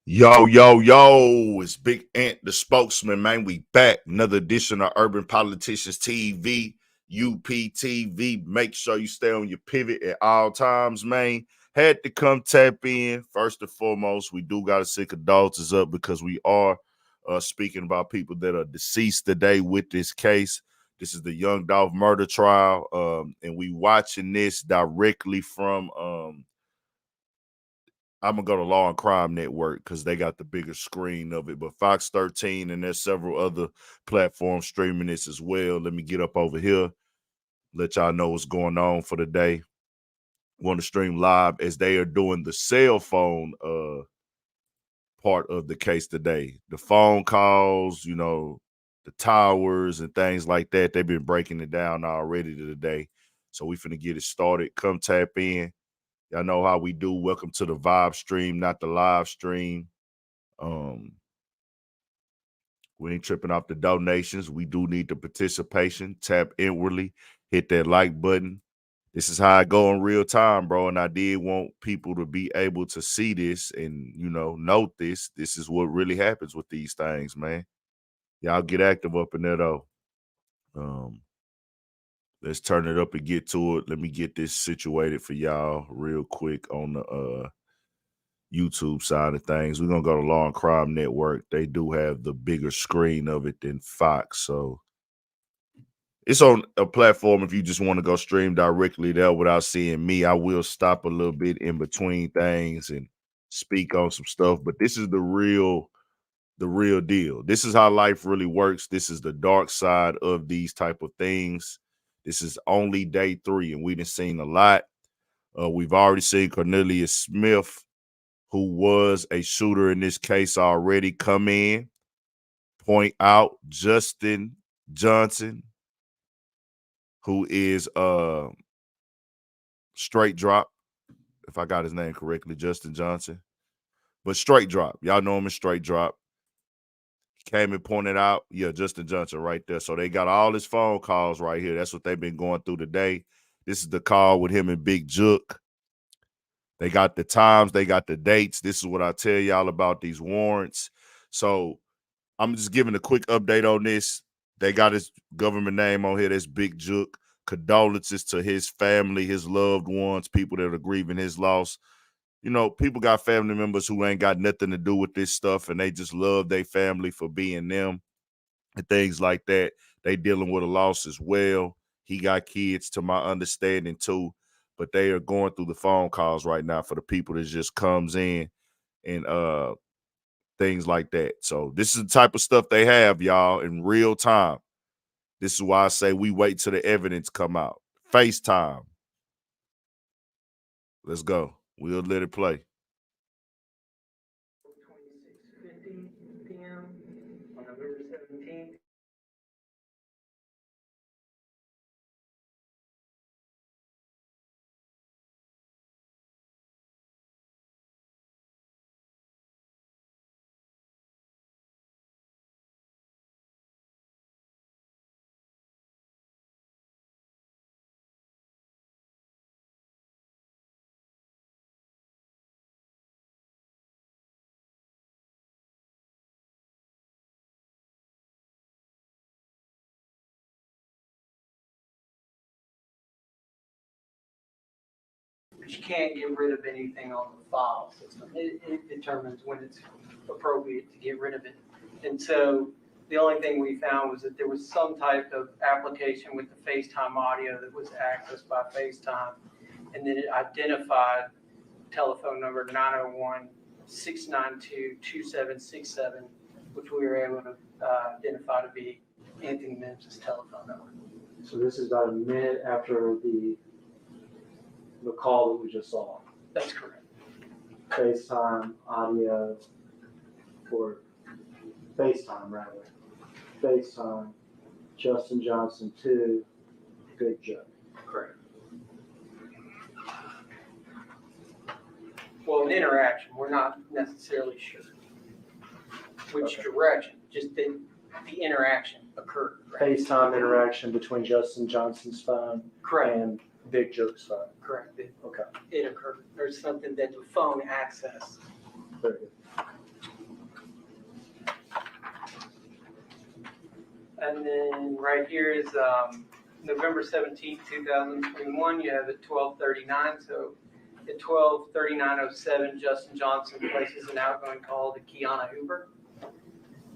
Yo, yo, yo, it's Big Ant, the spokesman, man. We back. Another edition of Urban Politicians TV, UPTV. Make sure you stay on your pivot at all times, man. Had to come tap in. First and foremost, we do got to send condolences up because we are speaking about people that are deceased today with this case. This is the young Dolph murder trial, and we watching this directly from I'm gonna go to Law and Crime Network because they got the bigger screen of it. But Fox 13 and there's several other platforms streaming this as well. Let me get up over here, let y'all know what's going on for the day. Want to stream live as they are doing the cell phone part of the case today. The phone calls, the towers and things like that. They've been breaking it down already today. So we finna get it started. Come tap in. Y'all know how we do. Welcome to the vibe stream, not the live stream. We ain't tripping off the donations. We do need the participation. Tap inwardly, hit that like button. This is how I go in real time, bro. And I did want people to be able to see this and, note this. This is what really happens with these things, man. Y'all get active up in there, though. Let's turn it up and get to it. Let me get this situated for y'all real quick on the YouTube side of things. We're going to go to Law and Crime Network. They do have the bigger screen of it than Fox. So it's on a platform if you just want to go stream directly there without seeing me. I will stop a little bit in between things and speak on some stuff. But this is the real deal. This is how life really works. This is the dark side of these type of things. This is only day 3, and we done seen a lot. We've already seen Cornelius Smith, who was a shooter in this case, already come in, point out Justin Johnson, who is straight drop, if I got his name correctly, Justin Johnson. But straight drop. Y'all know him as straight drop. Came and pointed out, Justin Johnson right there. So they got all his phone calls right here. That's what they've been going through today. This is the call with him and Big Jook. They got the times, they got the dates. This is what I tell y'all about these warrants. So I'm just giving a quick update on this. They got his government name on here. That's Big Jook. Condolences to his family, his loved ones, people that are grieving his loss. People got family members who ain't got nothing to do with this stuff, and they just love their family for being them and things like that. They dealing with a loss as well. He got kids, to my understanding, too. But they are going through the phone calls right now for the people that just comes in and things like that. So this is the type of stuff they have, y'all, in real time. This is why I say we wait till the evidence come out. FaceTime. Let's go. We'll let it play. 26:50 p.m. on November 17th. But you can't get rid of anything on the file system. It determines when it's appropriate to get rid of it. And so the only thing we found was that there was some type of application with the FaceTime audio that was accessed by FaceTime, and then it identified telephone number 901-692-2767, which we were able to identify to be Anthony Mims' telephone number. So this is about a minute after the call that we just saw. That's correct. FaceTime audio, or FaceTime rather. FaceTime, Justin Johnson to Big Joe. Correct. Well, an interaction, we're not necessarily sure which direction, just the interaction occurred. Right? FaceTime interaction between Justin Johnson's phone Correct. and Big Joe's phone. Correct. Okay. It occurred. There's something that the phone accessed. Very good. And then right here is November 17th, 2021. You have at 12:39. So at 12:39:07, Justin Johnson places an outgoing call to Kiana Hooper.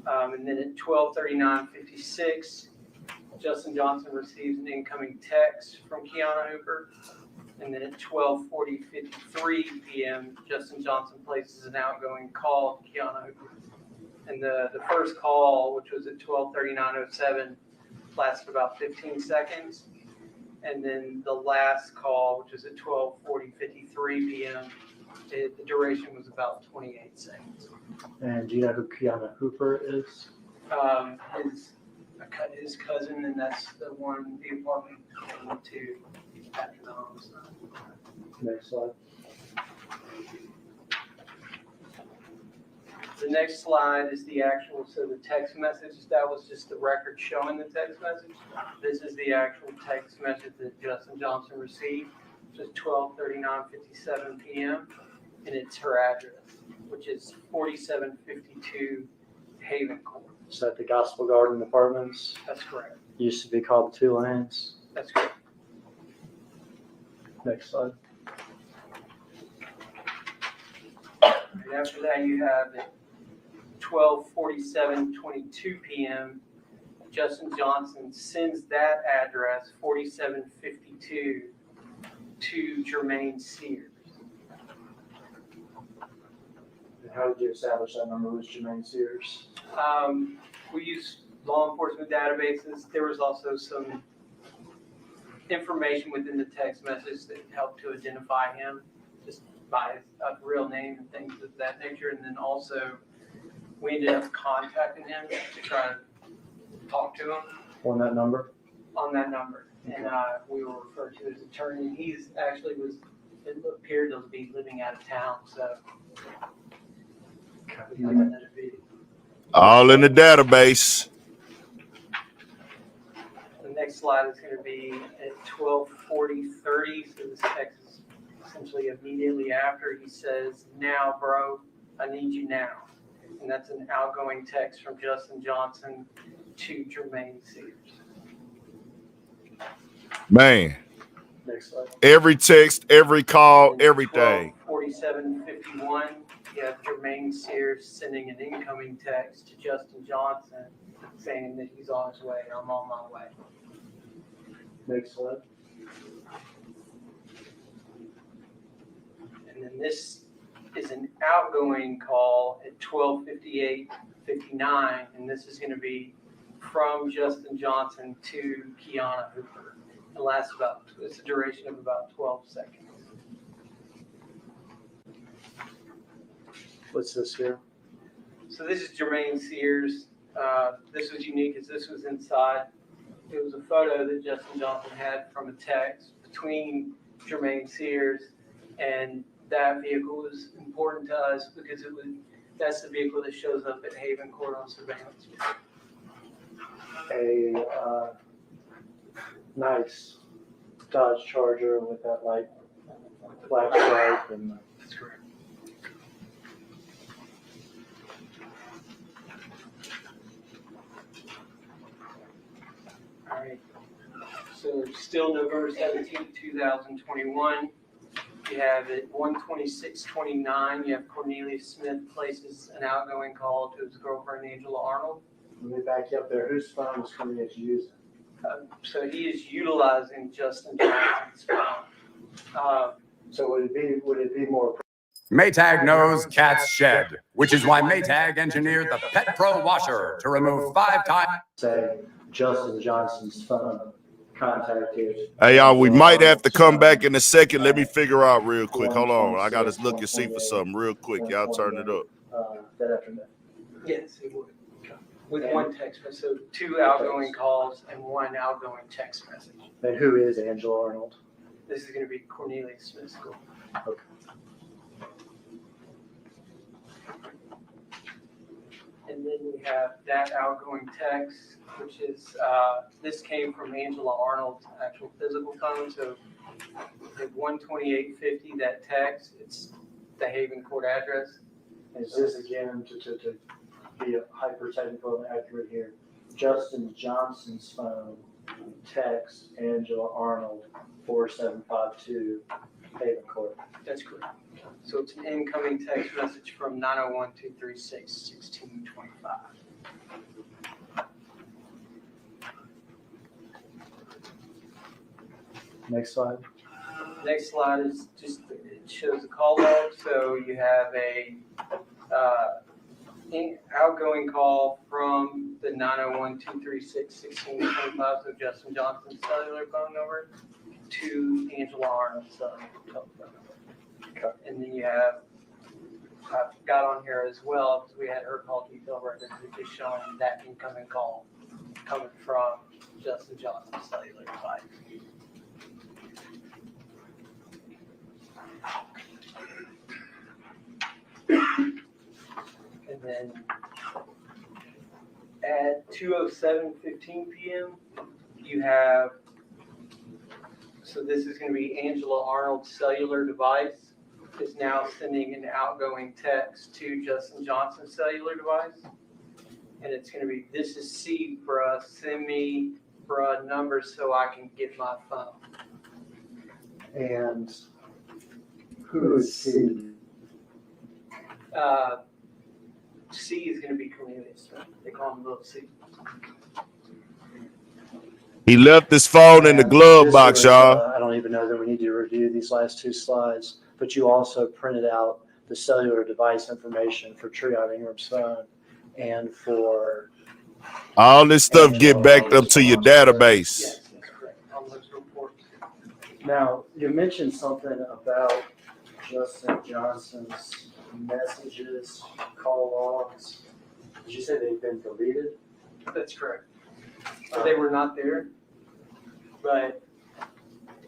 And then at 12:39:56, Justin Johnson receives an incoming text from Kiana Hooper. And then at 12:53 p.m., Justin Johnson places an outgoing call to Kiana Hooper. And the first call, which was at 12:39:07, lasted about 15 seconds. And then the last call, which was at 12:53 p.m., the duration was about 28 seconds. And do you know who Kiana Hooper is? His cousin, and that's the apartment they went to after the homicide. Next slide. The next slide is the actual, so the text message, that was just the record showing the text message. This is the actual text message that Justin Johnson received, which is 12:39:57 p.m. And it's her address, which is 4752 Haven Court. Is that the Gospel Garden Apartments? That's correct. Used to be called the Two Lanes. That's correct. Next slide. And after that, you have at 12:47:22 p.m., Justin Johnson sends that address, 4752, to Jermaine Sears. And how did you establish that number was Jermaine Sears? We use law enforcement databases. There was also some information within the text message that helped to identify him just by his real name and things of that nature. And then also we ended up contacting him to try to talk to him On that number? on that number. And we were referred to his attorney. He's actually it appeared to be living out of town. So we got another video. All in the database. The next slide is going to be at 12:40:30. So this text is essentially immediately after. He says, "Now, bro, I need you now." And that's an outgoing text from Justin Johnson to Jermaine Sears. Man, Next slide. every text, every call, And everything. 12:47:51. You have Jermaine Sears sending an incoming text to Justin Johnson saying that he's on his way. I'm on my way. Next slide. And then this is an outgoing call at 12:58:59, and this is going to be from Justin Johnson to Kiana Hooper. It lasts it's a duration of about 12 seconds. What's this here? So this is Jermaine Sears. This was unique as this was inside. It was a photo that Justin Johnson had from a text between Jermaine Sears, and that vehicle was important to us because that's the vehicle that shows up at Haven Court on surveillance. A nice Dodge Charger with that like black stripe and That's correct. All right. So still November 17th, 2021. You have at 1:26:29, you have Cornelius Smith places an outgoing call to his girlfriend, Angela Arnold. let me back you up there. Whose phone was Cornelius using? So he is utilizing Justin Johnson's phone. So would it be more Maytag knows cats shed, which is why Maytag engineered the Pet Pro washer to remove 5 times. say Justin Johnson's phone contacted? Hey, y'all, we might have to come back in a second. Let me figure out real quick. Hold on. I got to look and see for something real quick. Y'all turn it up. That afternoon. Yes, it would. With one text message, so 2 outgoing calls and 1 outgoing text message. And who is Angela Arnold? This is going to be Cornelius Smith's school. Okay. And then we have that outgoing text, which is, this came from Angela Arnold's actual physical phone. So at 1:28:50, that text, it's the Haven Court address. Is this again to be hyper technical and accurate here? Justin Johnson's phone, text Angela Arnold 4752 Haven Court. That's correct. So it's an incoming text message from 901-236-1625. Next slide. Next slide is just, it shows the call log. So you have a outgoing call from the 901-236-1625, so Justin Johnson's cellular phone number, to Angela Arnold's cellular telephone number. Okay. And then you have, I've got on here as well, because we had her call detail records, which is showing that incoming call coming from Justin Johnson's cellular device. And then at 2:07:15 p.m., you have, so this is going to be Angela Arnold's cellular device is now sending an outgoing text to Justin Johnson's cellular device. And it's going to be, this is C, bruh, send me, bruh, number so I can get my phone. And who is C? C is going to be Cornelius. They call him Little C. He left his phone in the glove box, y'all. I don't even know that we need to review these last two slides, but you also printed out the cellular device information for Treon Ingram's phone and for. All this stuff get backed up to your database. Yes, that's correct. On those reports. Now, you mentioned something about Justin Johnson's messages, call logs. Did you say they've been deleted? That's correct. So they were not there, but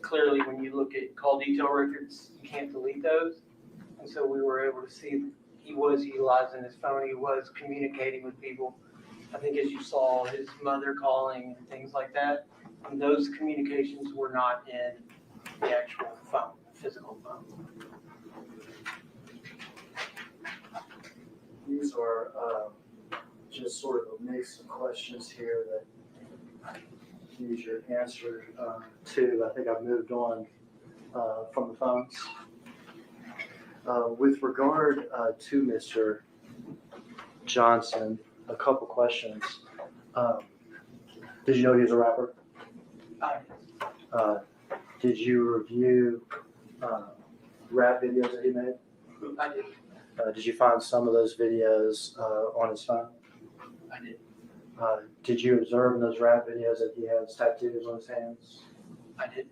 clearly when you look at call detail records, you can't delete those. And so we were able to see that he was utilizing his phone. He was communicating with people. I think as you saw his mother calling and things like that, and those communications were not in the actual phone, physical phone. These are just sort of a mix of questions here that use your answer to. I think I've moved on from the phones. With regard to Mr. Johnson, a couple questions. Did you know he was a rapper? Did you review rap videos that he made? I did. Did you find some of those videos on his phone? I did. Did you observe in those rap videos that he has tattoos on his hands? I did.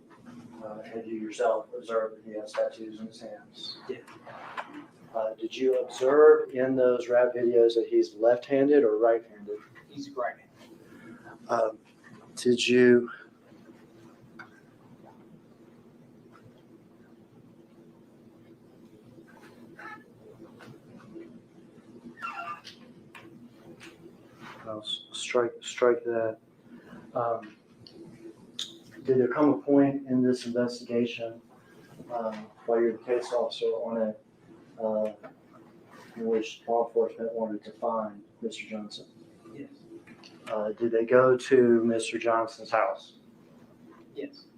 Have you yourself observed that he has tattoos on his hands? Yeah. Did you observe in those rap videos that he's left-handed or right-handed? He's right. Did you I'll strike that. Did there come a point in this investigation while you're the case officer on it in which law enforcement wanted to find Mr. Johnson? Yes. Did they go to Mr. Johnson's house? Yes.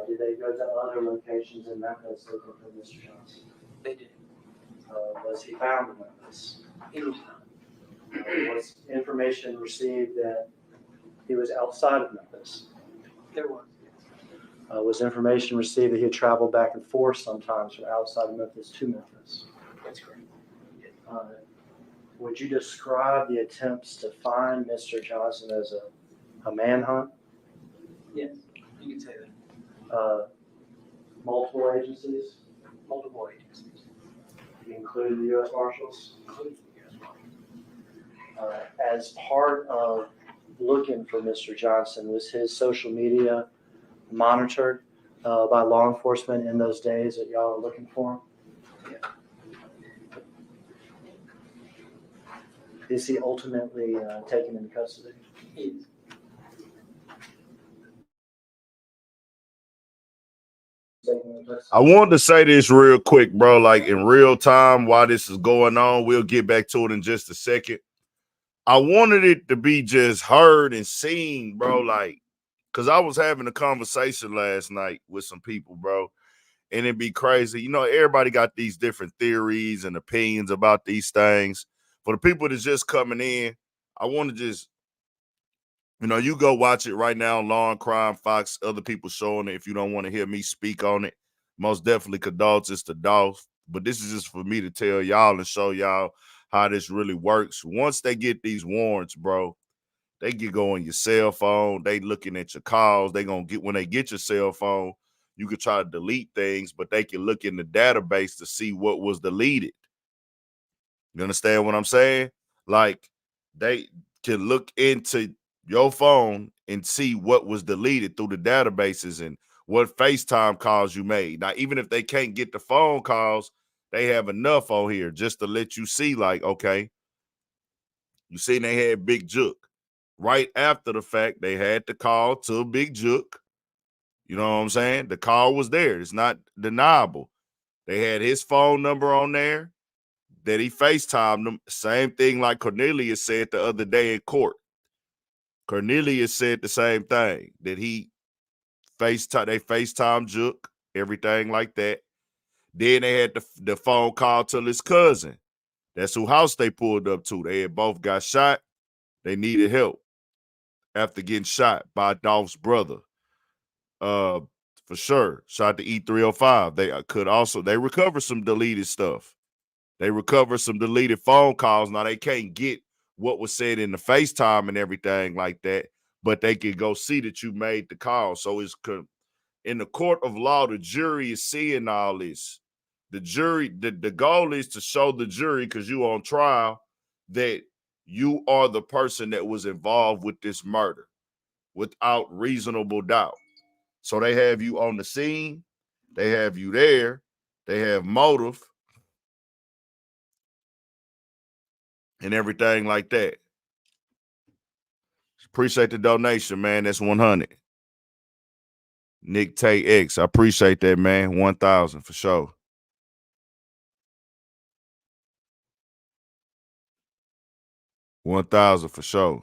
Did they go to other locations in Memphis looking for Mr. Johnson? They did. Was he found in Memphis? He was not. Was information received that he was outside of Memphis? There was. Was information received that he had traveled back and forth sometimes from outside of Memphis to Memphis? That's correct. Would you describe the attempts to find Mr. Johnson as a manhunt? Yes, you can say that. Multiple agencies, Multiple agencies, including the U.S. Marshals? including the U.S. Marshals. As part of looking for Mr. Johnson, was his social media monitored by law enforcement in those days that y'all were looking for him? Yeah. Is he ultimately taken into custody? He is. I wanted to say this real quick, bro, like in real time while this is going on. We'll get back to it in just a second. I wanted it to be just heard and seen, bro. Like, cause I was having a conversation last night with some people, bro, and it'd be crazy. You know, everybody got these different theories and opinions about these things. For the people that's just coming in, I want to just, you know, you go watch it right now on Law and Crime, Fox, other people showing it. If you don't want to hear me speak on it, most definitely condolences to Dolph. But this is just for me to tell y'all and show y'all how this really works. Once they get these warrants, bro, they get go on your cell phone. They looking at your calls. They gonna get, when they get your cell phone, you can try to delete things, but they can look in the database to see what was deleted. You understand what I'm saying? Like, they can look into your phone and see what was deleted through the databases and what FaceTime calls you made. Now, even if they can't get the phone calls, they have enough on here just to let you see, like, okay, you seen they had Big Jook. Right after the fact, they had to call to Big Jook. You know what I'm saying? The call was there. It's not deniable. They had his phone number on there that he FaceTimed them. Same thing like Cornelius said the other day in court. Cornelius said the same thing, that they FaceTime Jook, everything like that. Then they had the phone call to his cousin. That's who house they pulled up to. They had both got shot. They needed help after getting shot by Dolph's brother. For sure. Shot to E305. They recovered some deleted stuff. They recovered some deleted phone calls. Now they can't get what was said in the FaceTime and everything like that, but they can go see that you made the call. So it's in the court of law, the jury is seeing all this. The jury, the goal is to show the jury, because you on trial, that you are the person that was involved with this murder without reasonable doubt. So they have you on the scene, they have you there, they have motive, and everything like that. Appreciate the donation, man. That's 100. Nick Tate X, I appreciate that, man. 1,000 for sure. $1,000 for sure.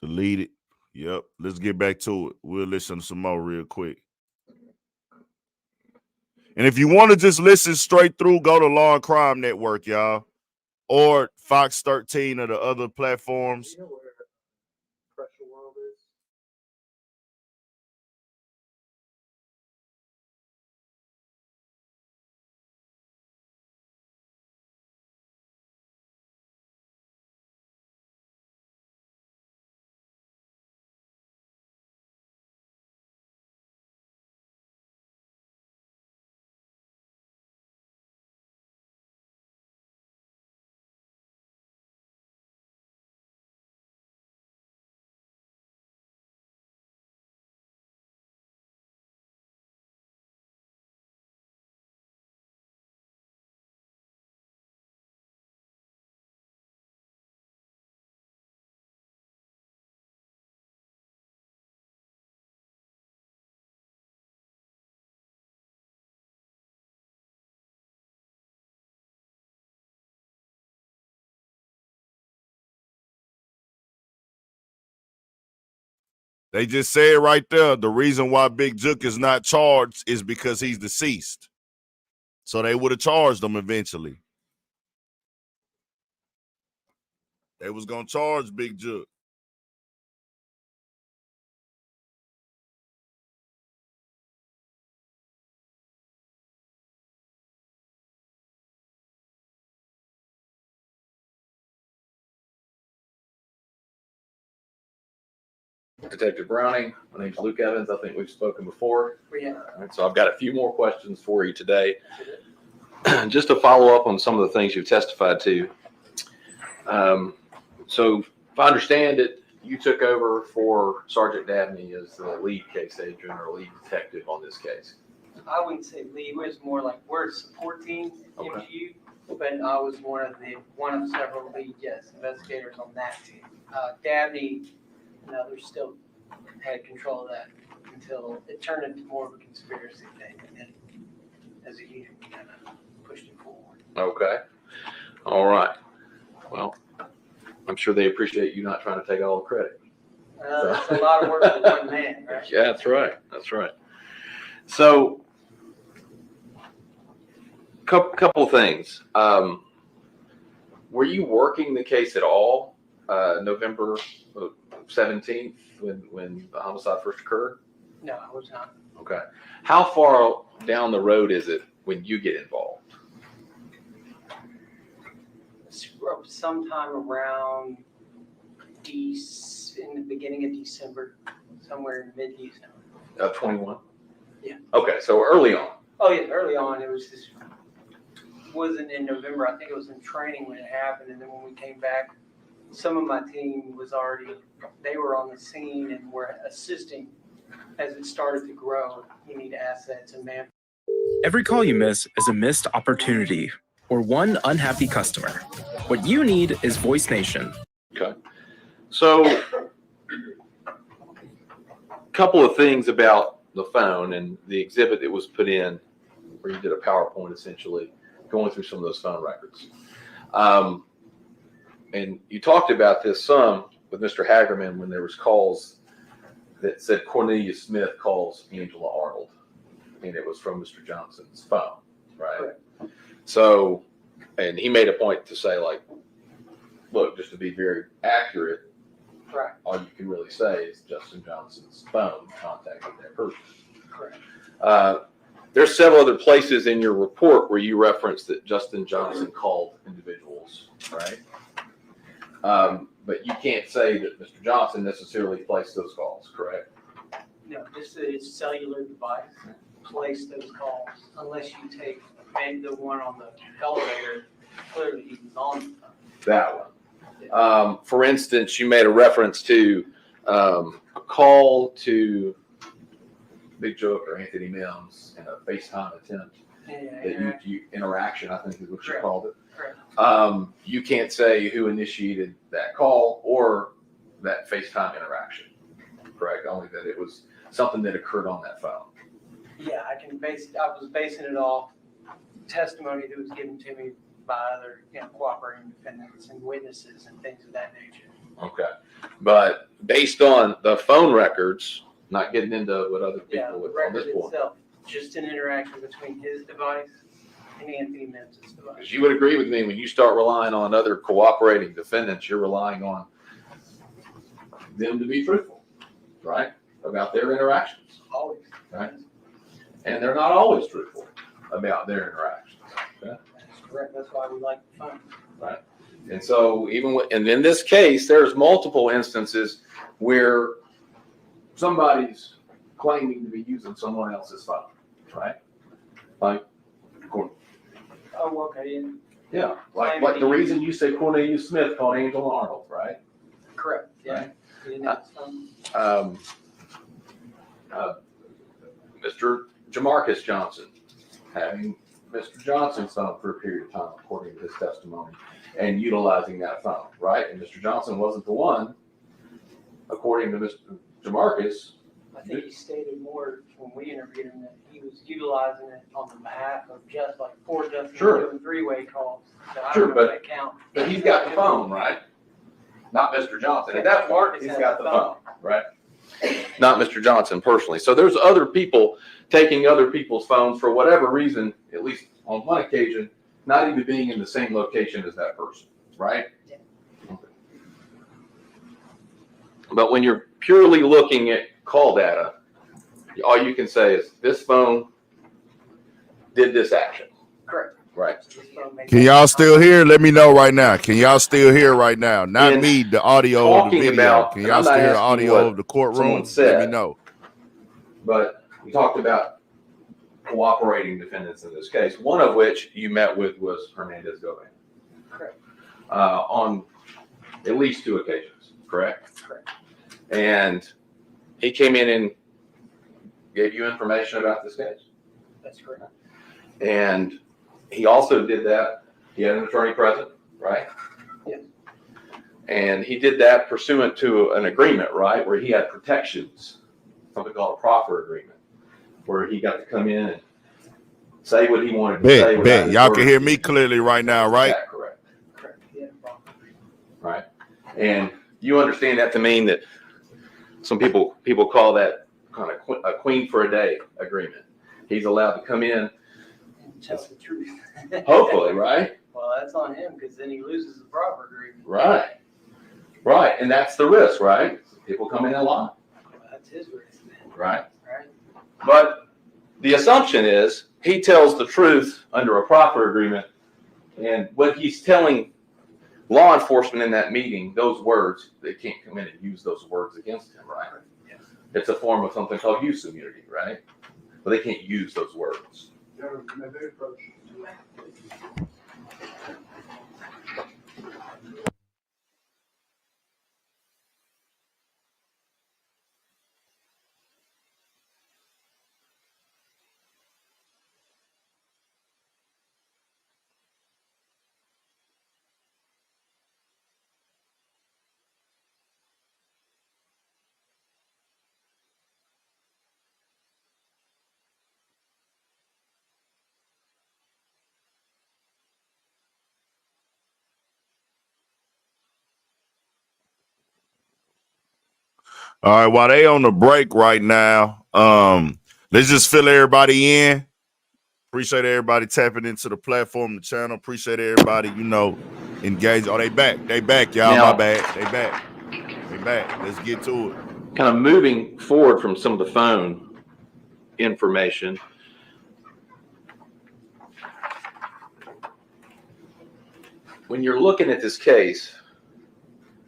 Delete it. Yep. Let's get back to it. We'll listen to some more real quick. And if you want to just listen straight through, go to Law and Crime Network, y'all, or Fox 13 or the other platforms. Do you know where Pressure World is? They just said right there, the reason why Big Jook is not charged is because he's deceased. So they would have charged him eventually. They was going to charge Big Jook. Detective Browning. My name's Luke Evans. I think we've spoken before. Yeah. All right, so I've got a few more questions for you today. Just to follow up on some of the things you've testified to. So if I understand it, you took over for Sergeant Dabney as the lead case agent or lead detective on this case. I wouldn't say lead, it was more like we're a support team, Okay. MGU. but I was one of several lead, investigators on that team. Dabney and others still had control of that until it turned into more of a conspiracy thing, and then as a unit, we kind of pushed it forward. Okay. All right. Well, I'm sure they appreciate you not trying to take all the credit. It's a lot of work for one man, right? Yeah, that's right. That's right. So, couple of things. Were you working the case at all November 17th when the homicide first occurred? No, I was not. Okay. How far down the road is it when you get involved? Sometime around in the beginning of December, somewhere in mid-December. 21? Yeah. Okay, so early on. Oh yeah, early on, wasn't in November. I think it was in training when it happened, and then when we came back, some of my team they were on the scene and were assisting as it started to grow. You need assets and man. Every call you miss is a missed opportunity or one unhappy customer. What you need is Voice Nation. Okay. So, a couple of things about the phone and the exhibit that was put in, where you did a PowerPoint essentially, going through some of those phone records. And you talked about this some with Mr. Hagerman when there was calls that said Cornelia Smith calls Angela Arnold, and it was from Mr. Johnson's phone, right? Correct. So, and he made a point to say, like, look, just to be very accurate, Right. all you can really say is Justin Johnson's phone contacted that person. Correct. There's several other places in your report where you reference that Justin Johnson called individuals, right? But you can't say that Mr. Johnson necessarily placed those calls, correct? No, just a cellular device placed those calls, unless you take maybe the one on the elevator. Clearly, he was on the phone. That one. For instance, you made a reference to a call to Big Joke or Anthony Mims and a FaceTime attempt. That you interaction, I think is what you Correct. called it. Correct. You can't say who initiated that call or that FaceTime interaction, correct? Only that it was something that occurred on that phone. Yeah, I was basing it off testimony that was given to me by other, cooperating defendants and witnesses and things of that nature. Okay. But based on the phone records, not getting into what other Yeah, people the with on record this point. itself, just an interaction between his device and Anthony Mims' device. Because you would agree with me, when you start relying on other cooperating defendants, you're relying on them to be truthful, right? About their interactions. Always. Right. And they're not always truthful about their interactions. Okay? That's correct. That's why we like the phone. And so and in this case, there's multiple instances where somebody's claiming to be using someone else's phone, right? Like, Oh, okay. yeah, like the reason you say Cornelia Smith called Angela Arnold, right? Correct. Yeah. Right. He didn't have his phone. Mr. Jamarcus Johnson having Mr. Johnson's phone for a period of time, according to his testimony, and utilizing that phone, right? And Mr. Johnson wasn't the one, according to Mr. Jamarcus. I think he stated more when we interviewed him that he was utilizing it on the behalf of just like for Justin Sure. doing three-way calls. So I Sure, don't know if but- that count. But he's got the phone, right? Not Mr. Johnson. At that point, he's got the phone, right? Not Mr. Johnson personally. So there's other people taking other people's phones for whatever reason, at least on one occasion, not even being in the same location as that person, right? Yeah. Okay. But when you're purely looking at call data, all you can say is this phone did this action, Correct. right? So this phone may Can be- y'all still hear? Let me know right now. Can y'all still hear right now? Not In me, the audio of the talking video. about- Can and y'all I'm still not hear the asking audio what of the courtroom? someone Let said. me know. But we talked about cooperating defendants in this case, one of which you met with was Hernandez Govan. Correct. On at least 2 occasions, correct? Correct. And he came in and gave you information about this case. That's correct. And he also did that He had an attorney present, right? Yes. And he did that pursuant to an agreement, right, where he had protections, something called a proffer agreement, where he got to come in and say what he wanted to say. Bet. Y'all can hear me clearly right now, right? Is that correct? Correct. Yeah. Right. And you understand that to mean that some people call that kind of a queen for a day agreement. He's allowed to come in, Tell the truth. hopefully, right? Well, that's on him because then he loses the proper agreement. Right. Right. And that's the risk, right? People come in and lie. Well, that's his risk then. Right. Right. But the assumption is he tells the truth under a proper agreement. And what he's telling law enforcement in that meeting, those words, they can't come in and use those words against him, right? Yes. It's a form of something called use immunity, right? But they can't use those words. All right, while they on the break right now, let's just fill everybody in. Appreciate everybody tapping into the platform, the channel. Appreciate everybody, engaged. Oh, they back, y'all. Now- My bad. They back. Let's get to it. Kind of moving forward from some of the phone information. When you're looking at this case,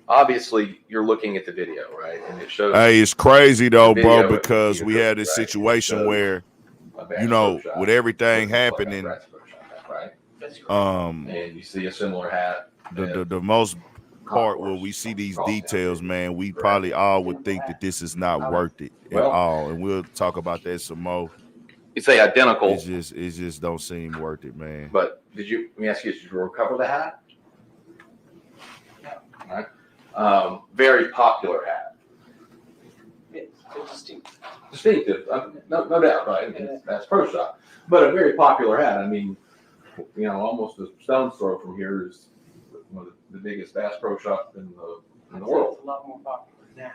obviously you're looking at the video, right? And it shows. Hey, it's crazy though, The bro, video because of we had this right? situation So, where, a Bass Pro Shop with everything looks like a happening, Bass Pro Shop, right? That's right. And you see a similar hat. the most part where Concourse we see these across town. details, man, we Correct. probably all would think that this is not worth it at Well- all, and we'll talk about that some more. You say identical, It just don't seem worth it, man. but let me ask you, did you recover the hat? No. Right. Very popular hat. Yes, it's distinct. Distinctive, no doubt, right? I mean, that's Pro Shop, but a very popular hat. I mean, almost a stone's throw from here is one of the biggest Bass Pro Shop in the world. It's a lot more popular now.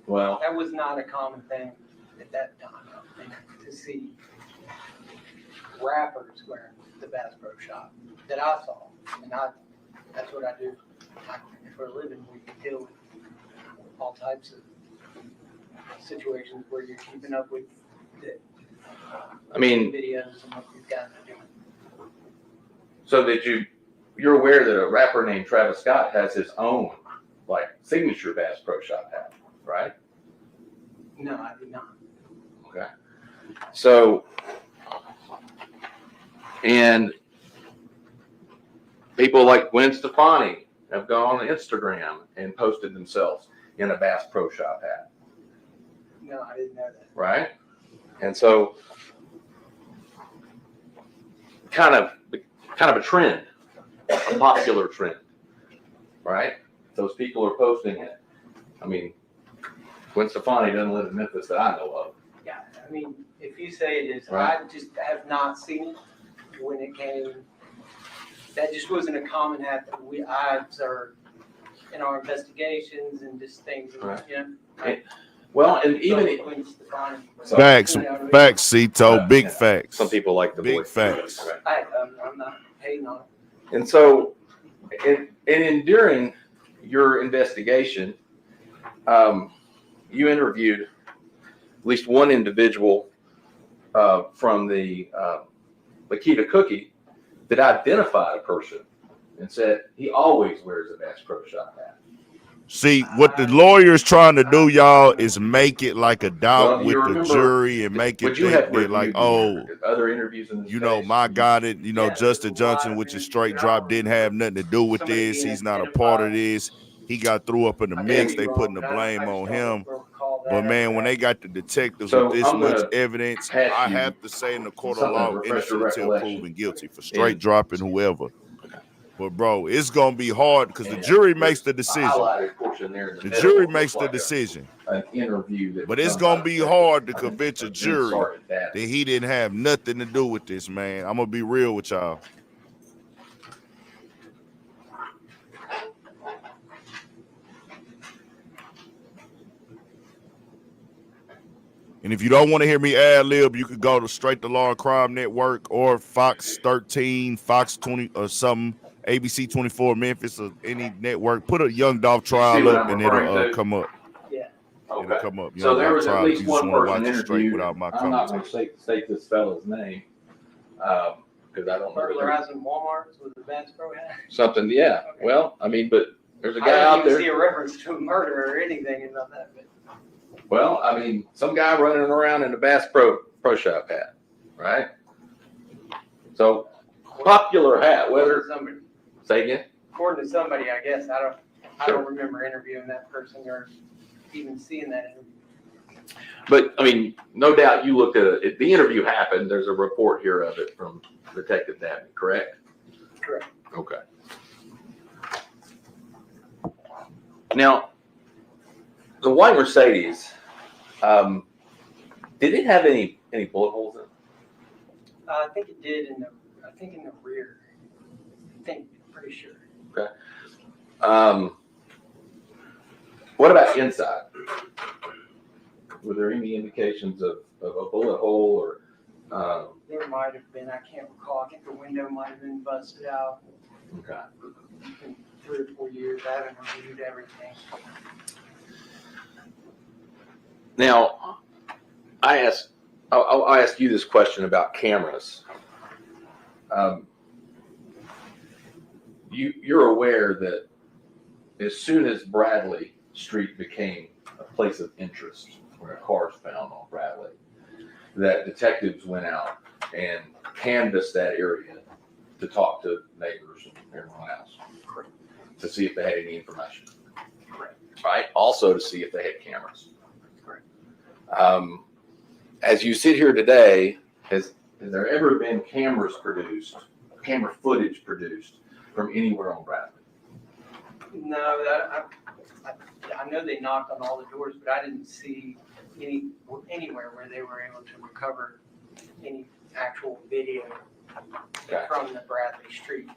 Well, That was not a common thing at that time. I think, to see rappers wearing the Bass Pro Shop that I saw, and that's what I do. For a living, we can deal with all types of situations where you're keeping up with the I mean, videos and what these guys are doing. so you're aware that a rapper named Travis Scott has his own signature Bass Pro Shop hat, right? No, I did not. Okay. So, and people like Gwen Stefani have gone on Instagram and posted themselves in a Bass Pro Shop hat, No, I didn't know that. right? And so, kind of a trend, a popular trend, right? Those people are posting it. I mean, Gwen Stefani doesn't live in Memphis that I know of. Yeah, I mean, if you say it is, Right. I just have not seen it when it came. That just wasn't a common hat that I observed in our investigations and just things, Right. like, Well, and even Gwen Stefani. Facts, Cito, Yeah. big facts. some people like the Big voice. facts. Right? I'm not hating on it. And so, during your investigation, you interviewed at least one individual from the Lakita Cookie that identified a person and said he always wears a Bass Pro Shop hat. See, what the lawyer's trying to do, y'all, is make it like a doubt Well, with you the remember- jury and make it Would you think have that, like, reviewed other interviews in this case? my God, Yeah, Justin there's a lot Johnson, of which is things straight that drop, I didn't have nothing to do with Somebody this. being He's not a part of identified. this. He got threw up in the I mix. could be They wrong, putting the but I blame just on don't him. recall that. But man, when they got the detectives So with this I'm much gonna evidence, pass I you have to say in the court of something to law, refresh your innocent until recollection. proven guilty for straight In- dropping whoever. But bro, it's gonna be hard because the And jury makes there's the a decision. highlighted portion there in the The middle jury looks makes the like decision. an interview that But was it's done gonna by be the hard to detective. convince a Then jury Sergeant Davis. that he didn't have nothing to do with this, man. I'm gonna be real with y'all. And if you don't want to hear me ad lib, you could go to Straight to Law and Crime Network or Fox 13, Fox 20 or something, ABC 24 Memphis or any network. Put a Young Dolph You see trial what up I'm and referring it'll to? come up. Yeah. It'll Okay. come up. So Young there Dolph was at trial if least you just one want to person watch it straight interviewed. without my I'm not going commentary. to state this fellow's name because I don't know. Burglarizing Walmarts with a Bass Pro hat. Something, yeah. Okay. Well, I mean, but there's a I guy didn't out even there. see a reference to a murder or anything about that, but Well, I mean, some guy running around in a Bass Pro Shop hat, right? So popular hat, whether somebody, say again. according to somebody, I guess, I don't remember interviewing that person or even seeing that interview. But I mean, no doubt you looked at it. The interview happened. There's a report here of it from Detective Dabney, correct? Correct. Okay. Now, the white Mercedes, did it have any bullet holes in it? I think it did in the rear. Pretty sure. Okay. What about inside? Were there any indications of a bullet hole or? There might have been, I can't recall. I think the window might have been busted out. Okay. It's been 3 or 4 years. I haven't reviewed everything. Now, I'll ask you this question about cameras. You're aware that as soon as Bradley Street became a place of interest where a car is found on Bradley, that detectives went out and canvassed that area to talk to neighbors and everyone else to see if they had any information. Right? Also to see if they had cameras. As you sit here today, has there ever been camera footage produced from anywhere on Bradley? No, I know they knocked on all the doors, but I didn't see anywhere where they were able to recover any actual video from the Bradley Street.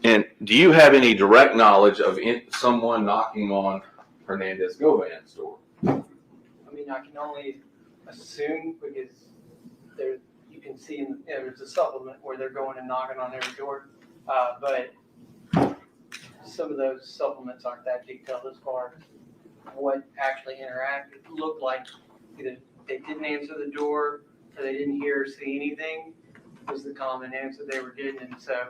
And do you have any direct knowledge of someone knocking on Hernandez Govan's door? I mean, I can only assume because you can see there's a supplement where they're going and knocking on every door, but some of those supplements aren't that detailed as far as what actually interacted. It looked like either they didn't answer the door or they didn't hear or see anything was the common answer they were getting, and so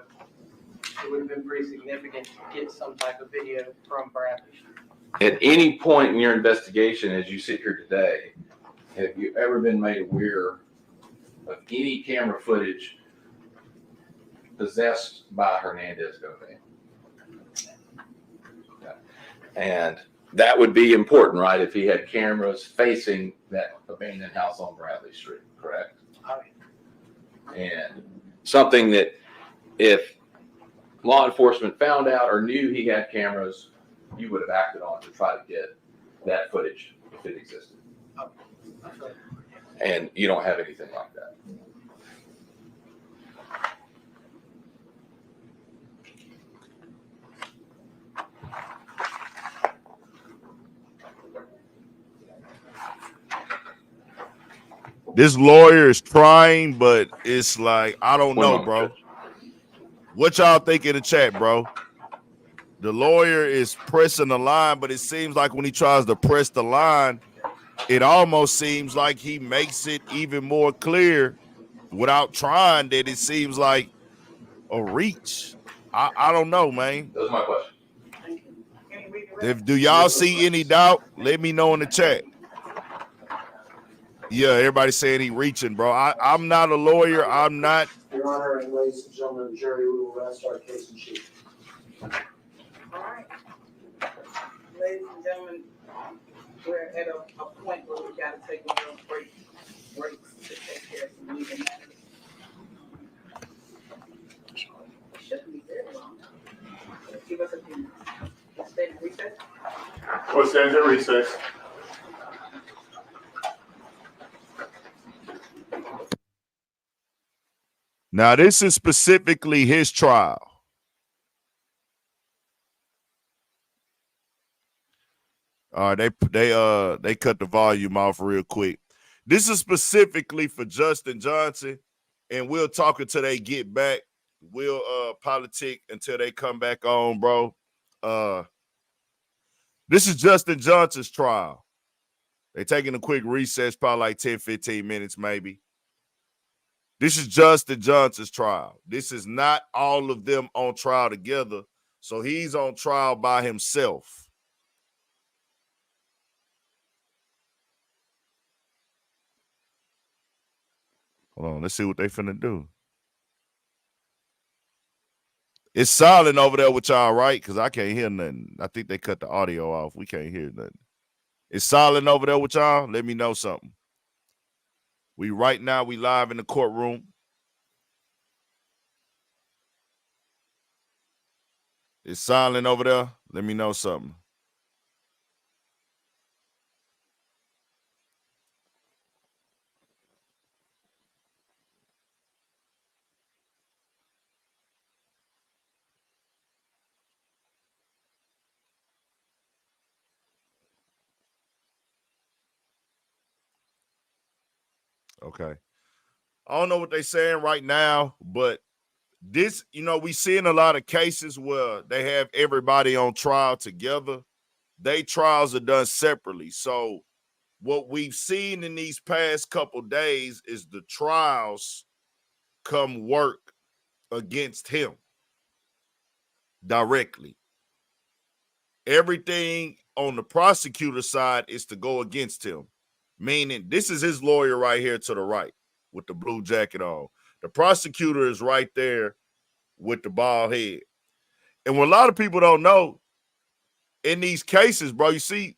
it would have been pretty significant to get some type of video from Bradley Street. At any point in your investigation, as you sit here today, have you ever been made aware of any camera footage possessed by Hernandez Govan? Okay. And that would be important, right? If he had cameras facing that abandoned house on Bradley Street, correct? Oh, And something that if law enforcement found out or knew he had cameras, you would have acted on to try to get that footage if it existed. And you don't have anything like that. This lawyer is trying, but it's like, I don't One know, moment, bro. Judge. What y'all think in the chat, bro? The lawyer is pressing the line, but it seems like when he tries to press the line, it almost seems like he makes it even more clear without trying that it seems like a reach. I don't know, man. That was my question. Do y'all see any doubt? Let me know in the chat. Yeah, everybody's saying he reaching, bro. I'm not a lawyer. I'm not. Your Honor, and ladies and gentlemen of the jury, we will rest our case in chief. All right. Ladies and gentlemen, we're at a point where we gotta take one of those breaks to take care of some legal matters. It shouldn't be very long. Give us a few minutes. Stay in recess. What stands at recess? Now, this is specifically his trial. All right, they cut the volume off real quick. This is specifically for Justin Johnson, and we'll talk until they get back. We'll politic until they come back on, bro. This is Justin Johnson's trial. They taking a quick recess, probably like 10, 15 minutes, maybe. This is Justin Johnson's trial. This is not all of them on trial together. So he's on trial by himself. Hold on, let's see what they finna do. It's silent over there with y'all, right? Because I can't hear nothing. I think they cut the audio off. We can't hear nothing. It's silent over there with y'all. Let me know something. We live in the courtroom. It's silent over there. Let me know something. Okay. I don't know what they're saying right now, but this, we seeing a lot of cases where they have everybody on trial together. They trials are done separately. So what we've seen in these past couple days is the trials come work against him directly. Everything on the prosecutor side is to go against him, meaning this is his lawyer right here to the right with the blue jacket on. The prosecutor is right there with the bald head. And what a lot of people don't know, in these cases, bro, you see,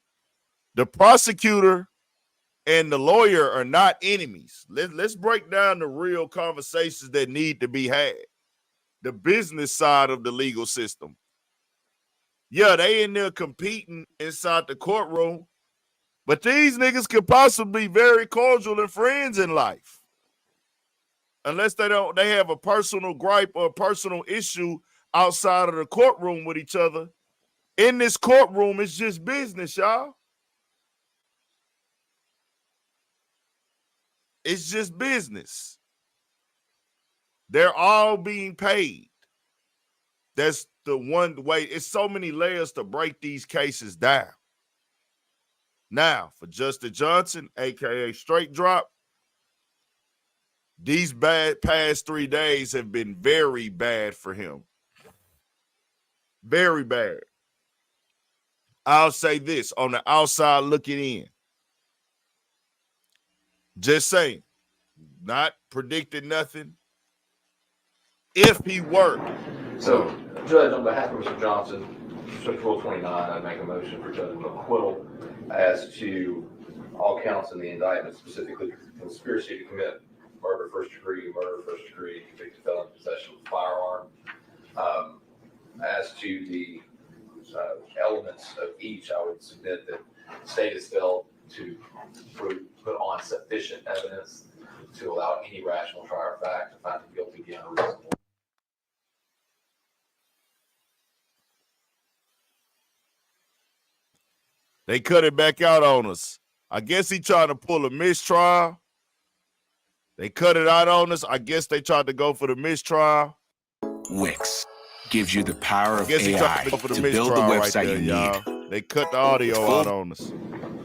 the prosecutor and the lawyer are not enemies. Let's break down the real conversations that need to be had. The business side of the legal system. Yeah, they in there competing inside the courtroom, but these niggas could possibly be very cordial and friends in life. Unless they have a personal gripe or a personal issue outside of the courtroom with each other. In this courtroom, it's just business, y'all. It's just business. They're all being paid. That's the one way. It's so many layers to break these cases down. Now, for Justin Johnson, a.k.a. Straight Drop, these past 3 days have been very bad for him. Very bad. I'll say this, on the outside looking in. Just saying, not predicting nothing. If he were. So, Judge, on behalf of Mr. Johnson, pursuant to Rule 29, I make a motion for judgment of acquittal as to all counts in the indictment, specifically conspiracy to commit murder first degree, convicted felon in possession of a firearm. As to the elements of each, I would submit that the state is failed to put on sufficient evidence to allow any rational trier of fact to find him guilty beyond a reasonable. They cut it back out on us. I guess he tried to pull a mistrial. They cut it out on us. I guess they tried to go for the mistrial. Wix gives you the power of I guess he tried AI to go for the to build the mistrial right website there, you y'all. need. They cut the audio out on us.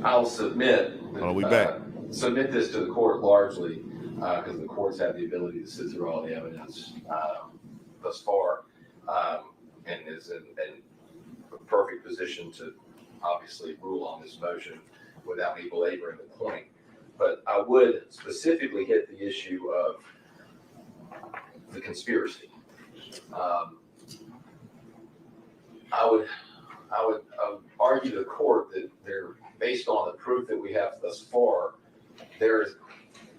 I'll submit. We back. Submit this to the court largely because the courts have the ability to sit through all the evidence thus far and is in a perfect position to obviously rule on this motion without me belaboring the point. But I would specifically hit the issue of the conspiracy. I would argue to the court that there based on the proof that we have thus far, there is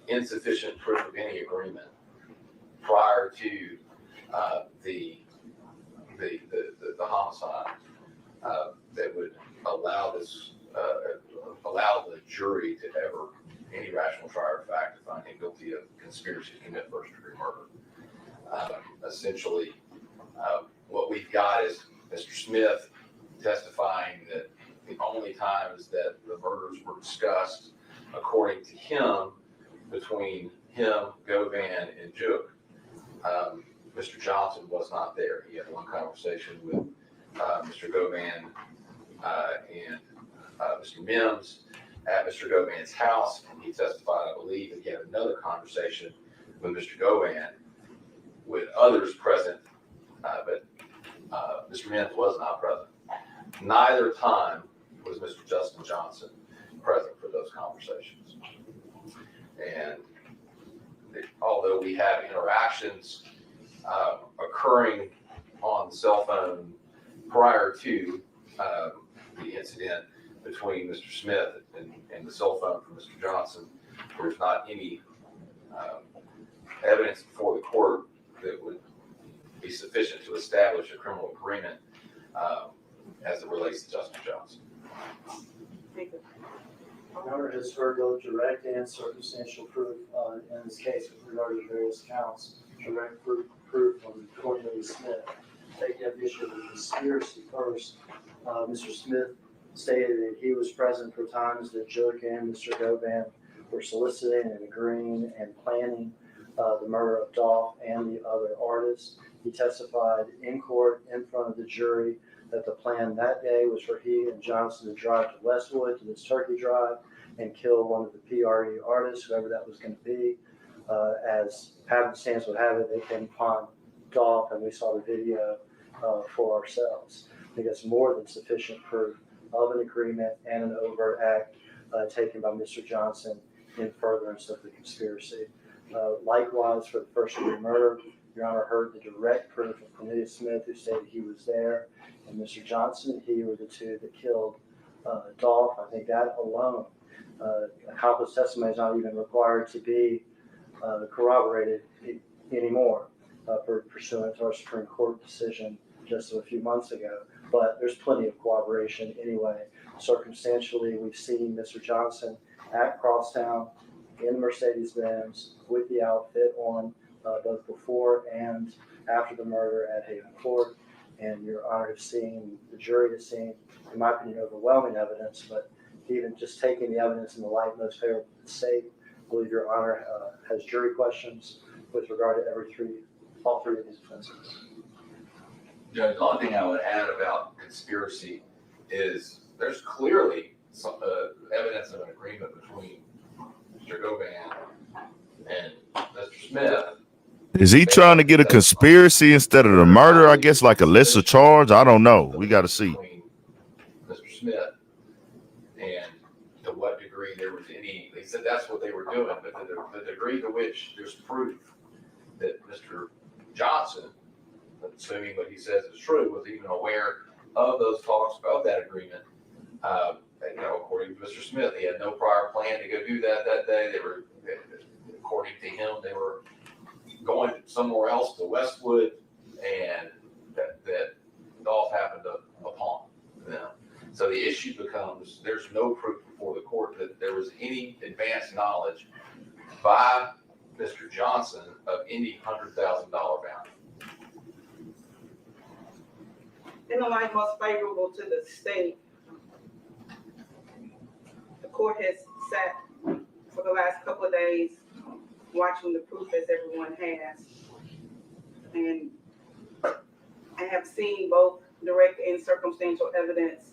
insufficient proof of any agreement prior to the homicide that would allow allow the jury to ever, any rational trier of fact, to find him guilty of conspiracy to commit first-degree murder. Essentially, what we've got is Mr. Smith testifying that the only times that the murders were discussed, according to him, between him, Govan, and Jook, Mr. Johnson was not there. He had one conversation with Mr. Govan and Mr. Mims at Mr. Govan's house. He testified, I believe, that he had another conversation with Mr. Govan with others present, but Mr. Mims was not present. Neither time was Mr. Justin Johnson present for those conversations. And although we have interactions occurring on the cell phone prior to the incident between Mr. Smith and the cell phone from Mr. Johnson, there's not any evidence before the court that would be sufficient to establish a criminal agreement as it relates to Justin Johnson. Thank you. Your Honor has heard both direct and circumstantial proof in this case with regard to various counts. Direct proof from Cornelius Smith. Taking up the issue of the conspiracy first, Mr. Smith stated that he was present for times that Jook and Mr. Govan were soliciting and agreeing and planning the murder of Dolph and the other artists. He testified in court in front of the jury that the plan that day was for he and Johnson to drive to Westwood to this turkey drive and kill one of the PRE artists, whoever that was going to be. As happenstance would have it, they came upon Dolph and we saw the video for ourselves. I think that's more than sufficient proof of an agreement and an overt act taken by Mr. Johnson in furtherance of the conspiracy. Likewise, for the first-degree murder, Your Honor heard the direct proof of Cornelius Smith, who stated he was there, and Mr. Johnson. He were the two that killed Dolph. I think that alone, accomplice testimony is not even required to be corroborated anymore pursuant to our Supreme Court decision just a few months ago. But there's plenty of corroboration anyway. Circumstantially, we've seen Mr. Johnson at Crosstown in the Mercedes-Benz with the outfit on both before and after the murder at Haven Court. And Your Honor has seen, the jury has seen, in my opinion, overwhelming evidence, but even just taking the evidence in the light most favorable to the state, I believe Your Honor has jury questions with regard to all three of these offenses. Judge, the only thing I would add about conspiracy is there's clearly some evidence of an agreement between Mr. Govan and Mr. Smith. Is he trying to get a conspiracy instead of the murder? I guess like a lesser charge. I don't know. We got to see. Mr. Smith, and to what degree there was any. They said that's what they were doing, but the degree to which there's proof that Mr. Johnson, assuming what he says is true, was even aware of those talks about that agreement. According to Mr. Smith, he had no prior plan to go do that day. They were, according to him, they were going somewhere else to Westwood, and that Dolph happened upon them. So the issue becomes there's no proof before the court that there was any advanced knowledge by Mr. Johnson of any $100,000 bounty. In the light most favorable to the state, the court has sat for the last couple of days watching the proof as everyone has. And I have seen both direct and circumstantial evidence.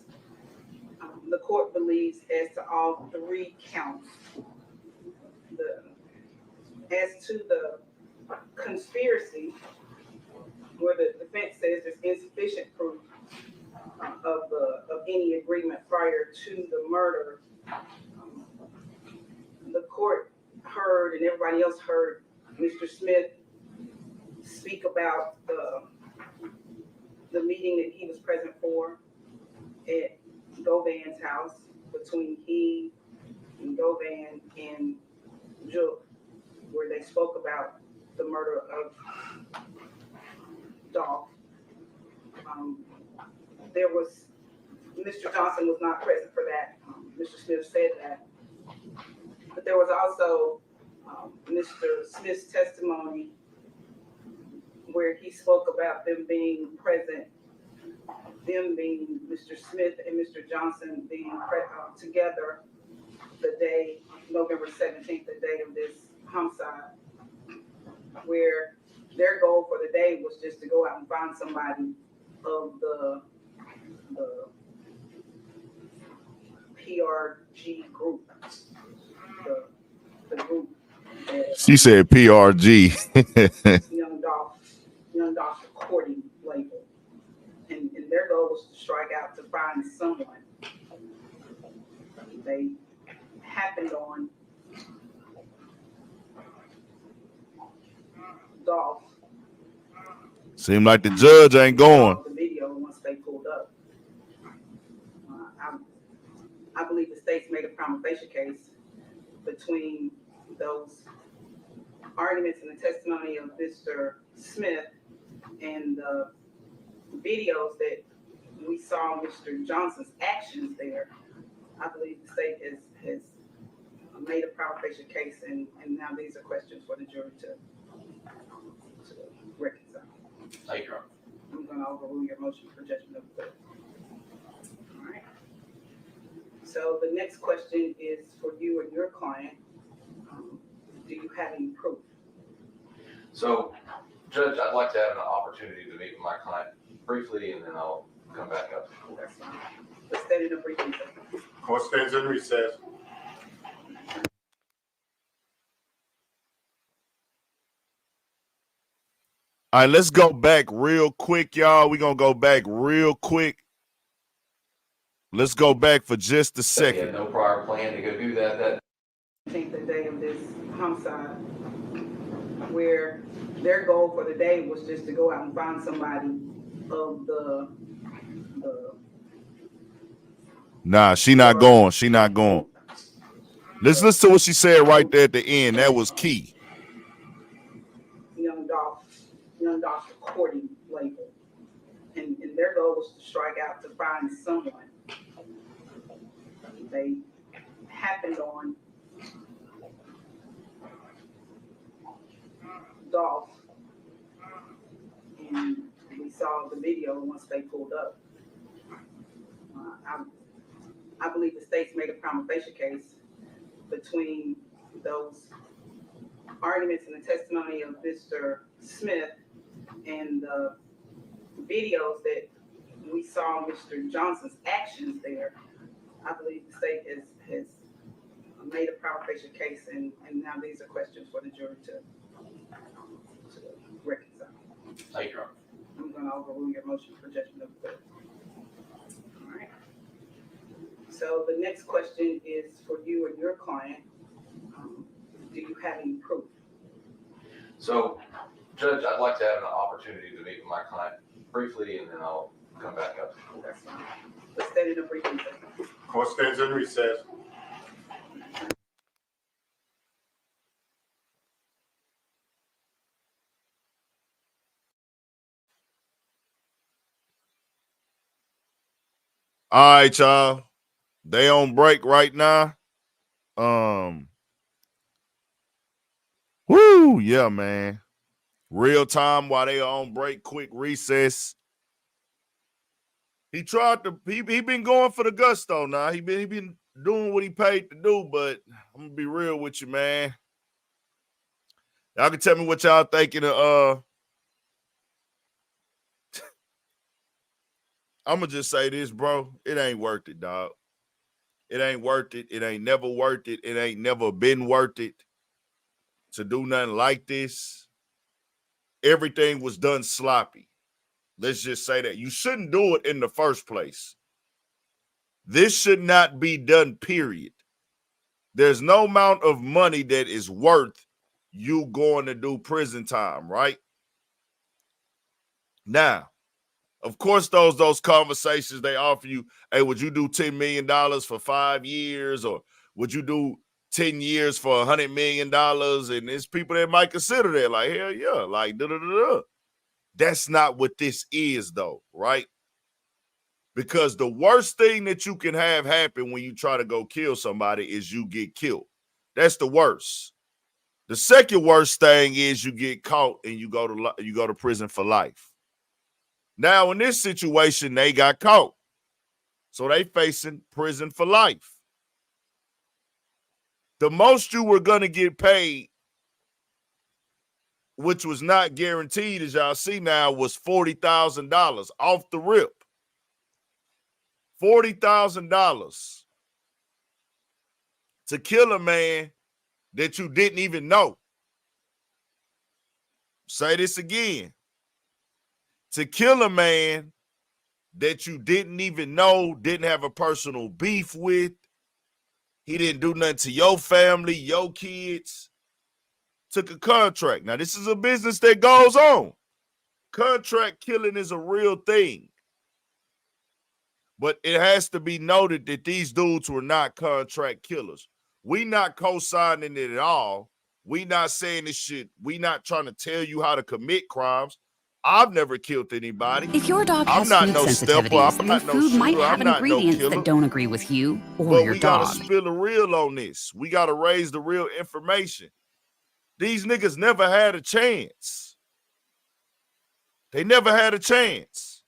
The court believes as to all three counts. As to the conspiracy, where the defense says there's insufficient proof of any agreement prior to the murder, the court heard and everybody else heard Mr. Smith speak about the meeting that he was present for at Govan's house with between he and Govan and Jook, where they spoke about the murder of Dolph. There was, Mr. Johnson was not present for that. Mr. Smith said that. But there was also Mr. Smith's testimony where he spoke about them being present, them being Mr. Smith and Mr. Johnson being together the day, November 17th, the day of this homicide, where their goal for the day was just to go out and find somebody of the PRG group, the group that She said PRG. Young Dolph's recording label. And their goal was to strike out to find someone. They happened on Dolph. Seemed like the judge ain't going. The video once they pulled up. I believe the state's made a prima facie case between those arguments and the testimony of Mr. Smith and the videos that we saw Mr. Johnson's actions there. I believe the state has made a prima facie case, and now these are questions for the jury to reconcile. Thank you, Your Honor. I'm going to overrule your motion for judgment of guilt. All right. So the next question is for you and your client. Do you have any proof? So, Judge, I'd like to have an opportunity to meet with my client briefly, and then I'll come back up. That's fine. Let's stand in a brief recess. Court stands in recess. All right, let's go back real quick, y'all. We're going to go back real quick. Let's go back for just a He second. had no prior plan to go do that. I think the day of this homicide, where their goal for the day was just to go out and find somebody of the Nah, she not going. She not going. Let's listen to what she said right there at the end. That was key. Young Dolph's recording label. And their goal was to strike out to find someone. They happened on Dolph. And we saw the video once they pulled up. I believe the state's made a prima facie case between those arguments and the testimony of Mr. Smith and the videos that we saw Mr. Johnson's actions there. I believe the state has made a prima facie case, and now these are questions for the jury to reconcile. Thank you, Your Honor. I'm going to overrule your motion for judgment of guilt. All right. So the next question is for you and your client. Do you have any proof? So, Judge, I'd like to have an opportunity to meet with my client briefly, and then I'll come back up. That's fine. Let's stand in a brief recess. Court stands in recess. All right, y'all. They on break right now. Woo, yeah, man. Real time while they are on break, quick recess. He been going for the gusto now. He been doing what he paid to do, but I'm gonna be real with you, man. Y'all can tell me what y'all thinking of I'm gonna just say this, bro. It ain't worth it, dog. It ain't worth it. It ain't never worth it. It ain't never been worth it to do nothing like this. Everything was done sloppy. Let's just say that. You shouldn't do it in the first place. This should not be done, period. There's no amount of money that is worth you going to do prison time, right? Now, Of course, those conversations they offer you, hey, would you do $10 million for 5 years? Or would you do 10 years for $100 million? And there's people that might consider that, like, hell yeah, like, da-da-da-da. That's not what this is, though, right? Because the worst thing that you can have happen when you try to go kill somebody is you get killed. That's the worst. The second worst thing is you get caught and you go to prison for life. Now, in this situation, they got caught. So they facing prison for life. The most you were going to get paid, which was not guaranteed, as y'all see now, was $40,000 off the rip. $40,000 to kill a man that you didn't even know. Say this again. To kill a man that you didn't even know, didn't have a personal beef with. He didn't do nothing to your family, your kids. Took a contract. Now, this is a business that goes on. Contract killing is a real thing. But it has to be noted that these dudes were not contract killers. We not co-signing it at all. We not saying this shit. We not trying to tell you how to commit crimes. I've never killed anybody. If your dog I'm has not food no stepper. sensitivities, I'm your not no food might shooter. have I'm not no ingredients killer. that don't agree with you or But your we dog. gotta spill the real on this. We gotta raise the real information. These niggas never had a chance. They never had a chance.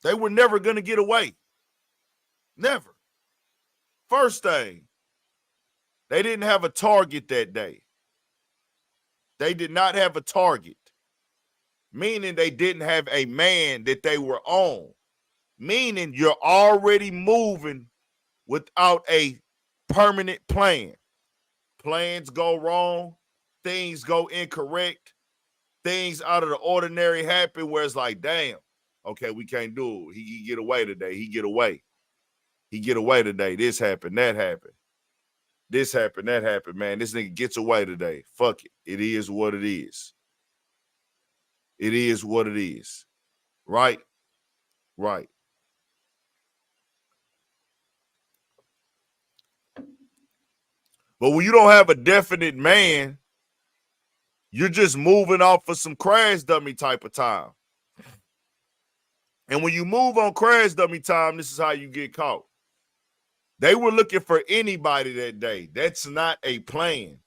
They were never gonna get away. Never. First thing, they didn't have a target that day. They did not have a target, meaning they didn't have a man that they were on, meaning you're already moving without a permanent plan. Plans go wrong, things go incorrect, things out of the ordinary happen where it's like, damn, okay, we can't do it. He get away today. He get away. He get away today. This happened, that happened. This happened, that happened, man. This nigga gets away today. Fuck it. It is what it is. It is what it is. Right? Right. But when you don't have a definite man, you're just moving off of some crash dummy type of time. And when you move on crash dummy time, this is how you get caught. They were looking for anybody that day. That's not a plan.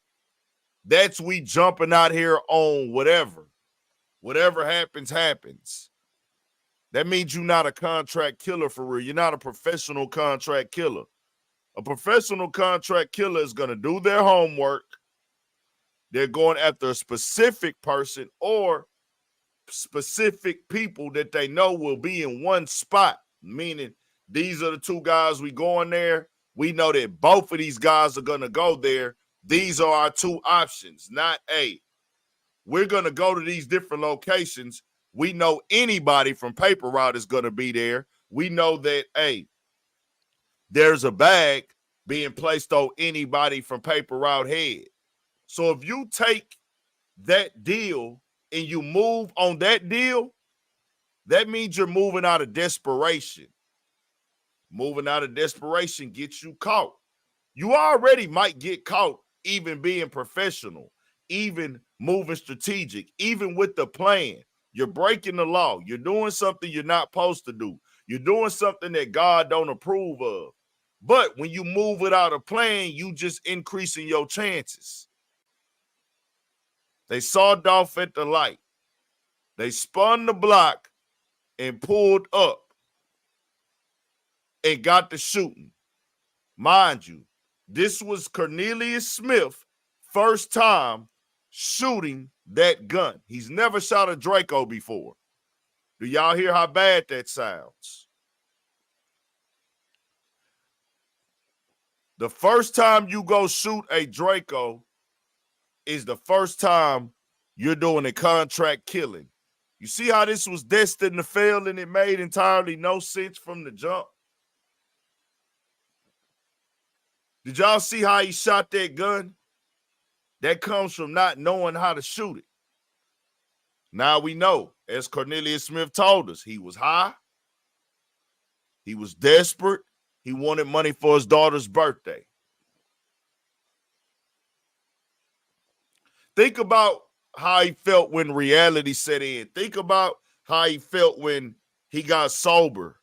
That's we jumping out here on whatever. Whatever happens, happens. That means you're not a contract killer for real. You're not a professional contract killer. A professional contract killer is going to do their homework. They're going after a specific person or specific people that they know will be in one spot, meaning these are the two guys we going there. We know that both of these guys are going to go there. These are our two options, not we're going to go to these different locations. We know anybody from Paper Route is going to be there. We know that, there's a bag being placed on anybody from Paper Route head. So if you take that deal and you move on that deal, that means you're moving out of desperation. Moving out of desperation gets you caught. You already might get caught even being professional, even moving strategic, even with the plan. You're breaking the law. You're doing something you're not supposed to do. You're doing something that God don't approve of. But when you move without a plan, you just increasing your chances. They saw Dolph at the light. They spun the block and pulled up and got the shooting. Mind you, this was Cornelius Smith first time shooting that gun. He's never shot a Draco before. Do y'all hear how bad that sounds? The first time you go shoot a Draco is the first time you're doing a contract killing. You see how this was destined to fail and it made entirely no sense from the jump? Did y'all see how he shot that gun? That comes from not knowing how to shoot it. Now we know, as Cornelius Smith told us, he was high. He was desperate. He wanted money for his daughter's birthday. Think about how he felt when reality set in. Think about how he felt when he got sober.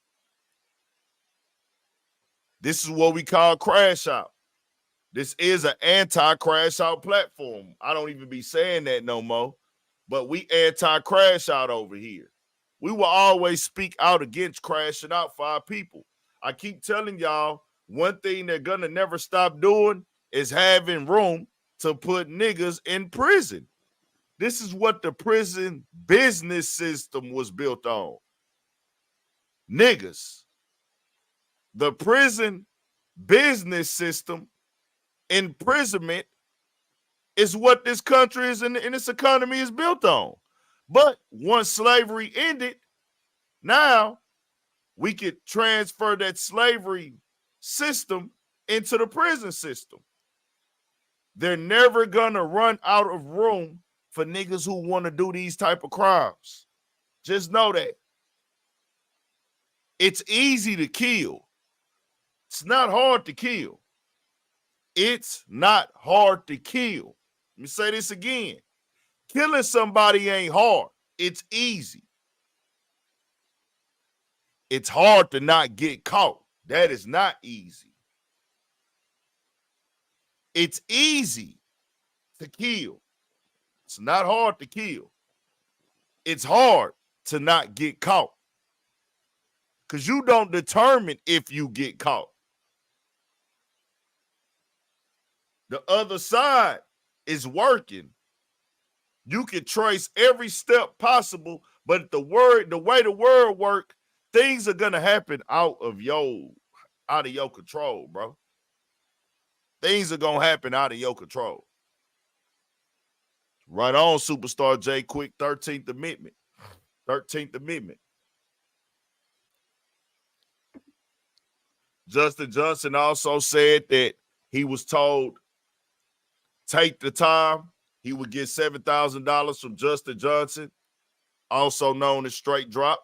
This is what we call crash out. This is an anti-crash out platform. I don't even be saying that no more, but we anti-crash out over here. We will always speak out against crashing out for our people. I keep telling y'all, one thing they're gonna never stop doing is having room to put niggas in prison. This is what the prison business system was built on. Niggas. The prison business system, imprisonment, is what this country is and this economy is built on. But once slavery ended, now we could transfer that slavery system into the prison system. They're never gonna run out of room for niggas who want to do these type of crimes. Just know that. It's easy to kill. It's not hard to kill. It's not hard to kill. Let me say this again. Killing somebody ain't hard. It's easy. It's hard to not get caught. That is not easy. It's easy to kill. It's not hard to kill. It's hard to not get caught. Because you don't determine if you get caught. The other side is working. You can trace every step possible, but the way the world works, things are gonna happen out of your control, bro. Things are gonna happen out of your control. Right on, Superstar J Quick, 13th Amendment. 13th Amendment. Justin Johnson also said that he was told, take the time. He would get $7,000 from Justin Johnson, also known as Straight Drop.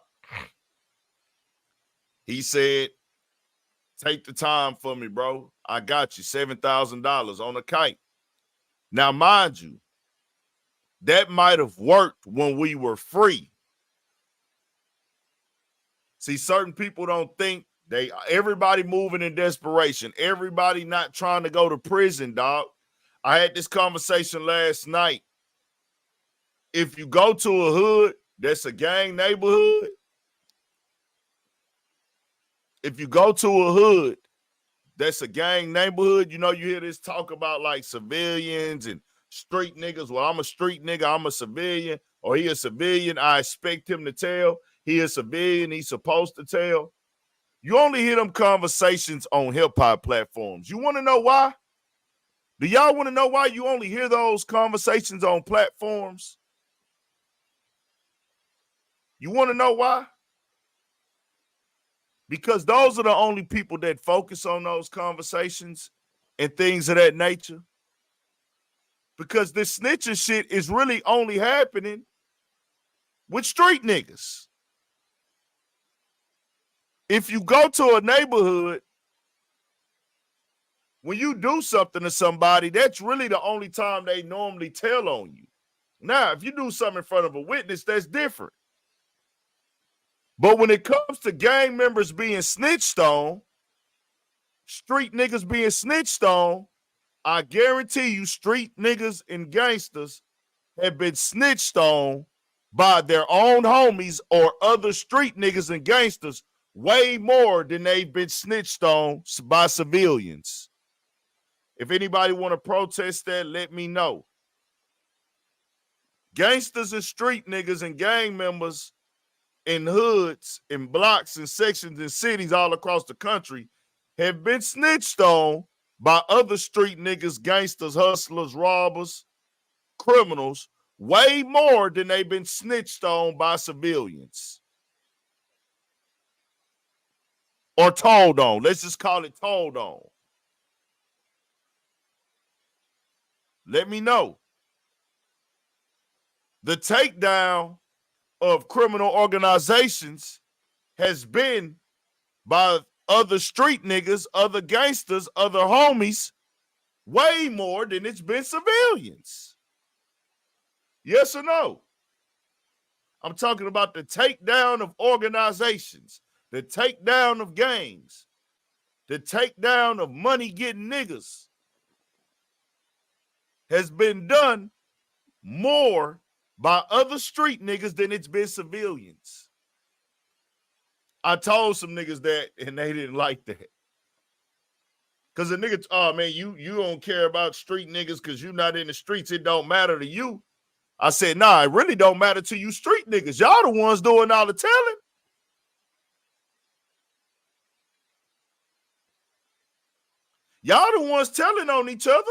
He said, take the time for me, bro. I got you $7,000 on a kite. Now, mind you, that might have worked when we were free. See, certain people don't think everybody moving in desperation. Everybody not trying to go to prison, dog. I had this conversation last night. If you go to a hood that's a gang neighborhood, if you go to a hood that's a gang neighborhood, you know, you hear this talk about like civilians and street niggas. Well, I'm a street nigga, I'm a civilian, or he a civilian, I expect him to tell. He a civilian, he's supposed to tell. You only hear them conversations on hip-hop platforms. You want to know why? Do y'all want to know why you only hear those conversations on platforms? You want to know why? Because those are the only people that focus on those conversations and things of that nature. Because this snitching shit is really only happening with street niggas. If you go to a neighborhood, when you do something to somebody, that's really the only time they normally tell on you. Now, if you do something in front of a witness, that's different. But when it comes to gang members being snitched on, street niggas being snitched on, I guarantee you street niggas and gangsters have been snitched on by their own homies or other street niggas and gangsters way more than they've been snitched on by civilians. If anybody want to protest that, let me know. Gangsters and street niggas and gang members in hoods, in blocks and sections and cities all across the country have been snitched on by other street niggas, gangsters, hustlers, robbers, criminals, way more than they've been snitched on by civilians. Or told on. Let's just call it told on. Let me know. The takedown of criminal organizations has been by other street niggas, other gangsters, other homies, way more than it's been civilians. Yes or no? I'm talking about the takedown of organizations, the takedown of gangs, the takedown of money-getting niggas has been done more by other street niggas than it's been civilians. I told some niggas that, and they didn't like that. Because the nigga, oh man, you don't care about street niggas because you're not in the streets. It don't matter to you. I said, nah, it really don't matter to you street niggas. Y'all the ones doing all the telling. Y'all the ones telling on each other.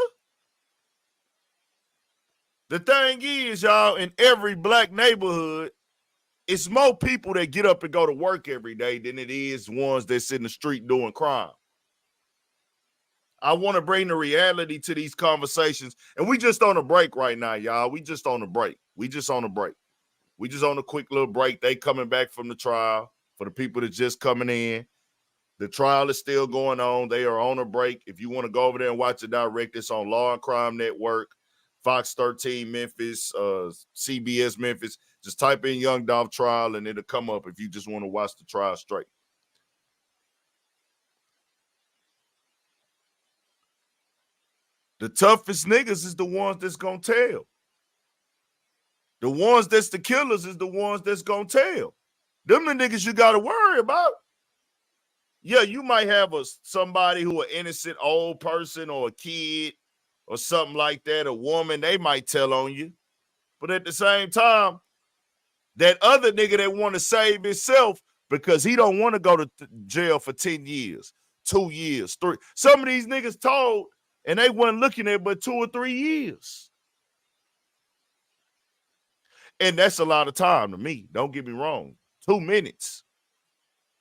The thing is, y'all, in every black neighborhood, it's more people that get up and go to work every day than it is ones that's in the street doing crime. I want to bring the reality to these conversations. And we just on a break right now, y'all. We just on a break. We just on a quick little break. They coming back from the trial. For the people that just coming in, the trial is still going on. They are on a break. If you want to go over there and watch it direct, it's on Law and Crime Network, Fox 13 Memphis, CBS Memphis. Just type in Young Dolph trial and it'll come up if you just want to watch the trial straight. The toughest niggas is the ones that's gonna tell. The ones that's the killers is the ones that's gonna tell. Them the niggas you gotta worry about. Yeah, you might have somebody who an innocent old person or a kid or something like that, a woman, they might tell on you. But at the same time, that other nigga that want to save himself because he don't want to go to jail for 10 years, 2 years, 3. Some of these niggas told and they wasn't looking at but 2 or 3 years. And that's a lot of time to me. Don't get me wrong. 2 minutes.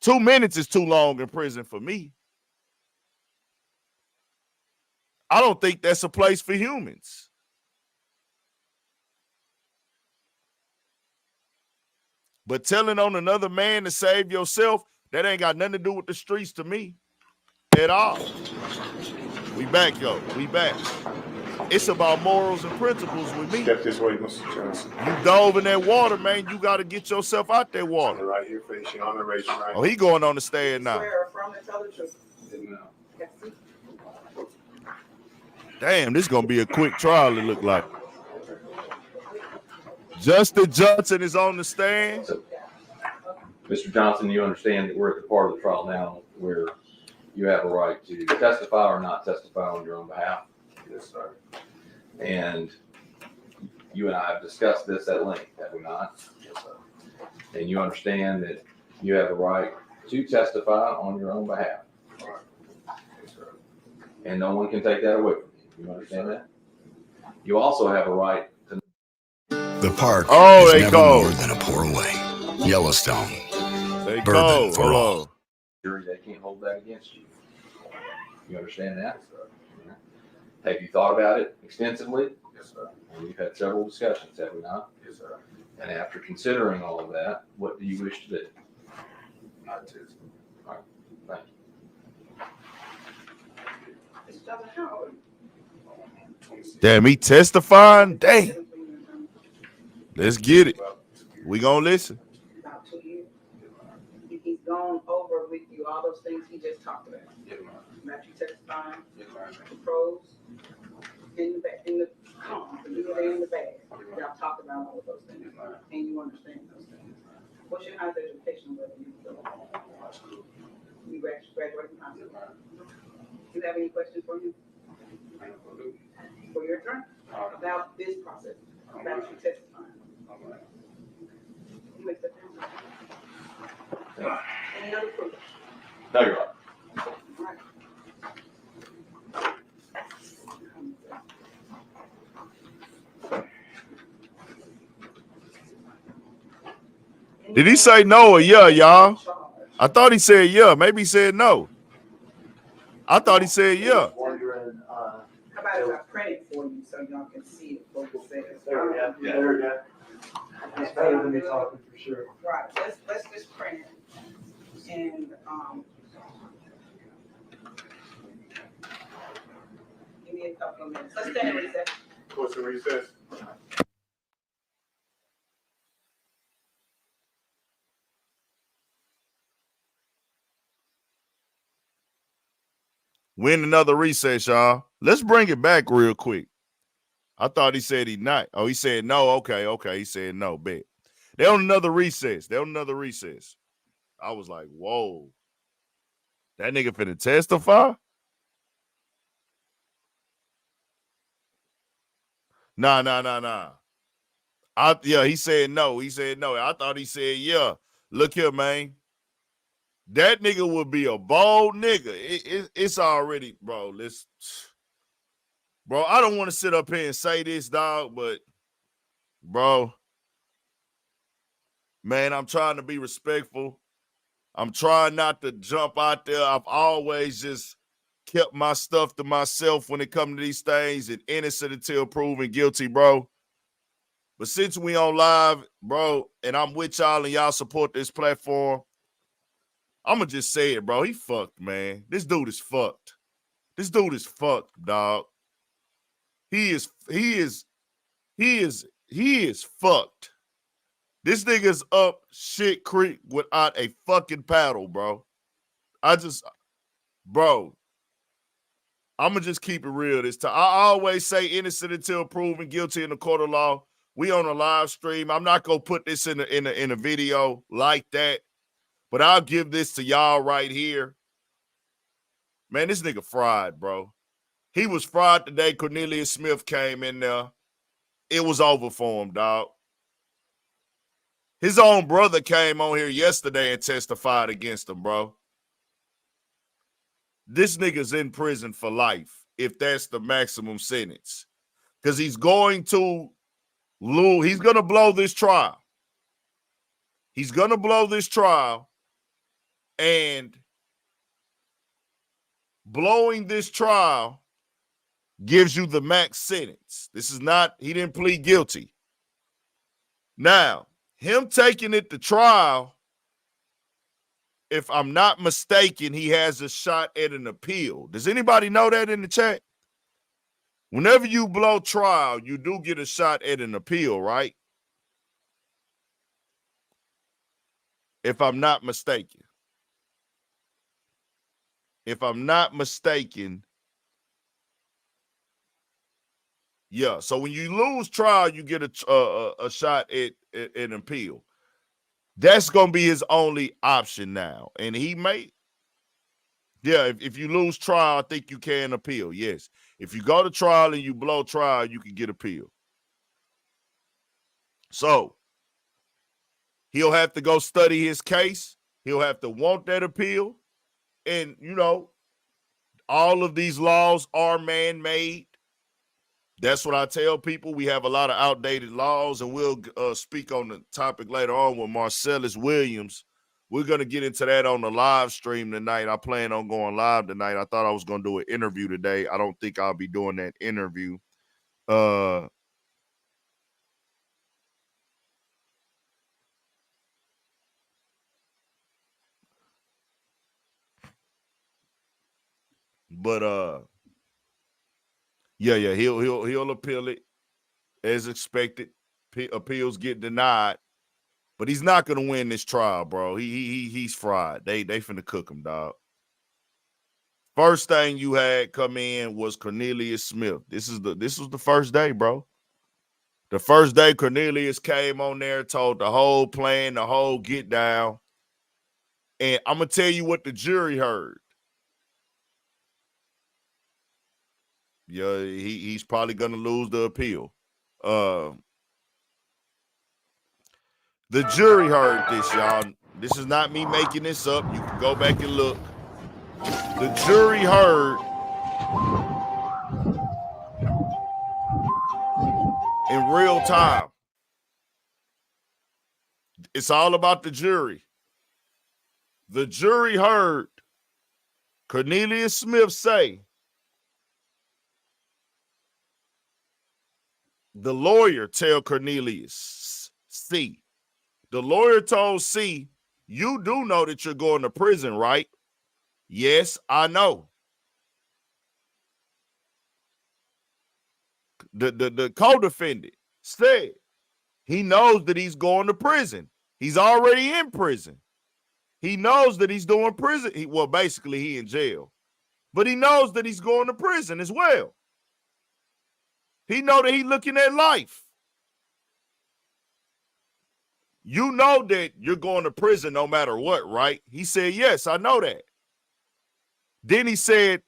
2 minutes is too long in prison for me. I don't think that's a place for humans. But telling on another man to save yourself, that ain't got nothing to do with the streets to me at all. We back, yo. We back. It's about morals and principles with me. Step this way, Mr. Johnson. You dove in that water, man. You got to get yourself out that water. Right here, facing on the race, right. Oh, he going on the stand now. Damn, this is going to be a quick trial, it look like. Justin Johnson is on the stand. Mr. Johnson, you understand that we're at the part of the trial now where you have a right to testify or not testify on your own behalf. Yes, sir. And you and I have discussed this at length, have we not? Yes, sir. And you understand that you have a right to testify on your own behalf. All right. Yes, sir. And no one can take that away from you. You understand that? You also have a right to. The park Oh, is they never go. more than a pour away. Yellowstone. They Bourbon go. for Hold all. on. Jury, they can't hold that against you. You understand that? Have you thought about it extensively? Yes, sir. And we've had several discussions, have we not? Yes, sir. And after considering all of that, what do you wish to do? Not to. All right, thank you. Damn, he testifying? Damn. Let's get it. We gonna listen. About 2 years. He's gone over with you all those things he just talked about. Yes, ma'am. About you testifying, Yes, ma'am. the pros, in the cons, the good and the bad. Y'all talked about all of those things, Yes, ma'am. and you understand those things. What's your highest education level? High school. You graduated from high Yes, school. ma'am. Do you have any questions for him, for your attorney, All right. about this process, about you testifying? All right. You make that down. Any other proof? No, you're right. All right. Did he say no or yeah, y'all? I thought he said yeah. Maybe he said no. I thought he said yeah. Wondering, How about if I print it for you so y'all can see it, what it says? there we go. Yeah. There we go. It's better than me talking for sure. Right, let's just print it. And, give me a couple of minutes. Let's stand in recess. What's the recess? Win another recess, y'all. Let's bring it back real quick. I thought he said he not. Oh, he said no. Okay. He said no. Bet. They on another recess. I was like, whoa. That nigga finna testify? Nah. He said no. I thought he said, yeah. Look here, man. That nigga would be a bold nigga. It's already, bro. Bro, I don't want to sit up here and say this, dog, but, bro, man, I'm trying to be respectful. I'm trying not to jump out there. I've always just kept my stuff to myself when it comes to these things, and innocent until proven guilty, bro. But since we on live, bro, and I'm with y'all and y'all support this platform, I'm going to just say it, bro. He fucked, man. This dude is fucked. Dog. He is fucked. This nigga's up shit creek without a fucking paddle, bro. Bro, I'm going to just keep it real this time. I always say innocent until proven guilty in the court of law. We on a live stream. I'm not going to put this in a video like that, but I'll give this to y'all right here. Man, this nigga fried, bro. He was fried today. Cornelius Smith came in there. It was over for him, dog. His own brother came on here yesterday and testified against him, bro. This nigga's in prison for life, if that's the maximum sentence. Because he's going to lose. He's going to blow this trial. And blowing this trial gives you the max sentence. This is not, he didn't plead guilty. Now, him taking it to trial, if I'm not mistaken, he has a shot at an appeal. Does anybody know that in the chat? Whenever you blow trial, you do get a shot at an appeal, right? If I'm not mistaken. Yeah, so when you lose trial, you get a shot at an appeal. That's going to be his only option now. And he may, if you lose trial, I think you can appeal, yes. If you go to trial and you blow trial, you can get appeal. So, he'll have to go study his case. He'll have to want that appeal. And, all of these laws are man-made. That's what I tell people. We have a lot of outdated laws, and we'll speak on the topic later on with Marcellus Williams. We're going to get into that on the live stream tonight. I plan on going live tonight. I thought I was going to do an interview today. I don't think I'll be doing that interview. But he'll appeal it as expected. Appeals get denied, but he's not gonna win this trial, bro. He's fried. They finna cook him, dog. First thing you had come in was Cornelius Smith. This was the first day, bro. The first day Cornelius came on there, told the whole plan, the whole get down, and I'm gonna tell you what the jury heard. Yeah, he's probably gonna lose the appeal. The jury heard this, y'all. This is not me making this up. You can go back and look. The jury heard in real time. It's all about the jury. The jury heard Cornelius Smith say, the lawyer tell Cornelius, C. The lawyer told C, you do know that you're going to prison, right? Yes, I know. The co-defendant said he knows that he's going to prison. He's already in prison. He knows that he's doing prison. Well, basically, he in jail. But he knows that he's going to prison as well. He know that he's looking at life. You know that you're going to prison no matter what, right? He said, yes, I know that. Then he said,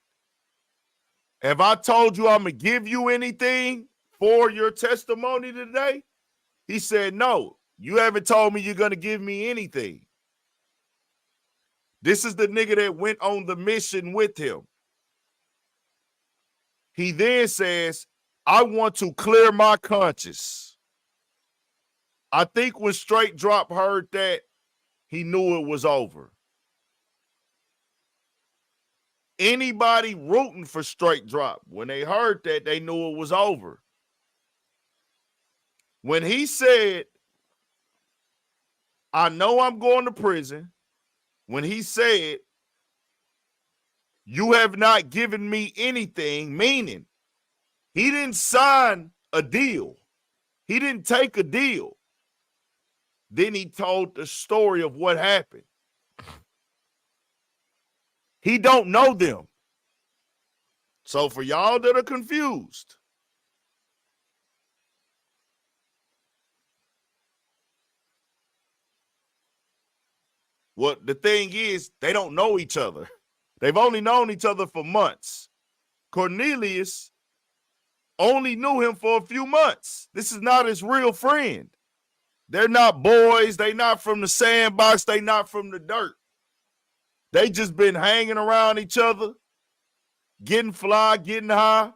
have I told you I'm going to give you anything for your testimony today? He said, no, you haven't told me you're going to give me anything. This is the nigga that went on the mission with him. He then says, I want to clear my conscience. I think when Straight Drop heard that, he knew it was over. Anybody rooting for Straight Drop, when they heard that, they knew it was over. When he said, I know I'm going to prison, when he said, you have not given me anything, meaning he didn't sign a deal. He didn't take a deal. Then he told the story of what happened. He don't know them. So for y'all that are confused, what the thing is, they don't know each other. They've only known each other for months. Cornelius only knew him for a few months. This is not his real friend. They're not boys. They not from the sandbox. They not from the dirt. They just been hanging around each other, getting fly, getting high,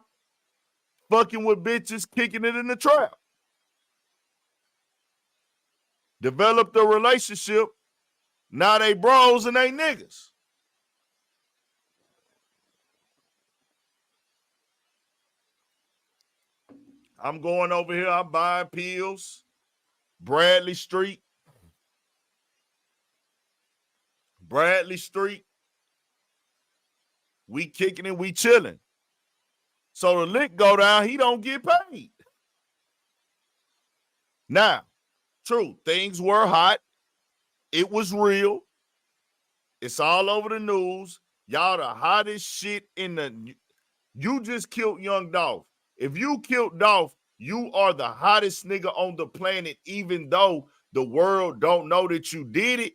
fucking with bitches, kicking it in the trap. Developed a relationship. Now they bros and they niggas. I'm going over here. I'm buying pills. Bradley Street. We kicking it. We chilling. So the lick go down. He don't get paid. Now, true, things were hot. It was real. It's all over the news. Y'all the hottest shit in the... You just killed young Dolph. If you killed Dolph, you are the hottest nigga on the planet, even though the world don't know that you did it.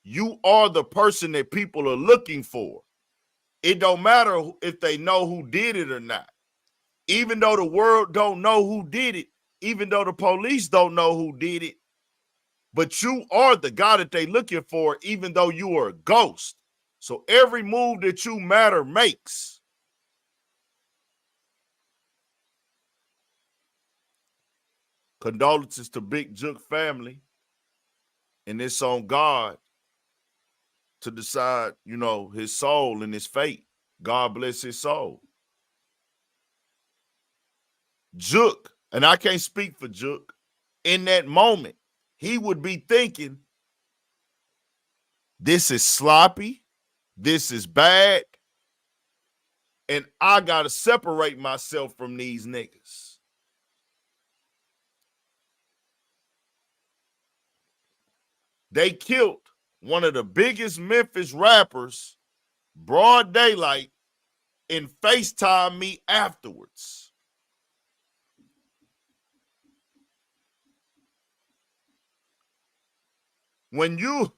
You are the person that people are looking for. It don't matter if they know who did it or not. Even though the world don't know who did it, even though the police don't know who did it, but you are the guy that they looking for, even though you are a ghost. So every move that you matter makes. Condolences to Big Jook family. And it's on God to decide, you know, his soul and his fate. God bless his soul. Jook, and I can't speak for Jook, in that moment, he would be thinking, this is sloppy, this is bad, and I got to separate myself from these niggas. They killed one of the biggest Memphis rappers, broad daylight, and FaceTime me afterwards. When you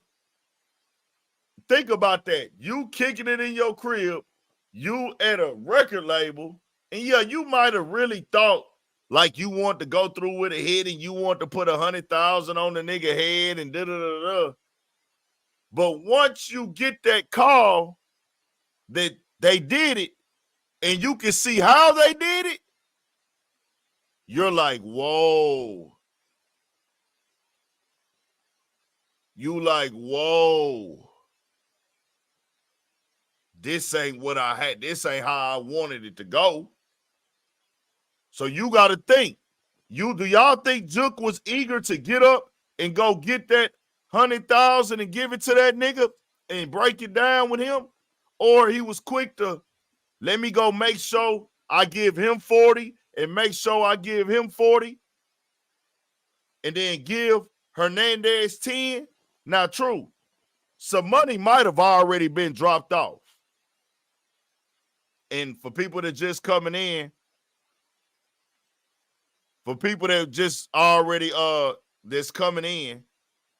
think about that, you kicking it in your crib, you at a record label, and yeah, you might have really thought like you want to go through with a hit and you want to put 100,000 on the nigga head and da-da-da-da. But once you get that call that they did it and you can see how they did it, you're like, whoa. You like, whoa. This ain't what I had. This ain't how I wanted it to go. So you got to think. Do y'all think Juke was eager to get up and go get that 100,000 and give it to that nigga and break it down with him? Or he was quick to, let me go make sure I give him 40 and make sure I give him 40 and then give Hernandez 10? Now, true, some money might have already been dropped off. And for people that just coming in, for people that just already that's coming in,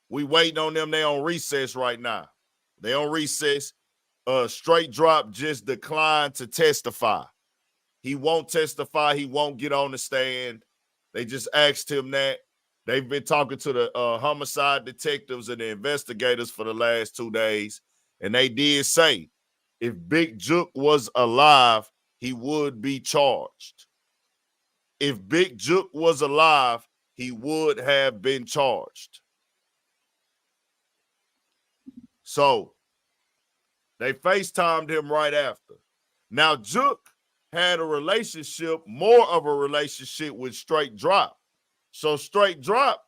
we waiting on them. They on recess right now. They on recess. Straight Drop just declined to testify. He won't testify. He won't get on the stand. They just asked him that. They've been talking to the homicide detectives and the investigators for the last 2 days, and they did say if Big Juke was alive, he would be charged. If Big Juke was alive, he would have been charged. So they FaceTimed him right after. Now, Juke had a relationship, more of a relationship with Straight Drop. So Straight Drop,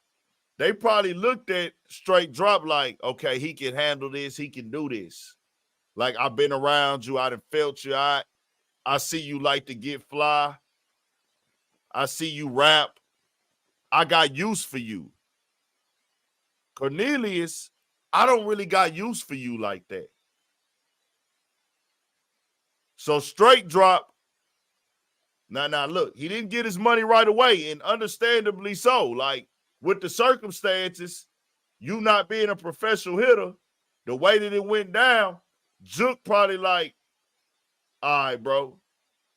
they probably looked at Straight Drop like, okay, he can handle this. He can do this. Like, I've been around you. I done felt you. I see you like to get fly. I see you rap. I got use for you. Cornelius, I don't really got use for you like that. So Straight Drop, now look, he didn't get his money right away, and understandably so. Like, with the circumstances, you not being a professional hitter, the way that it went down, Juke probably like, all right, bro,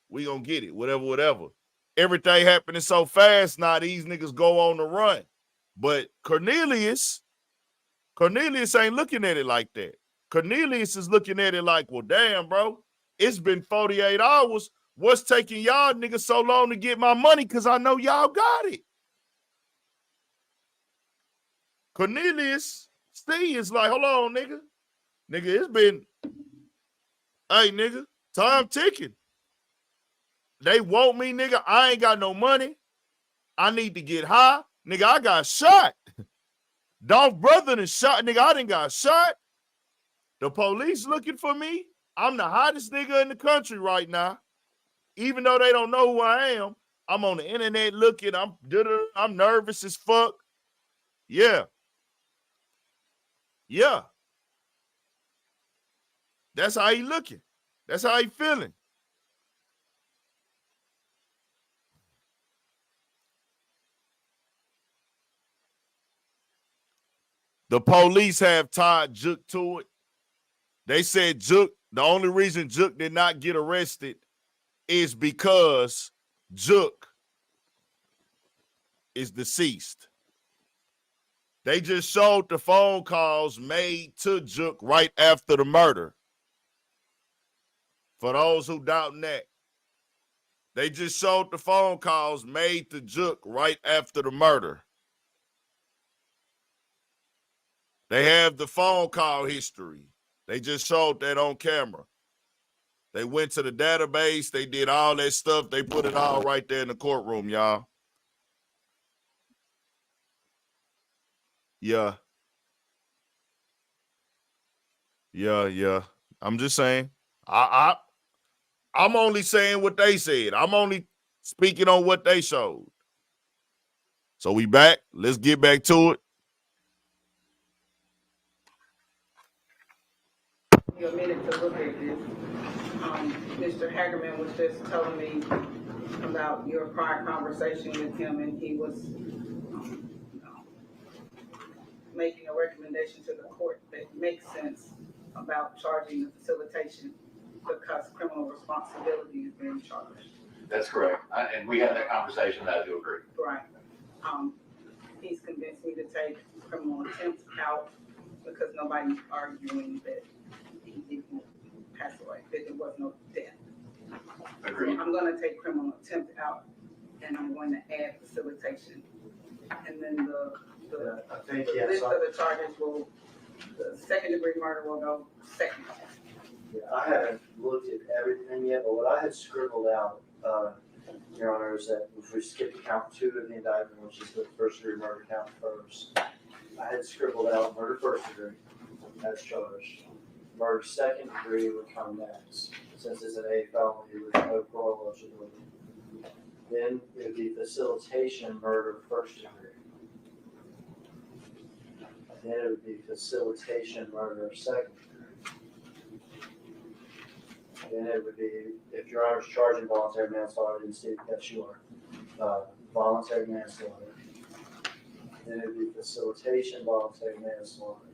we gonna get it, whatever. Everything happening so fast now, these niggas go on the run. But Cornelius ain't looking at it like that. Cornelius is looking at it like, well, damn, bro, it's been 48 hours. What's taking y'all niggas so long to get my money? Because I know y'all got it. Cornelius, Steve is like, hold on, nigga. Nigga, it's been, hey, nigga, time ticking. They want me, nigga. I ain't got no money. I need to get high. Nigga, I got shot. Dolph brother done shot. Nigga, I done got shot. The police looking for me. I'm the hottest nigga in the country right now. Even though they don't know who I am, I'm on the internet looking. I'm nervous as fuck. Yeah. That's how he looking. That's how he feeling. The police have tied Juke to it. They said Juke, the only reason Juke did not get arrested is because Juke is deceased. They just showed the phone calls made to Juke right after the murder. For those who doubting that, they just showed the phone calls made to Juke right after the murder. They have the phone call history. They just showed that on camera. They went to the database. They did all that stuff. They put it all right there in the courtroom, y'all. Yeah. I'm just saying. I'm only saying what they said. I'm only speaking on what they showed. So we back. Let's get back to it. A minute to look at this. Mr. Hagerman was just telling me about your prior conversation with him, and he was making a recommendation to the court that makes sense about charging the facilitation because criminal responsibility is being charged. That's correct. And we had that conversation, and I do agree. Right. He's convinced me to take criminal attempt out because nobody's arguing that he didn't pass away, that there was no death. Agreed. So I'm going to take criminal attempt out, and I'm going to add facilitation. And then the list of the charges the second degree murder will go second. Yeah, I haven't looked at everything yet, but what I had scribbled out, Your Honor, is that if we skip to count 2 of the indictment, which is the first degree murder count first, I had scribbled out murder first degree as charged. Murder second degree would come next, since it's an A felony with no parole eligibility. Then it would be facilitation murder first degree. Then it would be facilitation murder second degree. Then it would be, if Your Honor's charging voluntary manslaughter, then state that you are voluntary manslaughter. Then it would be facilitation voluntary manslaughter.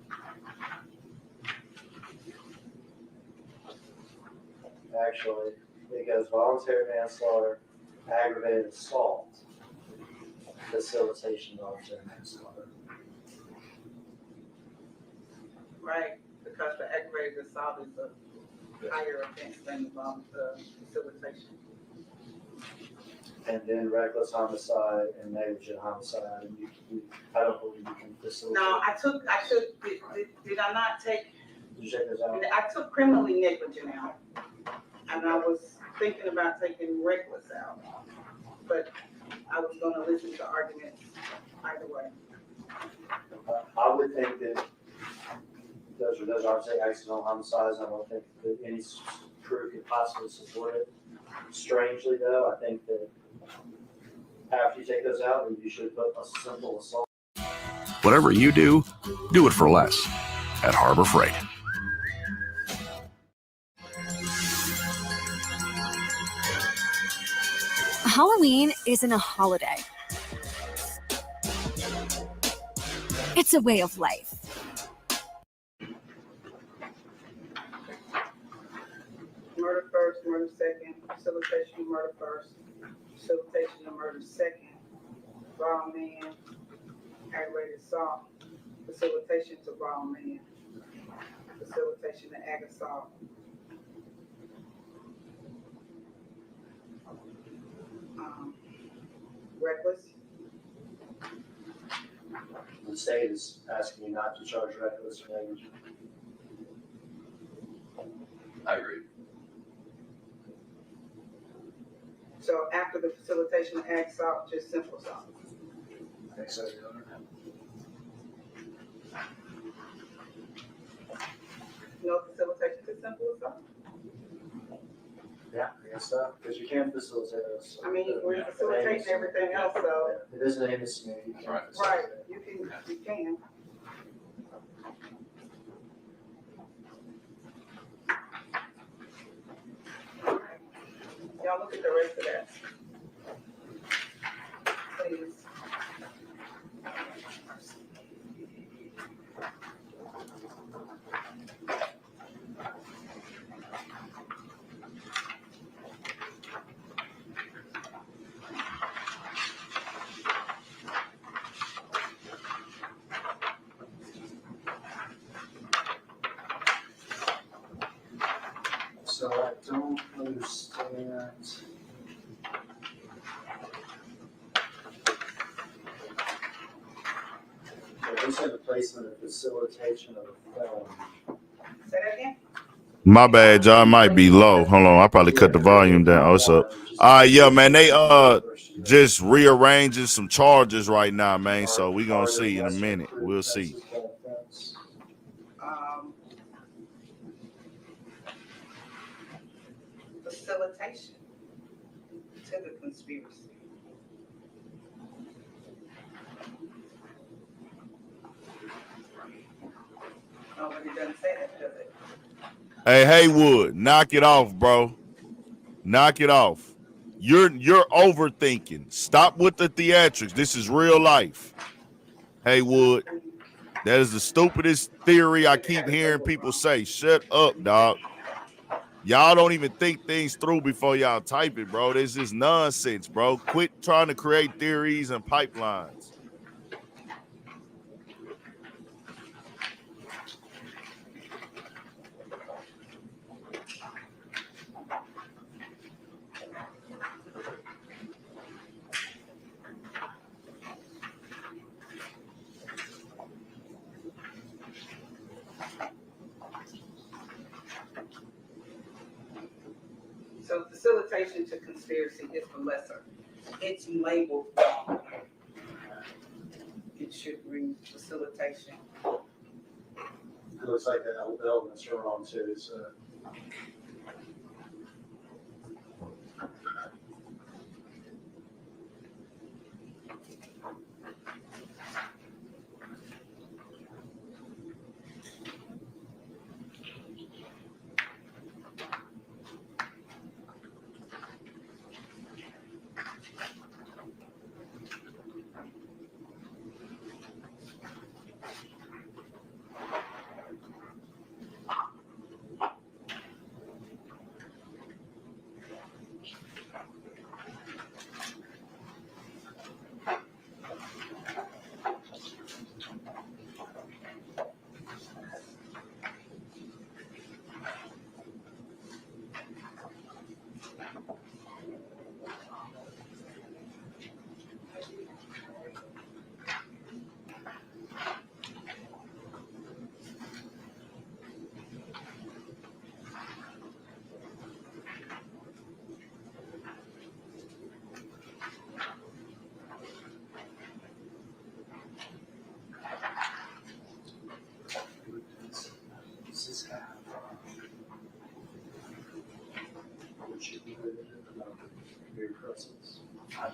Actually, it goes voluntary manslaughter, aggravated assault, facilitation voluntary manslaughter. Right, because the aggravated assault is a higher offense than the facilitation. And then reckless homicide and negligent homicide, and I don't believe you can facilitate. No, did I not take, Did you check this out? I took criminally negligent out. And I was thinking about taking reckless out, but I was gonna listen to arguments either way. I would think that those are say accidental homicides. I don't think that any proof could possibly support it. Strangely though, I think that after you take those out, then you should put a simple assault. Whatever you do it for less at Harbor Freight. Halloween isn't a holiday. It's a way of life. Murder first, murder second, facilitation of murder first, facilitation of murder second, wrong man, aggravated assault, facilitation to wrong man, facilitation to ag assault. Reckless. The state is asking you not to charge reckless or negligent. I agree. So after the facilitation of ag assault, just simple assault. I think so, Your Honor. No facilitation to simple assault? Yeah, I guess so, because you can't facilitate us. I mean, we're facilitating everything else, so. It is an aimless misdemeanor, you can't Right. Right, facilitate. you can. Y'all look at the rest of that. Please. So I don't understand. They said the placement and facilitation of a felon. Say that again? My bad, y'all. Might be low. Hold on, I probably cut the volume down. What's up? Yeah, man. They just rearranging some charges right now, man. So we gonna see in a minute. We'll see. Facilitation to the conspiracy. Nobody doesn't say that, does it? Hey, Haywood, knock it off, bro. Knock it off. You're overthinking. Stop with the theatrics. This is real life. Haywood, that is the stupidest theory I keep hearing people say. Shut up, dog. Y'all don't even think things through before y'all type it, bro. This is nonsense, bro. Quit trying to create theories and pipelines. So facilitation to conspiracy is the lesser. It's labeled wrong. It should read facilitation. It looks like the elements are wrong too, so.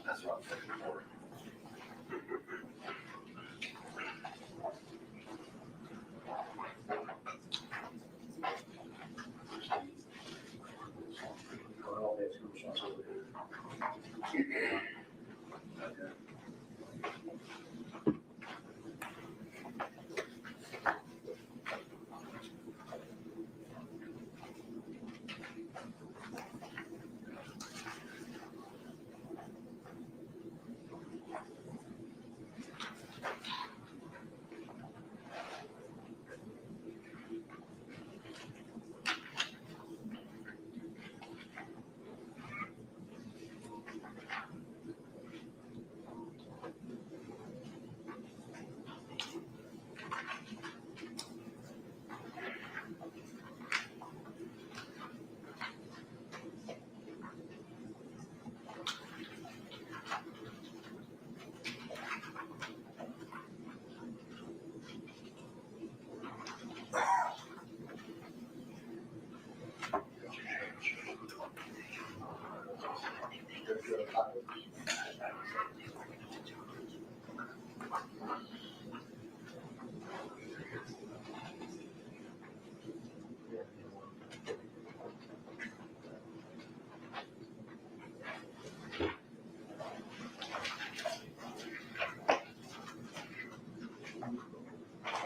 That's what I'm thinking for.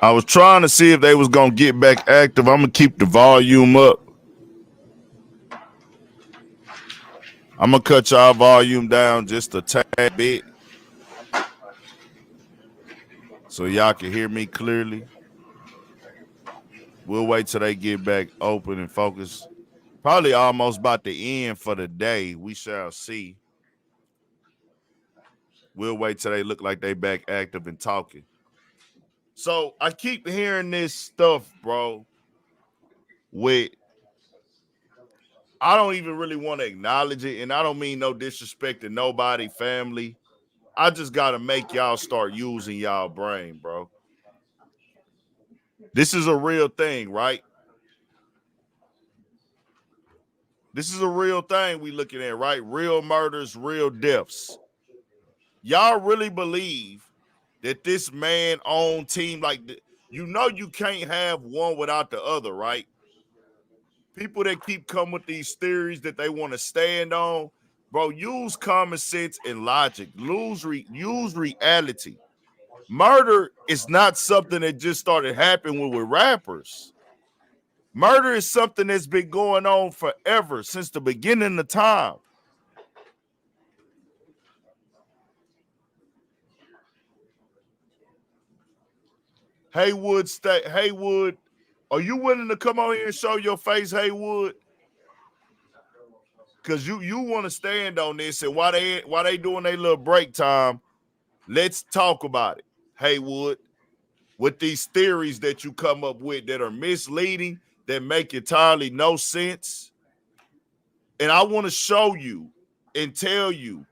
I was trying to see if they was gonna get back active. I'm gonna keep the volume up. I'm gonna cut y'all volume down just a tad bit so y'all can hear me clearly. We'll wait till they get back open and focused. Probably almost about to end for the day. We shall see. We'll wait till they look like they back active and talking. So I keep hearing this stuff, bro, with I don't even really want to acknowledge it, and I don't mean no disrespect to nobody, family. I just gotta make y'all start using y'all brain, bro. This is a real thing, right? This is a real thing we looking at, right? Real murders, real deaths. Y'all really believe that this man-owned team, like, you know, you can't have one without the other, right? People that keep coming with these theories that they want to stand on, bro, use common sense and logic. Use reality. Murder is not something that just started happening with rappers. Murder is something that's been going on forever, since the beginning of time. Haywood, are you willing to come on here and show your face, Haywood? Because you want to stand on this, and while they doing their little break time, let's talk about it, Haywood. With these theories that you come up with that are misleading, that make entirely no sense. And I want to show you and tell you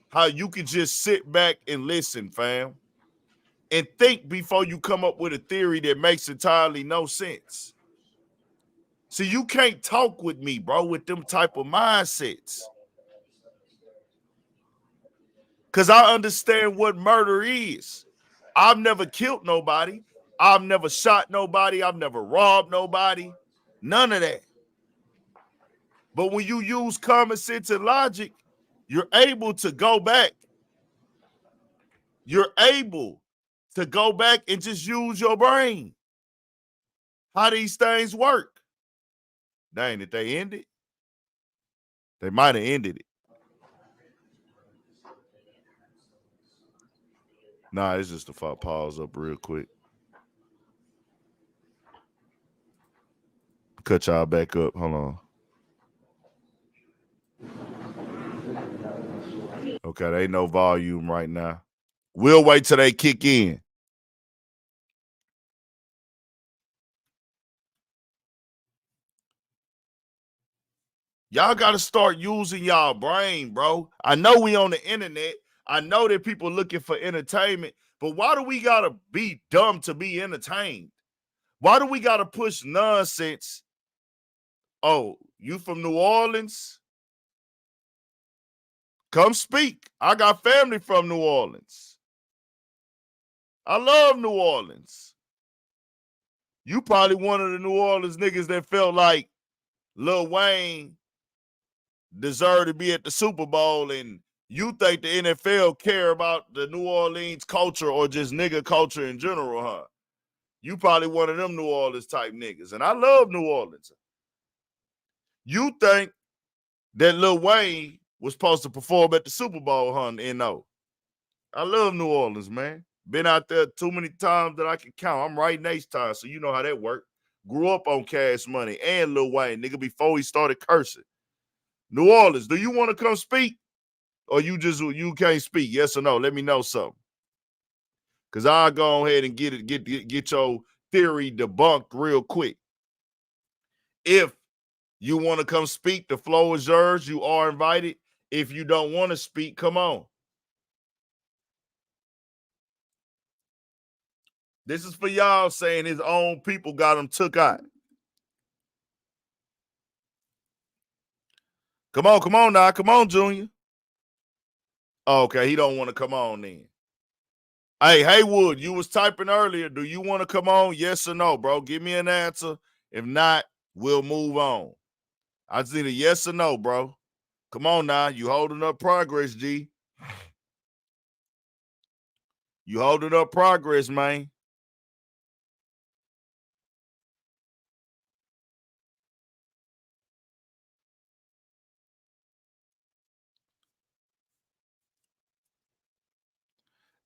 how you can just sit back and listen, fam, and think before you come up with a theory that makes entirely no sense. See, you can't talk with me, bro, with them type of mindsets. Because I understand what murder is. I've never killed nobody. I've never shot nobody. I've never robbed nobody. None of that. But when you use common sense and logic, you're able to go back. You're able to go back and just use your brain. How these things work. Dang, did they end it? They might have ended it. Nah, it's just a pause up real quick. Cut y'all back up. Hold on. Okay, there ain't no volume right now. We'll wait till they kick in. Y'all got to start using y'all brain, bro. I know we on the internet. I know that people looking for entertainment, but why do we got to be dumb to be entertained? Why do we got to push nonsense? Oh, you from New Orleans? Come speak. I got family from New Orleans. I love New Orleans. You probably one of the New Orleans niggas that felt like Lil Wayne deserved to be at the Super Bowl, and you think the NFL care about the New Orleans culture or just nigga culture in general, huh? You probably one of them New Orleans type niggas, and I love New Orleans. You think that Lil Wayne was supposed to perform at the Super Bowl, huh? And no. I love New Orleans, man. Been out there too many times that I can count. I'm right next time, so you know how that worked. Grew up on Cash Money and Lil Wayne, nigga, before he started cursing. New Orleans, do you want to come speak? Or you can't speak? Yes or no? Let me know something. Because I'll go ahead and get your theory debunked real quick. If you want to come speak, the floor is yours. You are invited. If you don't want to speak, come on. This is for y'all saying his own people got him took out. Come on now. Come on, Junior. Oh, okay, he don't want to come on then. Hey, Haywood, you was typing earlier. Do you want to come on? Yes or no, bro? Give me an answer. If not, we'll move on. I just need a yes or no, bro. Come on now. You holding up progress, G. You holding up progress, man.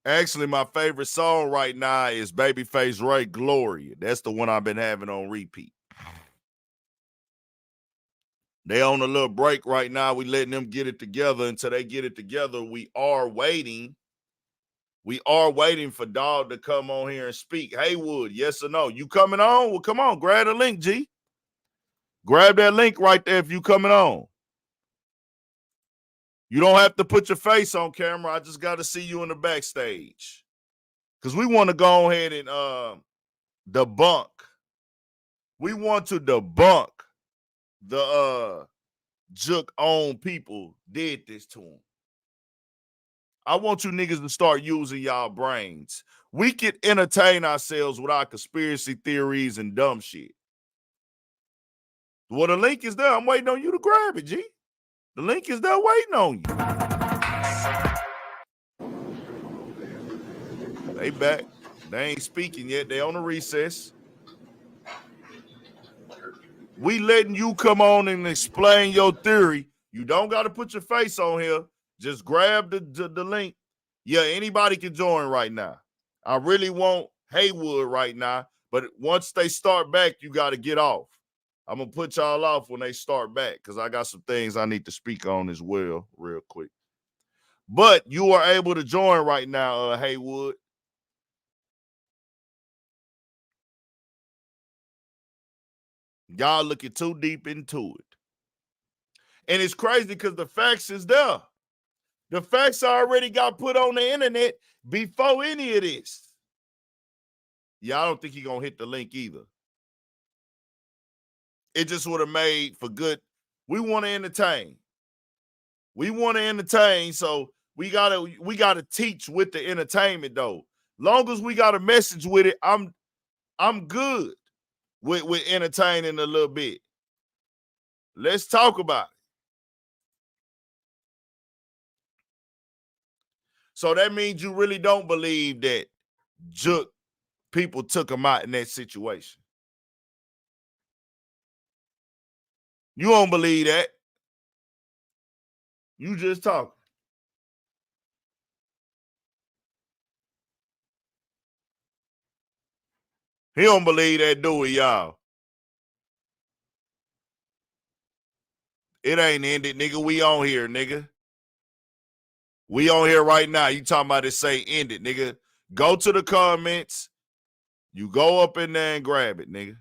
Actually, my favorite song right now is Babyface Ray, Gloria. That's the one I've been having on repeat. They on a little break right now. We letting them get it together. Until they get it together, we are waiting. We are waiting for Dog to come on here and speak. Haywood, yes or no? You coming on? Well, come on. Grab the link, G. Grab that link right there if you coming on. You don't have to put your face on camera. I just got to see you in the backstage. Because we want to go ahead and debunk. We want to debunk the Jook own people did this to him. I want you niggas to start using y'all brains. We can entertain ourselves with our conspiracy theories and dumb shit. Well, the link is there. I'm waiting on you to grab it, G. The link is there waiting on you. They back. They ain't speaking yet. They on a recess. We letting you come on and explain your theory. You don't got to put your face on here. Just grab the link. Yeah, anybody can join right now. I really want Haywood right now, but once they start back, you got to get off. I'm going to put y'all off when they start back because I got some things I need to speak on as well real quick. But you are able to join right now, Haywood. Y'all looking too deep into it. And it's crazy because the facts is there. The facts already got put on the internet before any of this. Yeah, I don't think he gonna hit the link either. It just would have made for good. We want to entertain. So we gotta teach with the entertainment though. Long as we got a message with it, I'm good with entertaining a little bit. Let's talk about it. So that means you really don't believe that people took him out in that situation. You don't believe that. You just talking. He don't believe that, do we, y'all? It ain't ended, nigga. We on here, nigga. We on here right now. You talking about it say ended, nigga. Go to the comments. You go up in there and grab it, nigga.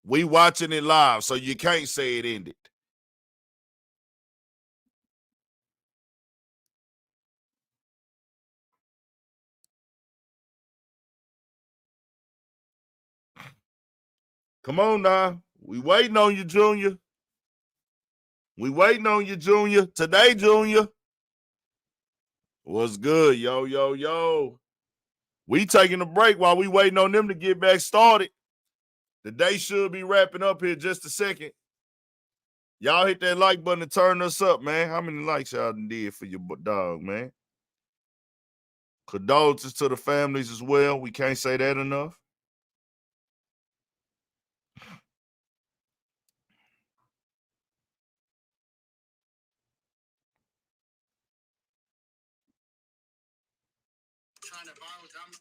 We watching it live, so you can't say it ended. Come on now. We waiting on you, Junior. We waiting on you, Junior. Today, Junior. What's good, yo, yo, yo? We taking a break while we waiting on them to get back started. The day should be wrapping up here just a second. Y'all hit that like button and turn us up, man. How many likes y'all did for your dog, man? Condolences to the families as well. We can't say that enough.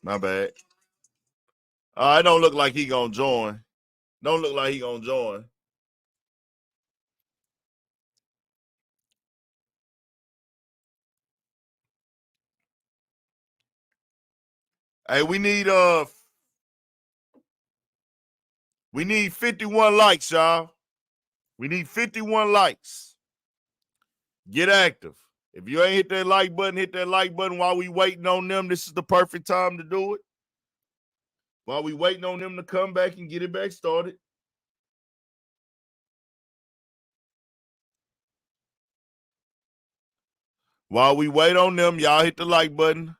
My bad. It don't look like he gonna join. Don't look like he gonna join. Hey, we need 51 likes, y'all. We need 51 likes. Get active. If you ain't hit that like button, hit that like button while we waiting on them. This is the perfect time to do it. While we waiting on them to come back and get it back started. While we wait on them, y'all hit the like button.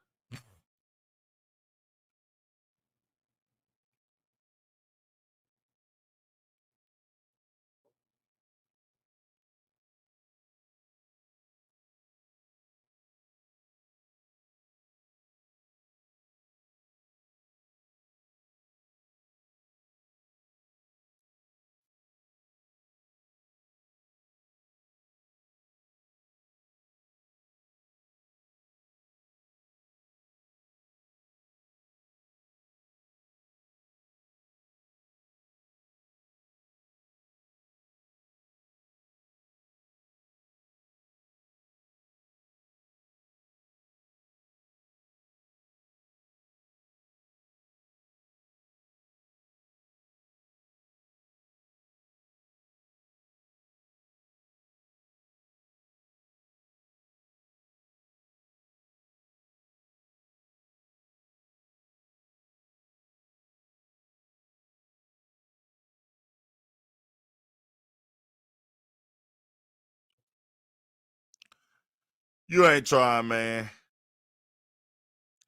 You ain't trying, man.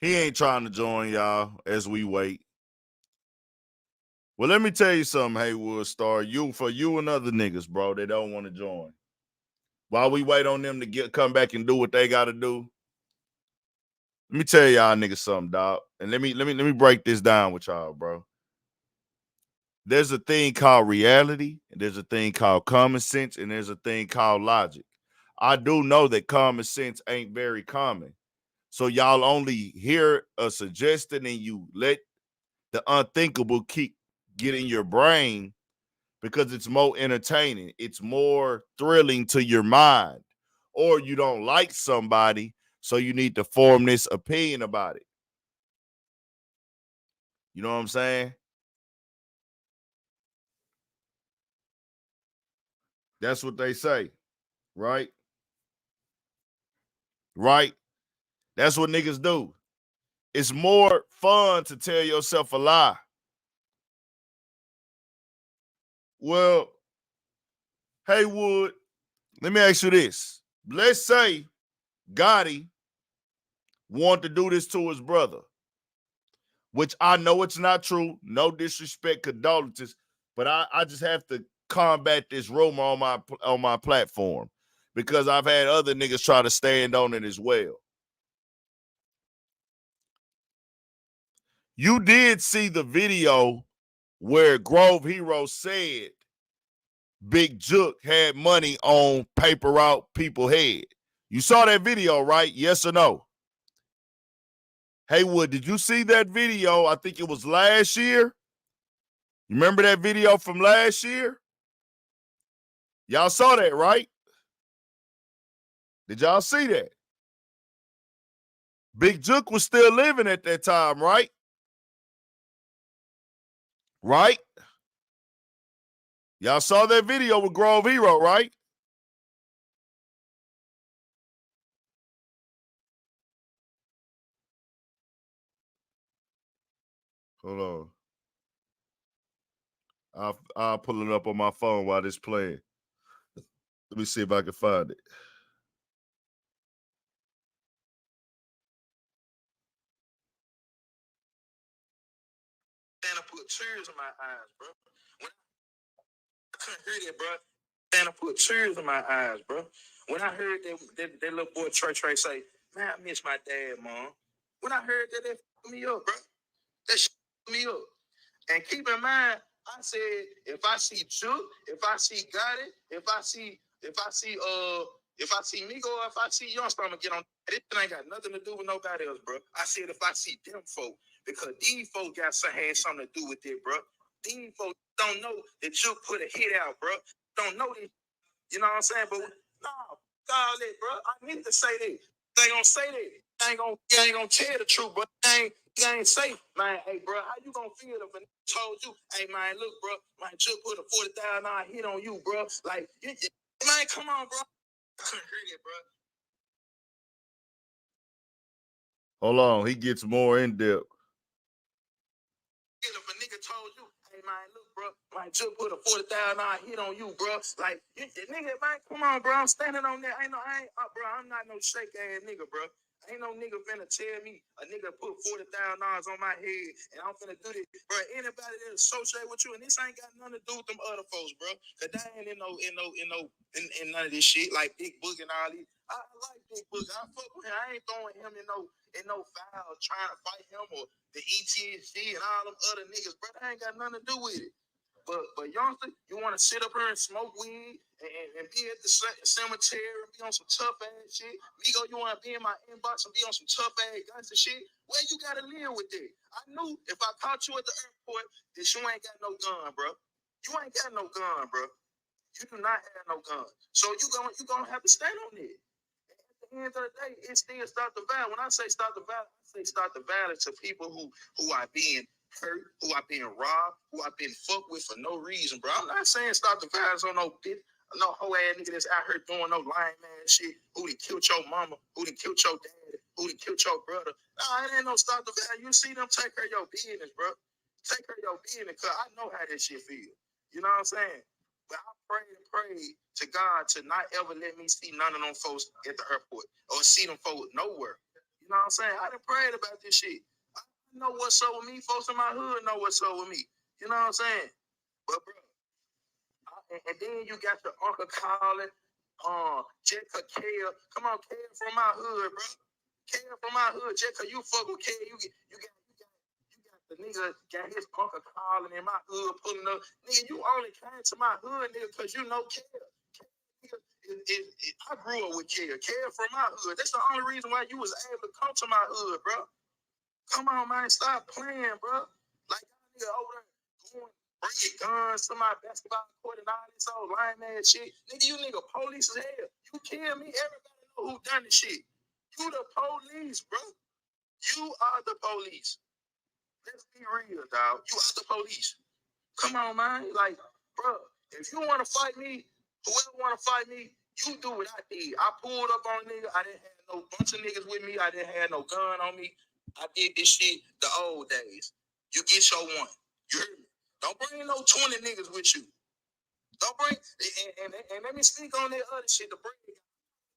He ain't trying to join y'all as we wait. Well, let me tell you something, Haywood Star. For you and other niggas, bro, they don't want to join. While we wait on them to come back and do what they got to do, let me tell y'all niggas something, dog. And let me break this down with y'all, bro. There's a thing called reality, and there's a thing called common sense, and there's a thing called logic. I do know that common sense ain't very common. So y'all only hear a suggestion and you let the unthinkable keep getting your brain because it's more entertaining. It's more thrilling to your mind. Or you don't like somebody, so you need to form this opinion about it. You know what I'm saying? That's what they say, right? Right? That's what niggas do. It's more fun to tell yourself a lie. Well, Haywood, let me ask you this. Let's say Gotti wanted to do this to his brother, which I know it's not true. No disrespect, condolences, but I just have to combat this rumor on my platform because I've had other niggas try to stand on it as well. You did see the video where Grove Hero said Big Jook had money on paper route people's head. You saw that video, right? Yes or no? Haywood, did you see that video? I think it was last year. You remember that video from last year? Y'all saw that, right? Did y'all see that? Big Jook was still living at that time, right? Right? Y'all saw that video with Grove Hero, right? Hold on. I'll pull it up on my phone while this playing. Let me see if I can find it. Santa put tears in my eyes, bro. When I couldn't hear that, bro. Santa put tears in my eyes, bro. When I heard that little boy Trey say, "Man, I miss my dad, mom." When I heard that fucked me up, bro. That shit fucked me up. And keep in mind, I said, if I see Juke, if I see Gotti, if I see Migo, or if I see Youngster, I'm gonna get on. This ain't got nothing to do with nobody else, bro. I said if I see them folk, because these folks had something to do with it, bro. These folks don't know that Juke put a hit out, bro. Don't know this. You know what I'm saying? But no, all that, bro. I need to say that. They ain't gonna say that. They ain't gonna tell the truth, but they ain't say, man, hey, bro, how you gonna feel if a nigga told you, hey, man, look, bro, my Juke put a $40,000 hit on you, bro. Like, man, come on, bro. I couldn't hear that, bro. Hold on, he gets more in depth. If a nigga told you, hey, man, look, bro, my Juke put a $40,000 hit on you, bro. Like, nigga, man, come on, bro. I'm standing on that. Bro, I'm not no shake ass nigga, bro. Ain't no nigga finna tell me a nigga put $40,000 on my head and I'm finna do this, bro. Anybody that associate with you, and this ain't got nothing to do with them other folks, bro. Cause they ain't in none of this shit like Big Boog and all these. I like Big Boog. I fuck with him. I ain't throwing him in no foul trying to fight him or the ETSG and all them other niggas, bro. That ain't got nothing to do with it. But youngster, you want to sit up here and smoke weed and be at the cemetery and be on some tough ass shit. Migo, you want to be in my inbox and be on some tough ass guns and shit. Where you gotta live with that? I knew if I caught you at the airport that you ain't got no gun, bro. You ain't got no gun, bro. You do not have no gun. So you gonna have to stand on it. At the end of the day, it's still stop the violence. When I say stop the violence, I say stop the violence to people who are being hurt, who are being robbed, who are being fucked with for no reason, bro. I'm not saying stop the violence on no bitch, no whole ass nigga that's out here doing no lying man shit. Who done killed your mama? Who done killed your daddy? Who done killed your brother? Nah, it ain't no stop the violence. You see them take care of your business, bro. Take care of your business, cause I know how this shit feel. You know what I'm saying? But I pray to God to not ever let me see none of them folks at the airport or see them folks nowhere. You know what I'm saying? I done prayed about this shit. Know what's up with me. Folks in my hood know what's up with me. You know what I'm saying? But bro, and then you got your uncle calling, Jessica Kale. Come on, Kale from my hood, bro. Kale from my hood. Jessica, you fuck with Kale. You got the nigga got his uncle calling in my hood, pulling up. Nigga, you only came to my hood, nigga, because you know Kale. I grew up with Kale. Kale from my hood. That's the only reason why you was able to come to my hood, bro. Come on, man, stop playing, bro. Like, y'all nigga over there going, bring your guns to my basketball court and all this old lying ass shit. Nigga, you nigga police as hell. You kill me, everybody know who done this shit. You the police, bro. You are the police. Let's be real, dog. You are the police. Come on, man. Like, bro, if you want to fight me, Whoever want to fight me, you do what I did. I pulled up on a nigga. I didn't have no bunch of niggas with me. I didn't have no gun on me. I did this shit the old days. You get your one. You heard me? Don't bring no 20 niggas with you. Don't bring, and let me speak on that other shit. The bring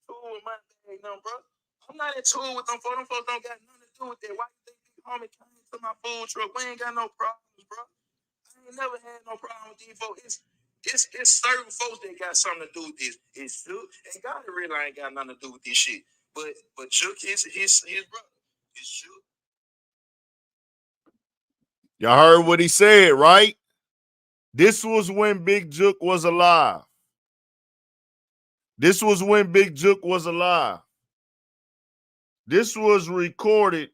tool with my bag, no, bro. I'm not in tool with them folks. Them folks don't got nothing to do with that. Why you think big homie came to my food truck? We ain't got no problems, bro. I ain't never had no problem with these folks. It's certain folks that got something to do with this. It's Shook, and God really ain't got nothing to do with this shit. But Shook is his brother. It's Shook. Y'all heard what he said, right? This was when Big Jook was alive. This was when Big Jook was alive. This was recorded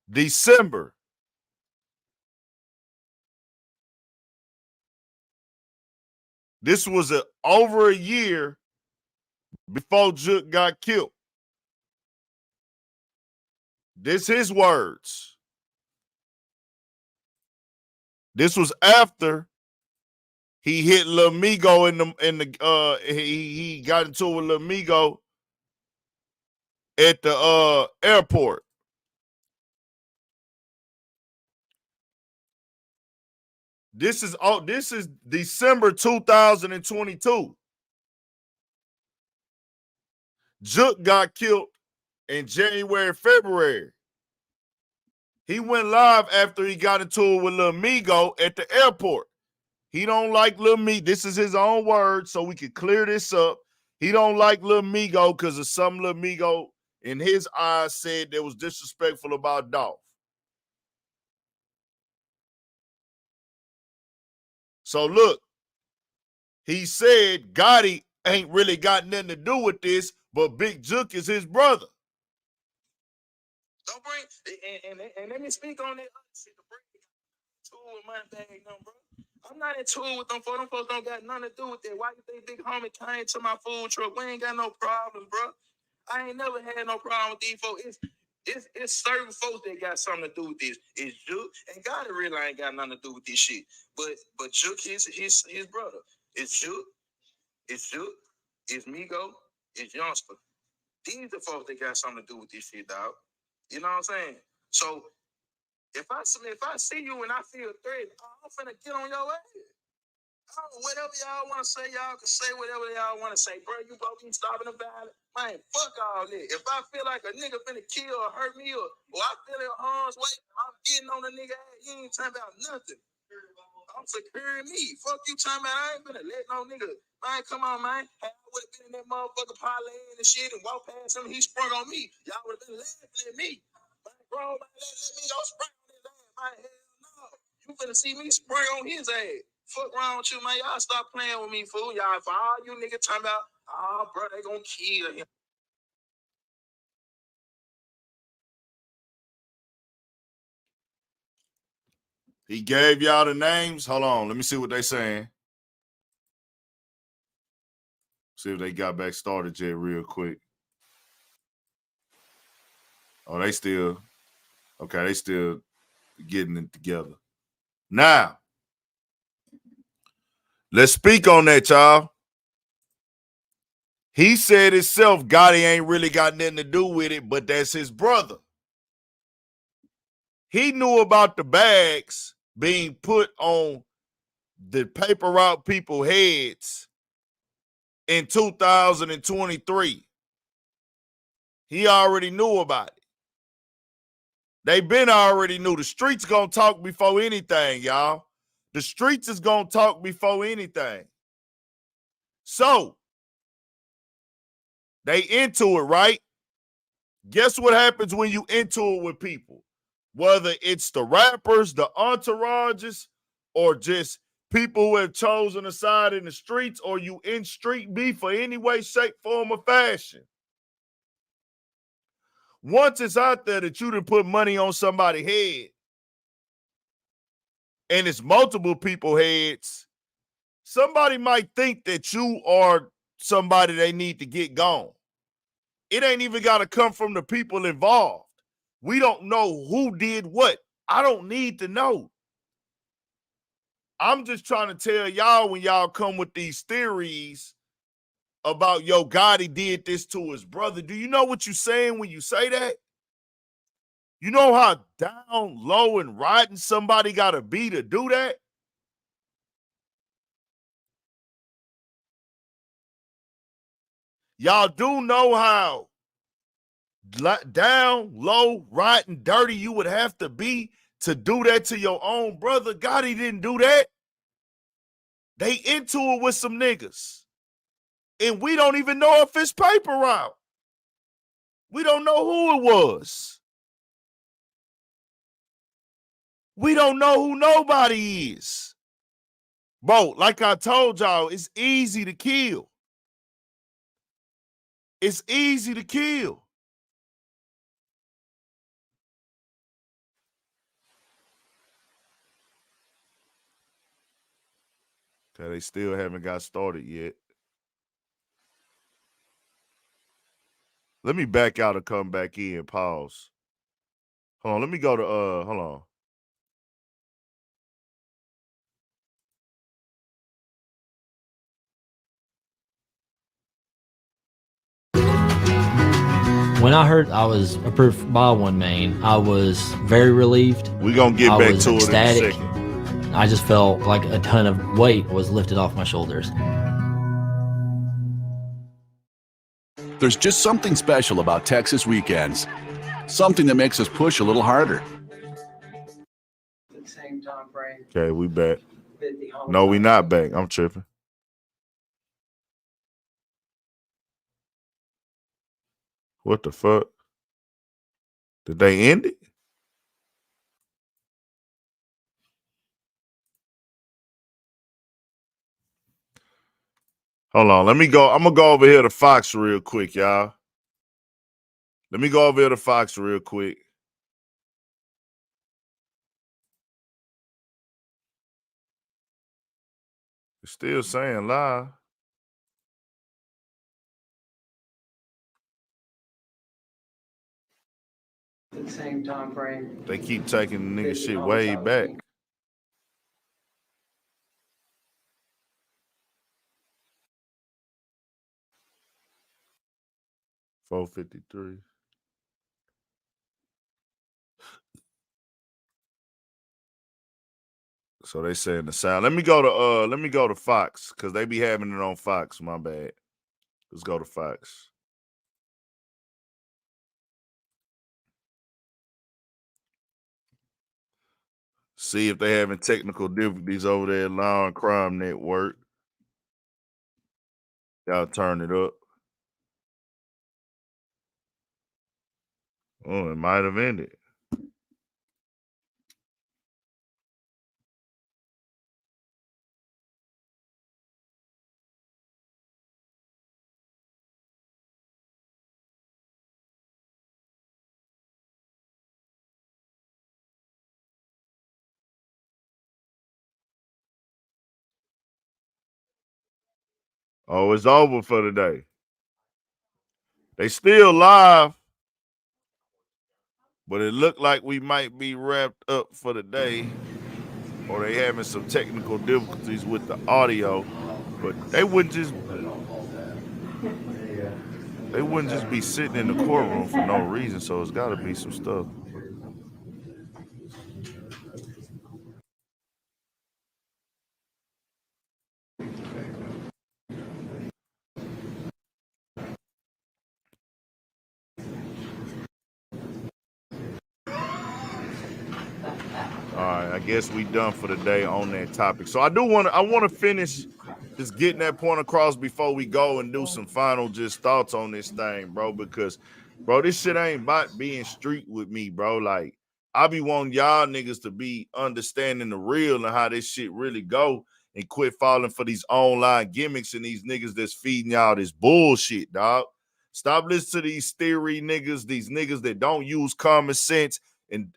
December. This was over a year before Jook got killed. This his words. This was after he hit Lil Migo he got into it with Lil Migo at the airport. This is December 2022. Jook got killed in January, February. He went live after he got into it with Lil Migo at the airport. He don't like Lil Migo. This is his own word, so we can clear this up. He don't like Lil Migo because of some Lil Migo in his eyes said that was disrespectful about Dolph. So look, he said Gotti ain't really got nothing to do with this, but Big Jook is his brother. Don't bring, and let me speak on that other shit. The bring tool with my bag, no, bro. I'm not in tool with them folks. Them folks don't got nothing to do with that. Why you think big homie came to my food truck? We ain't got no problems, bro. I ain't never had no problem with these folks. It's certain folks that got something to do with this. It's Jook, and God really ain't got nothing to do with this shit. But Jook is his brother. It's Jook. It's Jook. It's Migo. It's Youngster. These the folks that got something to do with this shit, dog. You know what I'm saying? So if I see you and I feel threatened, I'm finna get on your ass. Whatever y'all want to say, y'all can say whatever y'all want to say. Bro, you both be stopping the violence. Man, fuck all that. If I feel like a nigga finna kill or hurt me or I feel in harm's way, I'm getting on the nigga ass. You ain't talking about nothing. I'm securing me. Fuck you talking about. I ain't finna let no nigga. Man, come on, man. I would have been in that motherfucker parlay and shit and walk past him. He sprung on me. Y'all would have been laughing at me. Man, bro, man, let me go spray on his ass. Man, hell no. You finna see me spray on his ass. Fuck wrong with you, man. Y'all stop playing with me, fool. Y'all, for all you niggas talking about, oh, bro, they gonna kill him. He gave y'all the names. Hold on. Let me see what they saying. See if they got back started yet real quick. Oh, they still getting it together. Now, let's speak on that, y'all. He said himself, Gotti ain't really got nothing to do with it, but that's his brother. He knew about the bags being put on the paper route people's heads in 2023. He already knew about it. They been already knew. The streets gonna talk before anything, y'all. The streets is gonna talk before anything. So, they into it, right? Guess what happens when you into it with people? Whether it's the rappers, the entourages, or just people who have chosen a side in the streets, or you in street beef for any way, shape, form, or fashion. Once it's out there that you done put money on somebody's head, and it's multiple people's heads, somebody might think that you are somebody they need to get gone. It ain't even got to come from the people involved. We don't know who did what. I don't need to know. I'm just trying to tell y'all when y'all come with these theories about, yo, Gotti did this to his brother. Do you know what you're saying when you say that? You know how down, low, and rotten somebody got to be to do that? Y'all do know how down, low, rotten, dirty you would have to be to do that to your own brother. Gotti didn't do that. They into it with some niggas. And we don't even know if it's paper route. We don't know who it was. We don't know who nobody is. Bro, like I told y'all, it's easy to kill. It's easy to kill. Okay, they still haven't got started yet. Let me back out and come back in. Pause. Hold on. Let me go to hold on. When I heard I was approved by one main, I was very relieved. We're gonna get back to ecstatic. it in a second. I just felt like a ton of weight was lifted off my shoulders. There's just something special about Texas weekends. Something that makes us push a little harder. At the same time frame. Okay, we back. that the No, we homicide- not back. I'm tripping. What the fuck? Did they end it? Hold on. Let me go. I'm going to go over here to Fox real quick, y'all. Let me go over here to Fox real quick. It's still saying live. At the same time frame. They keep taking the nigga that the shit way homicide was back. being- 453. So they saying the sound. Let me go to Fox because they be having it on Fox. My bad. Let's go to Fox. See if they having technical difficulties over there at Law and Crime Network. Y'all turn it up. Oh, it might have ended. Oh, it's over for today. They still live, but it looked like we might be wrapped up for the day, or they having some technical difficulties with the audio. But they wouldn't just be sitting in the courtroom for no reason. So it's got to be some stuff. All right, I guess we done for the day on that topic. So I want to finish just getting that point across before we go and do some final just thoughts on this thing, bro, because, bro, this shit ain't about being street with me, bro. Like, I be wanting y'all niggas to be understanding the real and how this shit really go and quit falling for these online gimmicks and these niggas that's feeding y'all this bullshit, dog. Stop listening to these theory niggas, these niggas that don't use common sense and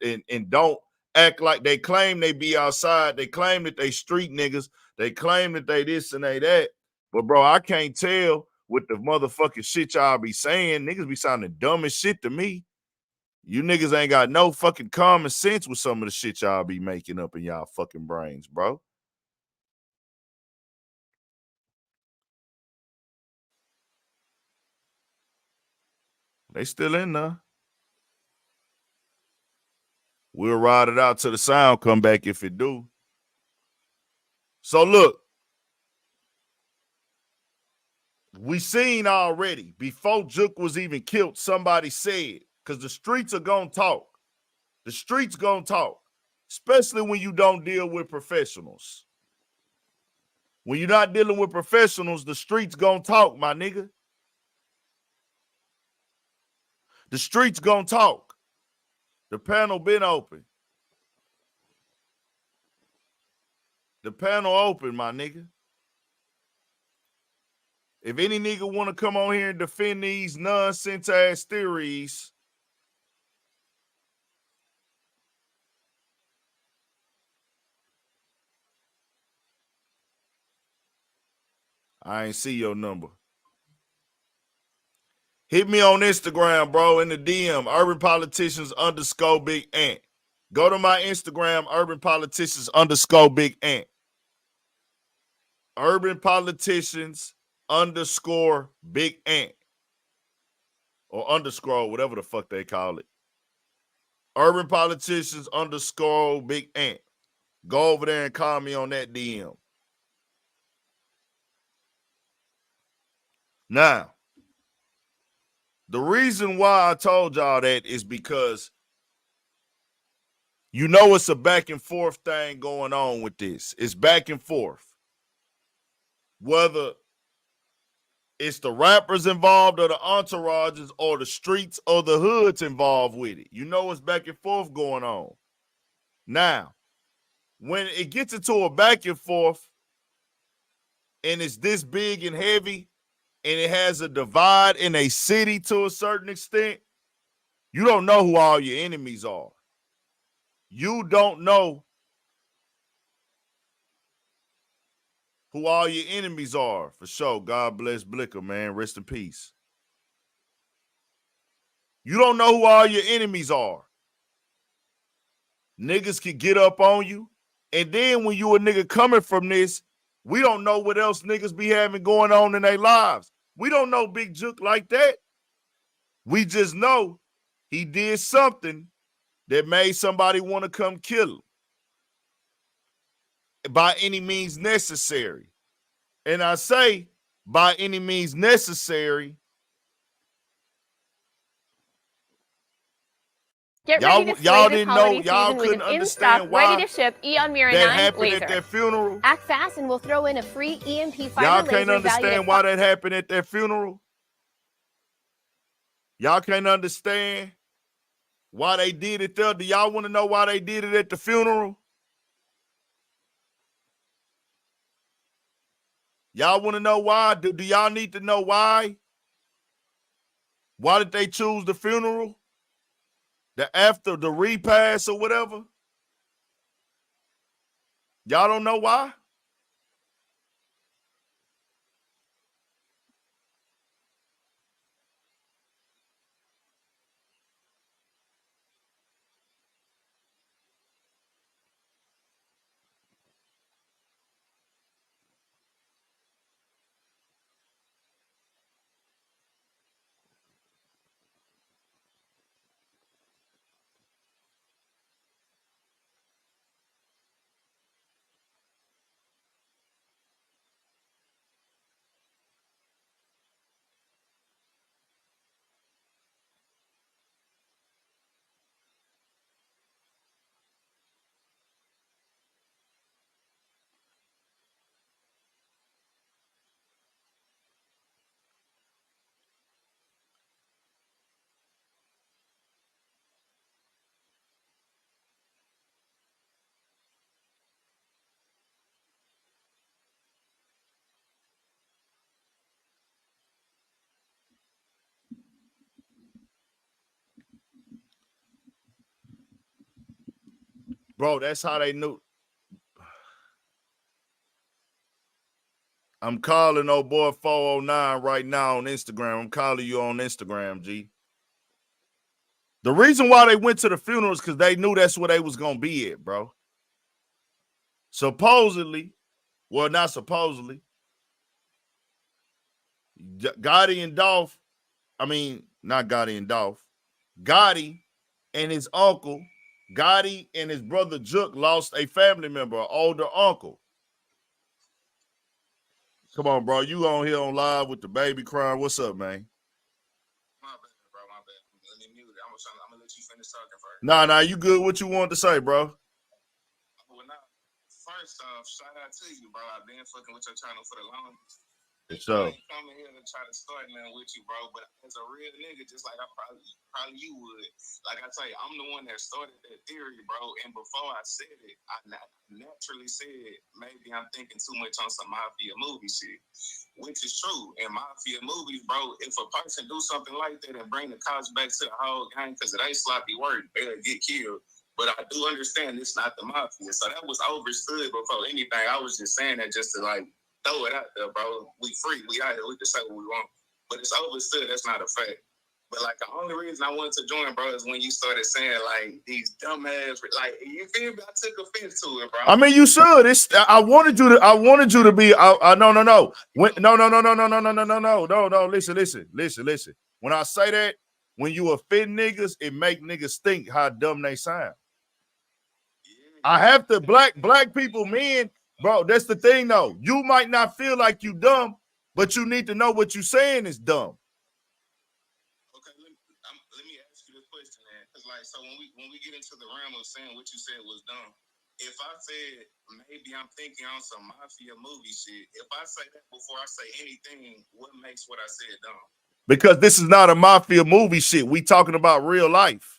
don't act like they claim they be outside. They claim that they street niggas. They claim that they this and they that. But, bro, I can't tell with the motherfucking shit y'all be saying. Niggas be sounding dumb as shit to me. You niggas ain't got no fucking common sense with some of the shit y'all be making up in y'all fucking brains, bro. They still in there. We'll ride it out till the sound come back if it do. So look, we seen already before Jook was even killed, somebody said, because the streets are gonna talk. The streets gonna talk, especially when you don't deal with professionals. When you're not dealing with professionals, the streets gonna talk, my nigga. The streets gonna talk. The panel been open. The panel open, my nigga. If any nigga want to come on here and defend these nonsense ass theories, I ain't see your number. Hit me on Instagram, bro, in the DM, urbanpoliticians_Big Ant. Go to my Instagram, urbanpoliticians_Big Ant. urbanpoliticians_Big Ant. Or underscore, whatever the fuck they call it. urbanpoliticians_Big Ant. Go over there and call me on that DM. Now, the reason why I told y'all that is because you know it's a back and forth thing going on with this. It's back and forth. Whether it's the rappers involved or the entourages or the streets or the hoods involved with it. You know it's back and forth going on. Now, when it gets into a back and forth and it's this big and heavy and it has a divide in a city to a certain extent, you don't know who all your enemies are. You don't know who all your enemies are, for sure. God bless Blicker, man. Rest in peace. You don't know who all your enemies are. Niggas can get up on you. And then when you a nigga coming from this, we don't know what else niggas be having going on in their lives. We don't know Big Jook like that. We just know he did something that made somebody want to come kill him by any means necessary. And I say by any means necessary. Get ready to slay y'all this didn't holiday know, y'all season with couldn't an understand in-stock, why ready to ship Eon Mirror that 9 happened laser. at that funeral. Act fast and we'll throw in a free EMP fiber Y'all laser can't valued understand at why that happened at that funeral. Y'all can't understand why they did it there. Do y'all want to know why they did it at the funeral? Y'all want to know why? Do y'all need to know why? Why did they choose the funeral? The after the repast or whatever? Y'all don't know why? Bro, that's how they knew. I'm calling old boy 409 right now on Instagram. I'm calling you on Instagram, G. The reason why they went to the funeral is because they knew that's where they was going to be at, bro. Supposedly, well, not supposedly, Gotti and Dolph, I mean, not Gotti and Dolph. Gotti and his uncle, Gotti and his brother Jook lost a family member, an older uncle. Come on, bro. You on here on live with the baby crying. What's up, man? My bad, bro. My bad. Let me mute it. I'm gonna let you finish talking first. Nah, you good. What you want to say, bro? Well, now, first off, shout out to you, bro. I've been fucking with your channel for the longest. So I ain't coming here to try to start nothing with you, bro. But as a real nigga, just like I probably you would. Like I tell you, I'm the one that started that theory, bro. And before I said it, I naturally said maybe I'm thinking too much on some mafia movie shit, which is true. In mafia movies, bro, if a person do something like that and bring the cops back to the whole gang because it ain't sloppy work, they'll get killed. But I do understand it's not the mafia, so that was overstood before anything. I was just saying that just to like throw it out there, bro. We free. We out here. We can say what we want. But it's overstood. That's not a fact. But, like, the only reason I wanted to join, bro, is when you started saying, like, these dumbass, like, you feel me? I took offense to it, bro. I mean, you should. I wanted you to be. No. Listen. When I say that, when you offend niggas, it make niggas think how dumb they sound. I have to black people, men, bro. That's the thing, though. You might not feel like you dumb, but you need to know what you're saying is dumb. Okay, let me ask you this question, man. Because, like, so when we get into the realm of saying what you said was dumb, if I said maybe I'm thinking on some mafia movie shit, if I say that before I say anything, what makes what I said dumb? Because this is not a mafia movie shit. We talking about real life.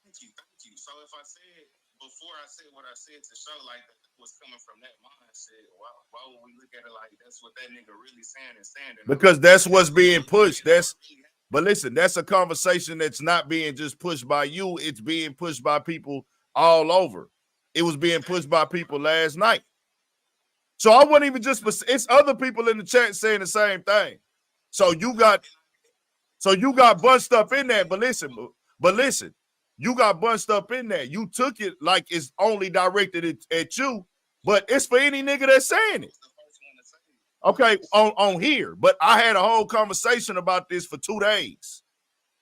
Thank you. So if I said before I said what I said to show like that was coming from that mindset, why would we look at it like that's what that nigga really saying and standing? Because that's what's being pushed. But listen, that's a conversation that's not being just pushed by you. It's being pushed by people all over. It was being pushed by people last night. So I wasn't even just, it's other people in the chat saying the same thing. So you got bunched up in that. But listen, you got bunched up in that. You took it like it's only directed at you, but it's for any nigga that's saying it. Okay, on here. But I had a whole conversation about this for 2 days.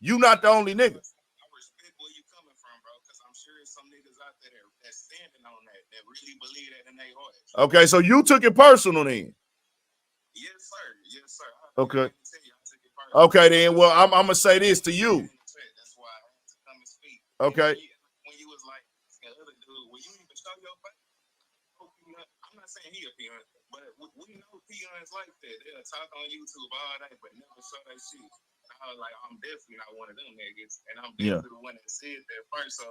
You not the only nigga. I respect where you coming from, bro, because I'm sure there's some niggas out there that's standing on that really believe that in their hearts. Okay, so you took it personal then. Yes, sir. Okay. Okay, then. Well, I'm gonna say this to you. That's why I had to come and speak. Okay. When you was like the other dude, when you even show your face, I'm not saying he a peon, but we know peons like that. They'll talk on YouTube all day, but never show their shit. I was like, I'm definitely not one of them niggas, and I'm definitely the one that said that first. So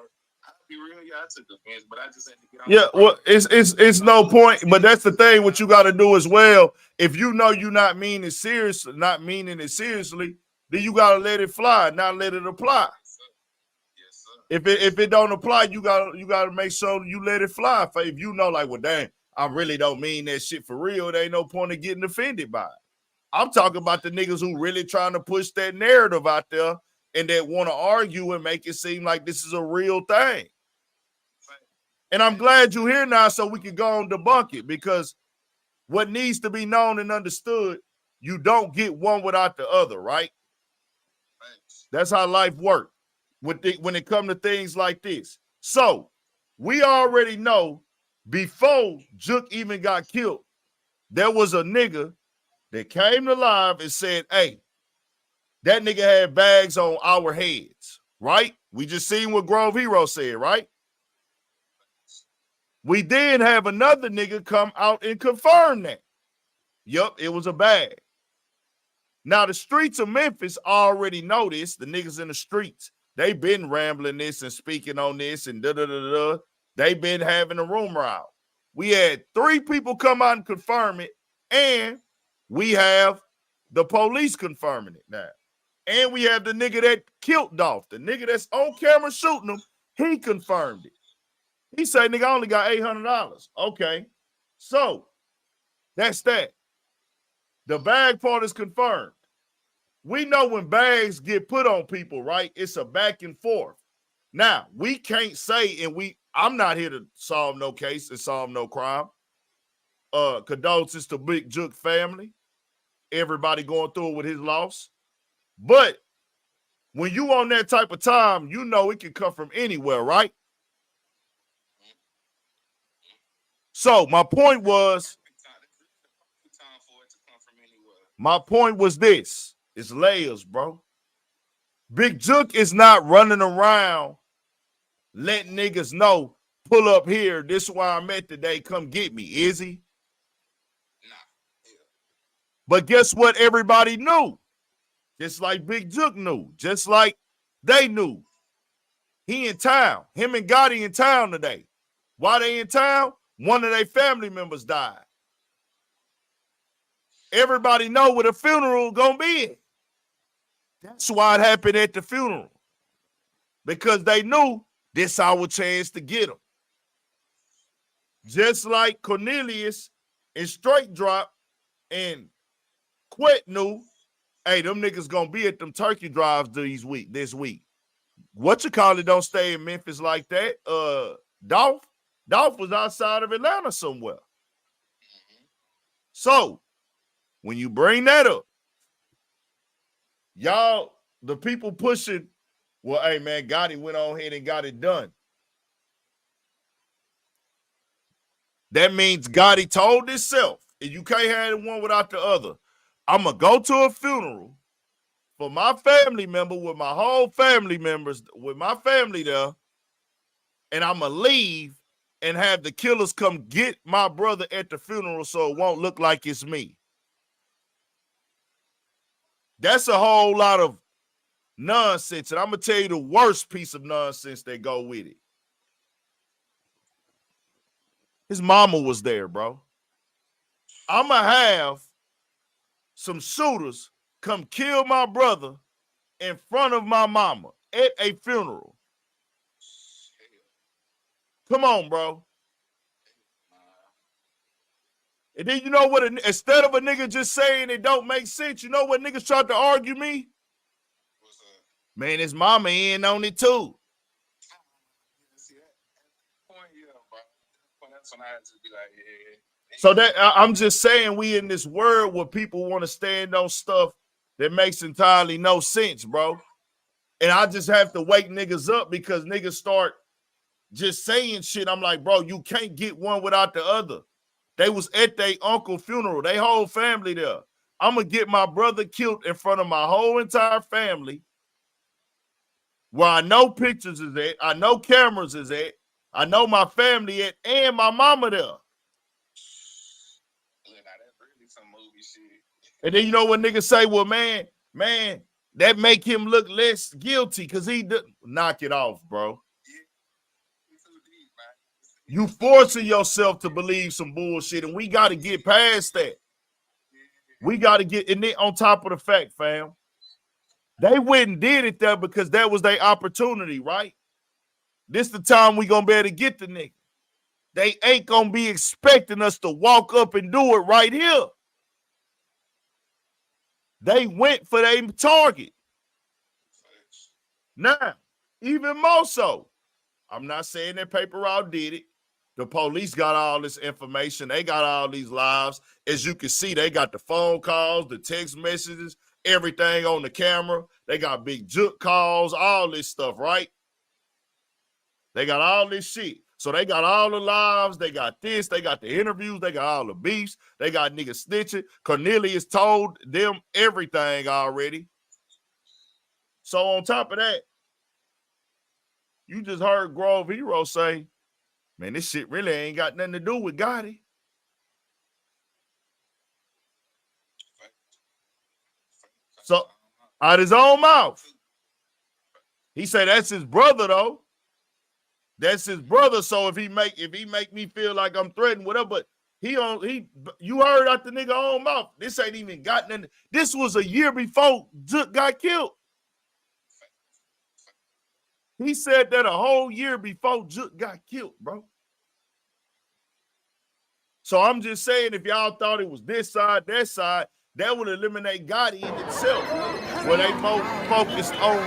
I'll be real, I took offense, but I just had to get on. Yeah, well, it's no point, but that's the thing. What you got to do as well, if you know you're not meaning it seriously, then you got to let it fly, not let it apply. Yes, sir. If it don't apply, you gotta make sure you let it fly. If you know, like, well, dang, I really don't mean that shit for real, there ain't no point in getting offended by it. I'm talking about the niggas who really trying to push that narrative out there and that want to argue and make it seem like this is a real thing. And I'm glad you're here now so we can go and debunk it, because what needs to be known and understood, you don't get one without the other, right? That's how life works when it comes to things like this. So we already know before Jook even got killed, there was a nigga that came to live and said, hey, that nigga had bags on our heads, right? We just seen what Grove Hero said, right? We then have another nigga come out and confirm that. Yup, it was a bag. Now, the streets of Memphis already know this. The niggas in the streets, they been rambling this and speaking on this and da-da-da-da. They been having a rumor out. We had 3 people come out and confirm it, and we have the police confirming it now. And we have the nigga that killed Dolph, the nigga that's on camera shooting him, he confirmed it. He said, nigga, I only got $800. Okay, so that's that. The bag part is confirmed. We know when bags get put on people, right? It's a back and forth. Now, we can't say, I'm not here to solve no case and solve no crime. Condolences to Big Jook family. Everybody going through it with his loss. But when you on that type of time, you know it can come from anywhere, right? So my point was this. It's layers, bro. Big Jook is not running around letting niggas know, pull up here, this is why I'm at today, come get me, is he? But guess what everybody knew? Just like Big Jook knew, just like they knew. He in town. Him and Gotti in town today. Why they in town? One of their family members died. Everybody know where the funeral gonna be. That's why it happened at the funeral. Because they knew this our chance to get him. Just like Cornelius and Straight Drop and Quet knew, hey, them niggas gonna be at them turkey drives this week. What you call it don't stay in Memphis like that. Dolph was outside of Atlanta somewhere. So when you bring that up, y'all, the people pushing, well, hey man, Gotti went on ahead and got it done. That means Gotti told himself, and you can't have one without the other. I'm gonna go to a funeral for my family member with my whole family members, with my family there, and I'm going to leave and have the killers come get my brother at the funeral so it won't look like it's me. That's a whole lot of nonsense, and I'm going to tell you the worst piece of nonsense that go with it. His mama was there, bro. I'm going to have some shooters come kill my brother in front of my mama at a funeral. Come on, bro. And then you know what? Instead of a nigga just saying it don't make sense, you know what niggas tried to argue me? Man, his mama in on it too. So that I'm just saying, we in this world where people want to stand on stuff that makes entirely no sense, bro. And I just have to wake niggas up because niggas start just saying shit. I'm like, bro, you can't get one without the other. They was at their uncle funeral, they whole family there. I'm gonna get my brother killed in front of my whole entire family, where I know pictures is at, I know cameras is at, I know my family at, and my mama there. And then you know what niggas say? Well, man, that make him look less guilty because he didn't. Knock it off, bro. You forcing yourself to believe some bullshit, and we got to get past that. We got to get in it on top of the fact, fam. They went and did it there because that was their opportunity, right? This the time we gonna be able to get the nigga. They ain't gonna be expecting us to walk up and do it right here. They went for their target. Now, even more so, I'm not saying that Paper Route did it. The police got all this information. They got all these lives. As you can see, they got the phone calls, the text messages, everything on the camera. They got Big Jook calls, all this stuff, right? They got all this shit. So they got all the lives. They got this. They got the interviews. They got all the beefs. They got niggas snitching. Cornelius told them everything already. So on top of that, you just heard Grove Hero say, man, this shit really ain't got nothing to do with Gotti. So out his own mouth, he said that's his brother though. That's his brother. So if he make me feel like I'm threatened, whatever, but you heard out the nigga own mouth. This ain't even got nothing. This was a year before Jook got killed. He said that a whole year before Jook got killed, bro. So I'm just saying, if y'all thought it was this side, that side, that would eliminate Gotti in itself. Where they more focused on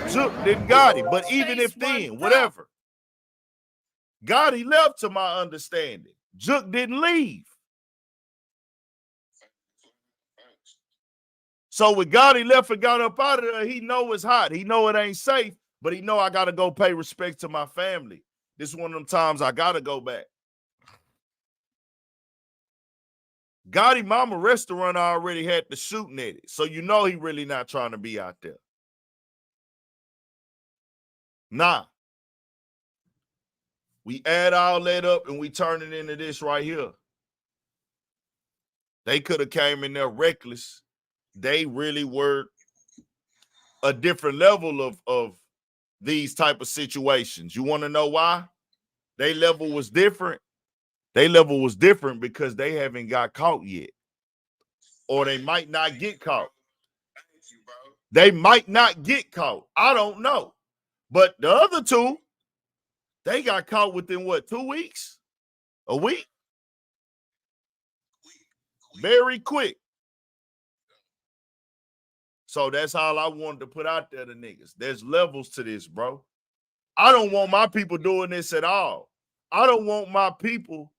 Jook than Gotti. But even if then, whatever. Gotti left to my understanding. Jook didn't leave. So when Gotti left and got up out of there, he know it's hot. He know it ain't safe, but he know I got to go pay respect to my family. This is one of them times I got to go back. Gotti mama restaurant already had the shooting at it. So you know he really not trying to be out there. Nah. We add all that up and we turn it into this right here. They could have came in there reckless. They really were a different level of these type of situations. You want to know why? Their level was different. Their level was different because they haven't got caught yet. Or they might not get caught. They might not get caught. I don't know. But the other two, they got caught within what, 2 weeks? A week? Very quick. So that's all I wanted to put out there to niggas. There's levels to this, bro. I don't want my people doing this at all. I don't want my people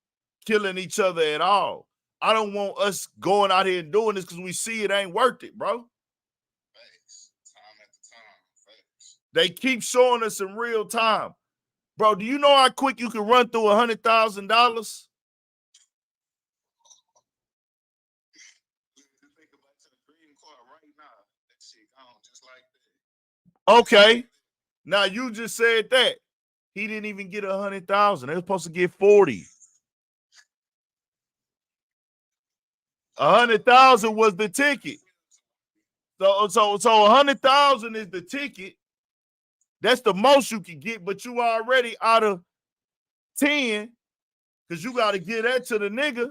killing each other at all. I don't want us going out here and doing this because we see it ain't worth it, bro. They keep showing us in real time. Bro, do you know how quick you can run through $100,000? Okay. Now you just said that. He didn't even get 100,000. They were supposed to get 40. 100,000 was the ticket. So 100,000 is the ticket. That's the most you can get, but you already out of 10 because you got to get that to the nigga.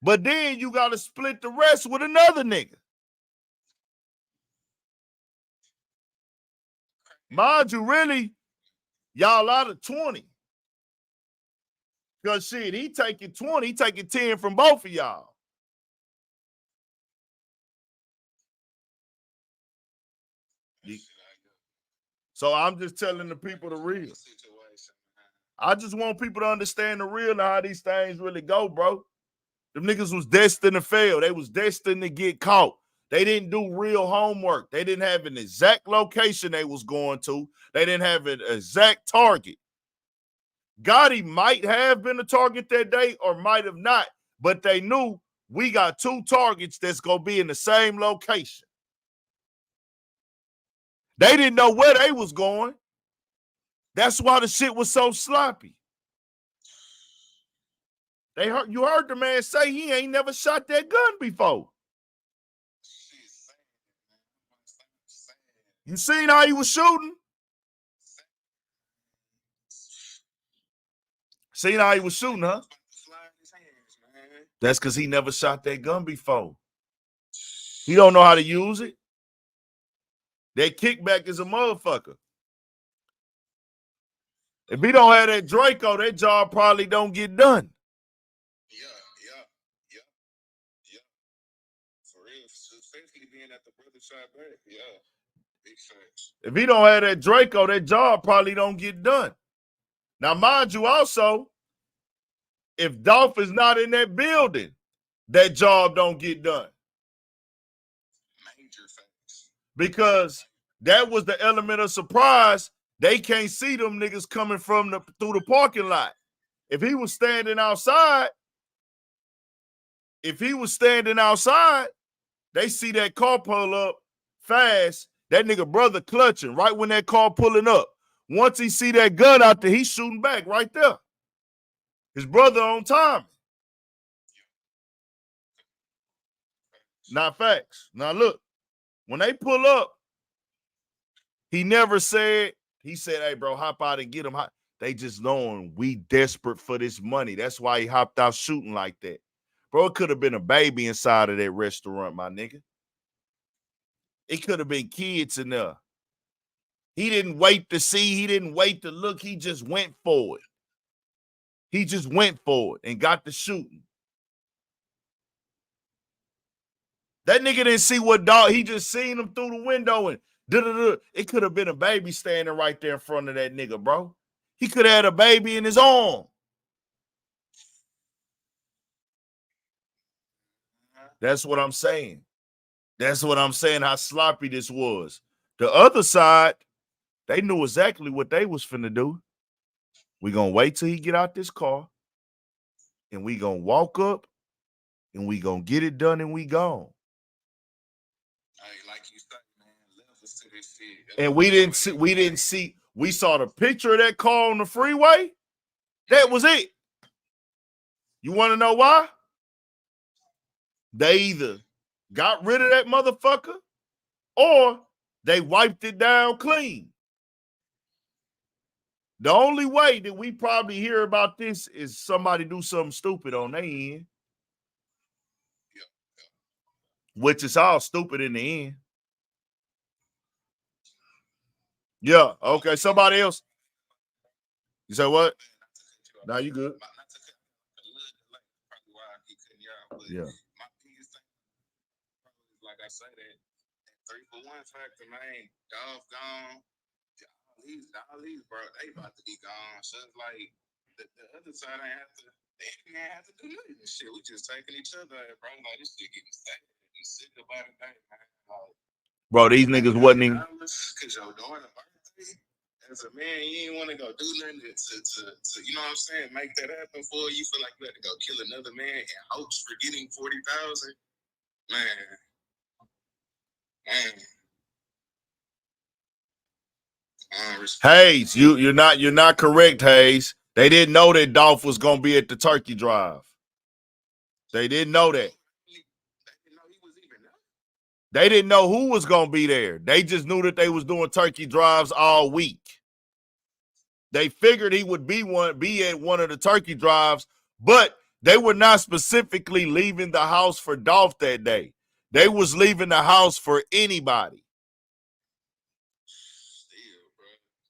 But then you got to split the rest with another nigga. Mind you, really, y'all out of 20. Because shit, he taking 20, he taking 10 from both of y'all. So I'm just telling the people the real. I just want people to understand the real and how these things really go, bro. Them niggas was destined to fail. They was destined to get caught. They didn't do real homework. They didn't have an exact location they was going to. They didn't have an exact target. Gotti might have been a target that day or might have not, but they knew we got 2 targets that's going to be in the same location. They didn't know where they was going. That's why the shit was so sloppy. You heard the man say he ain't never shot that gun before. You seen how he was shooting? Seen how he was shooting, huh? That's because he never shot that gun before. He don't know how to use it. That kickback is a motherfucker. If he don't have that Draco, that job probably don't get done. Yeah. For real, especially being at the brother shot back. Yeah, big facts. If he don't have that Draco, that job probably don't get done. Now, mind you also, if Dolph is not in that building, that job don't get done. Major facts. Because that was the element of surprise. They can't see them niggas coming from through the parking lot. If he was standing outside, they see that car pull up fast, that nigga brother clutching right when that car pulling up. Once he see that gun out there, he's shooting back right there. His brother on time. Not facts. Now look, when they pull up, he never said, he said, hey, bro, hop out and get him. They just knowing we desperate for this money. That's why he hopped out shooting like that. Bro, it could have been a baby inside of that restaurant, my nigga. It could have been kids in there. He didn't wait to see. He didn't wait to look. He just went for it. He just went for it and got the shooting. That nigga didn't see what dog. He just seen him through the window and da-da-da. It could have been a baby standing right there in front of that nigga, bro. He could have had a baby in his arm. That's what I'm saying. That's what I'm saying, how sloppy this was. The other side, they knew exactly what they was finna do. We gonna wait till he get out this car, and we gonna walk up, and we gonna get it done, and we gone. Hey, like you said, man, levels to this shit. And we didn't see. We saw the picture of that car on the freeway. That was it. You want to know why? They either got rid of that motherfucker or they wiped it down clean. The only way that we probably hear about this is somebody do something stupid on their end. Which is all stupid in the end. Yeah, okay. Somebody else. You say what? No, you good. Yeah. Like I say, that 3-for-1 factor, man. Dolph gone. All these, bro, they about to be gone. So it's like the other side ain't have to do nothing. Shit, we just taking each other, bro. Like, this shit getting sad. You sick about it, man. Bro, these niggas wasn't even. Because your daughter birthday, as a man, you ain't want to go do nothing to, you know what I'm saying, make that happen for you. Feel like you had to go kill another man in hopes for getting 40,000. Man. Hayes, you're not correct, Hayes. They didn't know that Dolph was gonna be at the turkey drive. They didn't know that. They didn't know who was gonna be there. They just knew that they was doing turkey drives all week. They figured he would be at one of the turkey drives, but they were not specifically leaving the house for Dolph that day. They was leaving the house for anybody.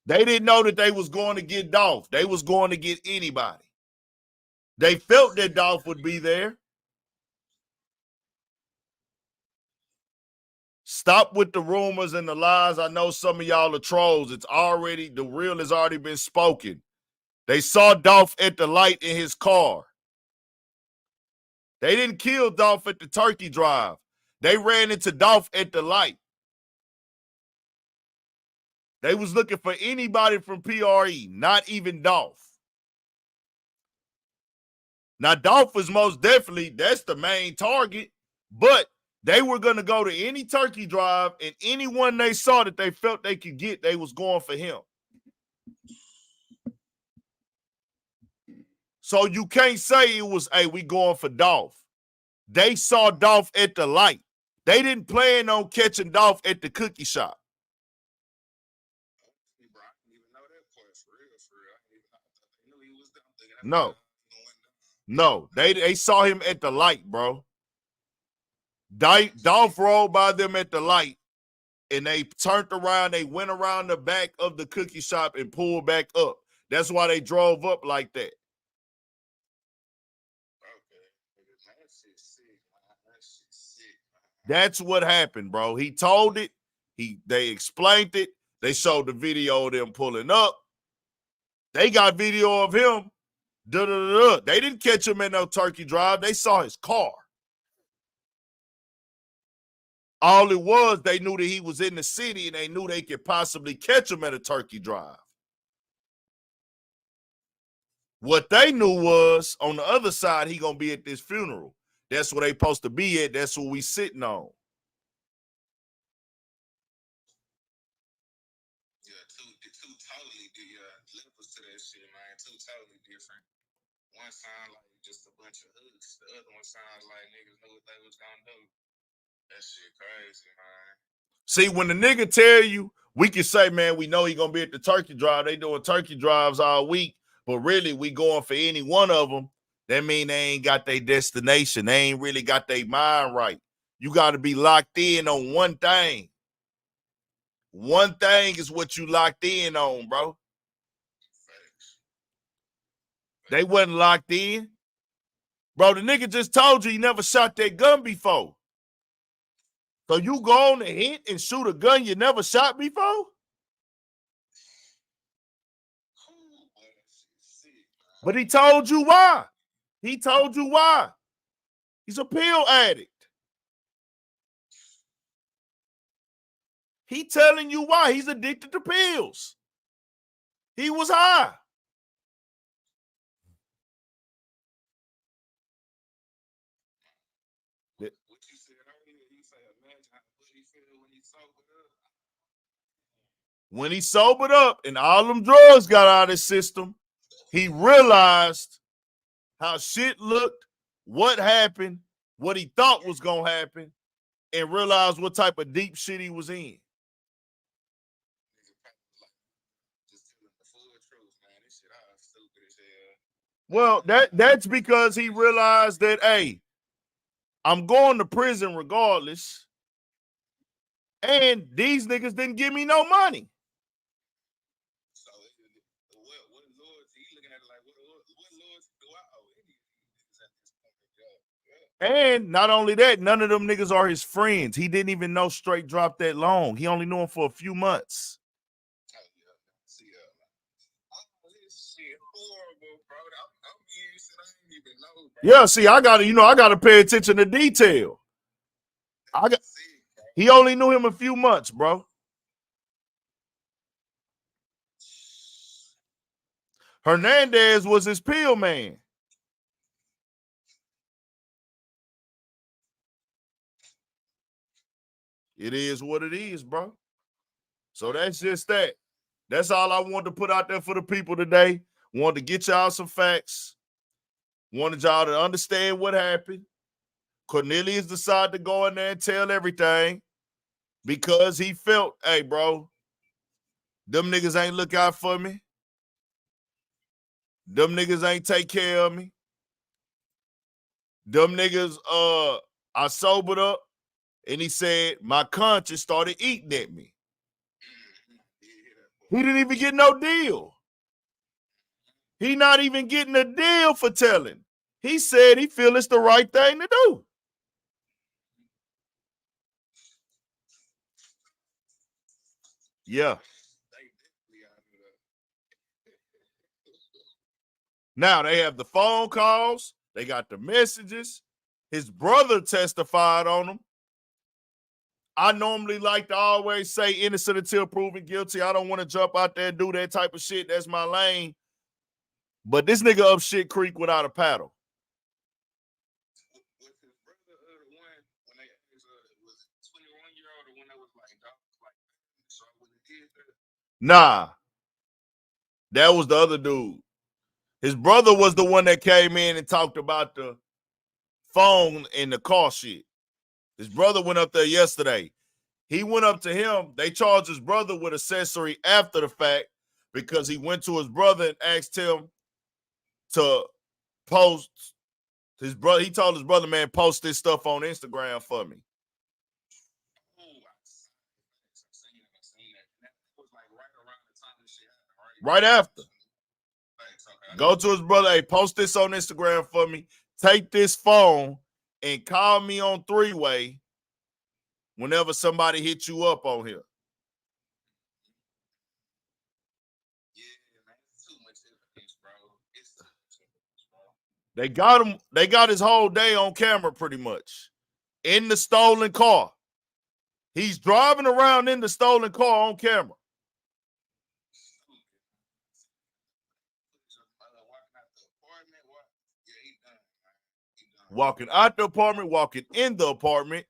They didn't know that they was going to get Dolph. They was going to get anybody. They felt that Dolph would be there. Stop with the rumors and the lies. I know some of y'all are trolls. The real has already been spoken. They saw Dolph at the light in his car. They didn't kill Dolph at the turkey drive. They ran into Dolph at the light. They was looking for anybody from PRE, not even Dolph. Now, Dolph was most definitely, that's the main target, but they were going to go to any turkey drive, and anyone they saw that they felt they could get, they was going for him. So you can't say it was, hey, we going for Dolph. They saw Dolph at the light. They didn't plan on catching Dolph at the cookie shop. No, they saw him at the light, bro. Dolph rolled by them at the light, and they turned around. They went around the back of the cookie shop and pulled back up. That's why they drove up like that. That's what happened, bro. He told it. They explained it. They showed the video of them pulling up. They got video of him. They didn't catch him at no turkey drive. They saw his car. All it was, they knew that he was in the city, and they knew they could possibly catch him at a turkey drive. What they knew was, on the other side, he gonna be at this funeral. That's where they supposed to be at. That's what we sitting on. Two totally levels to that shit, man. Two totally different. One sound like just a bunch of hooks. The other one sounds like niggas knew what they was gonna do. That shit crazy, man. See, when the nigga tell you, we can say, man, we know he gonna be at the turkey drive. They doing turkey drives all week, but really we going for any one of them. That mean they ain't got their destination. They ain't really got their mind right. You got to be locked in on one thing. One thing is what you locked in on, bro. They wasn't locked in. Bro, the nigga just told you he never shot that gun before. So you go on a hit and shoot a gun you never shot before? But he told you why. He told you why. He's a pill addict. He telling you why. He's addicted to pills. He was high. What you said earlier, you say imagine how good he feel when he sobered up. When he sobered up and all them drugs got out of his system, he realized how shit looked, what happened, what he thought was going to happen, and realized what type of deep shit he was in. Well, that's because he realized that, hey, I'm going to prison regardless, and these niggas didn't give me no money. So what loyalty? He looking at it like what loyalty do I owe any of these niggas at this point? And not only that, none of them niggas are his friends. He didn't even know Straight Drop that long. He only knew him for a few months. See, this shit horrible, bro. I'm used to, I ain't even know, bro. Yeah, see, I gotta pay attention to detail. He only knew him a few months, bro. Hernandez was his pill man. It is what it is, bro. So that's just that. That's all I wanted to put out there for the people today. Wanted to get y'all some facts. Wanted y'all to understand what happened. Cornelius decided to go in there and tell everything because he felt, hey, bro, them niggas ain't look out for me. Them niggas ain't take care of me. Them niggas, I sobered up, and he said my conscience started eating at me. He didn't even get no deal. He not even getting a deal for telling. He said he feel it's the right thing to do. Yeah. Now they have the phone calls. They got the messages. His brother testified on them. I normally like to always say innocent until proven guilty. I don't want to jump out there and do that type of shit. That's my lane. But this nigga up shit creek without a paddle. Was his brother the one when they was 21-year-old or when they was like so when he did that? Nah. That was the other dude. His brother was the one that came in and talked about the phone and the car shit. His brother went up there yesterday. He went up to him. They charged his brother with accessory after the fact because he went to his brother and asked him to post his brother. He told his brother, man, post this stuff on Instagram for me. Right after. Go to his brother, hey, post this on Instagram for me. Take this phone and call me on three-way whenever somebody hits you up on here. They got him. They got his whole day on camera pretty much in the stolen car. He's driving around in the stolen car on camera. Walking out the apartment, walking in the apartment,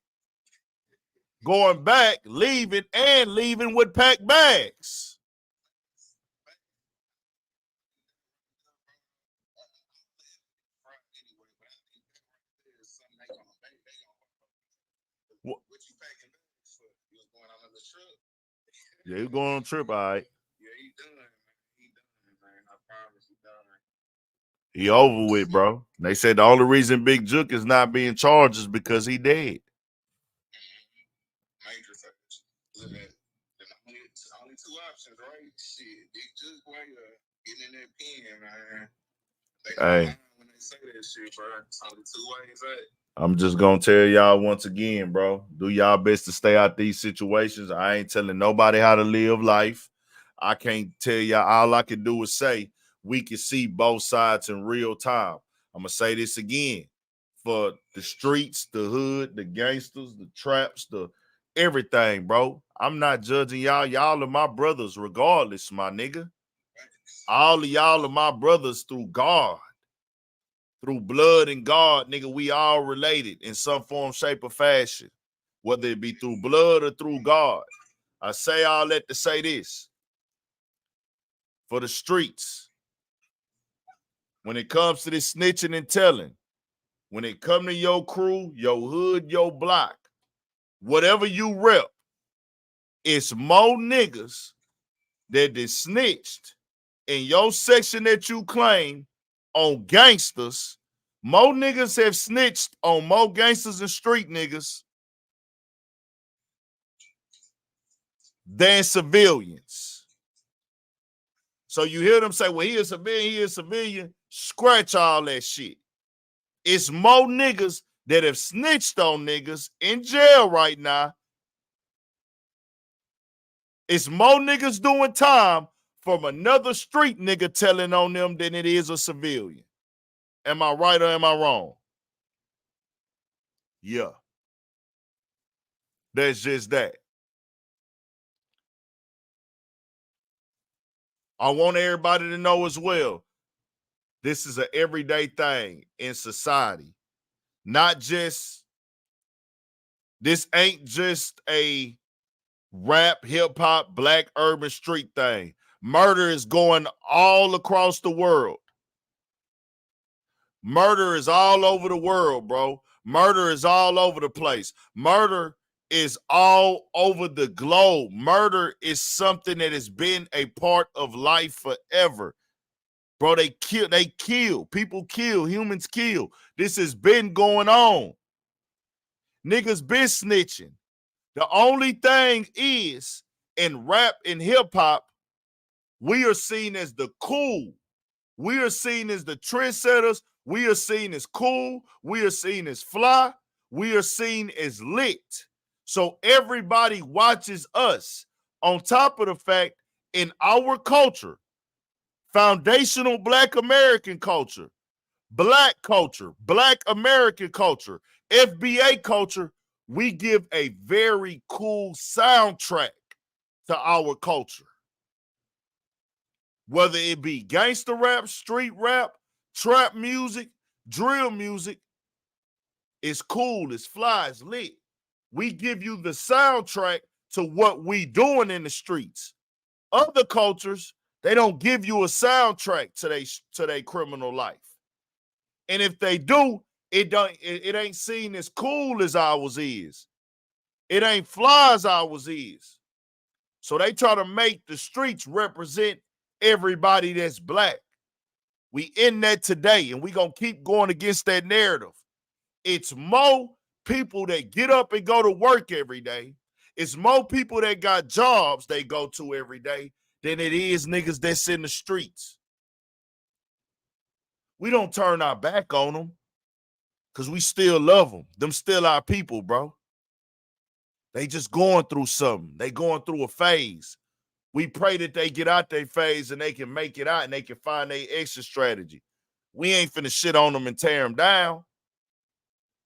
going back, leaving with packed bags. Yeah, he's going on a trip, all right. Yeah, he done, man. He done, man. I promise he done. He over with, bro. They said the only reason Big Juke is not being charged is because he dead. Major factors. Look at only two options, right? Shit, Big Juke way getting in that pen, man. Hey. When they say that shit, bro, it's only two ways, right? I'm just gonna tell y'all once again, bro. Do y'all best to stay out these situations. I ain't telling nobody how to live life. I can't tell y'all. All I can do is say we can see both sides in real time. I'm gonna say this again. For the streets, the hood, the gangsters, the traps, the everything, bro. I'm not judging y'all. Y'all are my brothers regardless, my nigga. All of y'all are my brothers through God. Through blood and God, nigga, we all related in some form, shape, or fashion. Whether it be through blood or through God. I say all that to say this. For the streets, when it comes to this snitching and telling, when it come to your crew, your hood, your block, whatever you rep, it's more niggas that snitched in your section that you claim on gangsters. More niggas have snitched on more gangsters and street niggas than civilians. So you hear them say, well, he is a civilian. Scratch all that shit. It's more niggas that have snitched on niggas in jail right now. It's more niggas doing time from another street nigga telling on them than it is a civilian. Am I right or am I wrong? Yeah. That's just that. I want everybody to know as well, this is an everyday thing in society. Not just, this ain't just a rap, hip hop, black urban street thing. Murder is going all across the world. Murder is all over the world, bro. Murder is all over the place. Murder is all over the globe. Murder is something that has been a part of life forever. Bro, they kill. People kill. Humans kill. This has been going on. Niggas been snitching. The only thing is, in rap and hip-hop, we are seen as the cool. We are seen as the trendsetters. We are seen as cool. We are seen as fly. We are seen as lit. So everybody watches us. On top of the fact, in our culture, foundational Black American culture, Black American culture, FBA culture, we give a very cool soundtrack to our culture. Whether it be gangster rap, street rap, trap music, drill music, it's cool, it's fly, it's lit. We give you the soundtrack to what we doing in the streets. Other cultures, they don't give you a soundtrack to their criminal life. And if they do, it ain't seen as cool as ours is. It ain't fly as ours is. So they try to make the streets represent everybody that's black. We in that today, and we gonna keep going against that narrative. It's more people that get up and go to work every day. It's more people that got jobs they go to every day than it is niggas that's in the streets. We don't turn our back on them because we still love them. Them still our people, bro. They just going through something. They going through a phase. We pray that they get out their phase and they can make it out and they can find their exit strategy. We ain't finna shit on them and tear them down.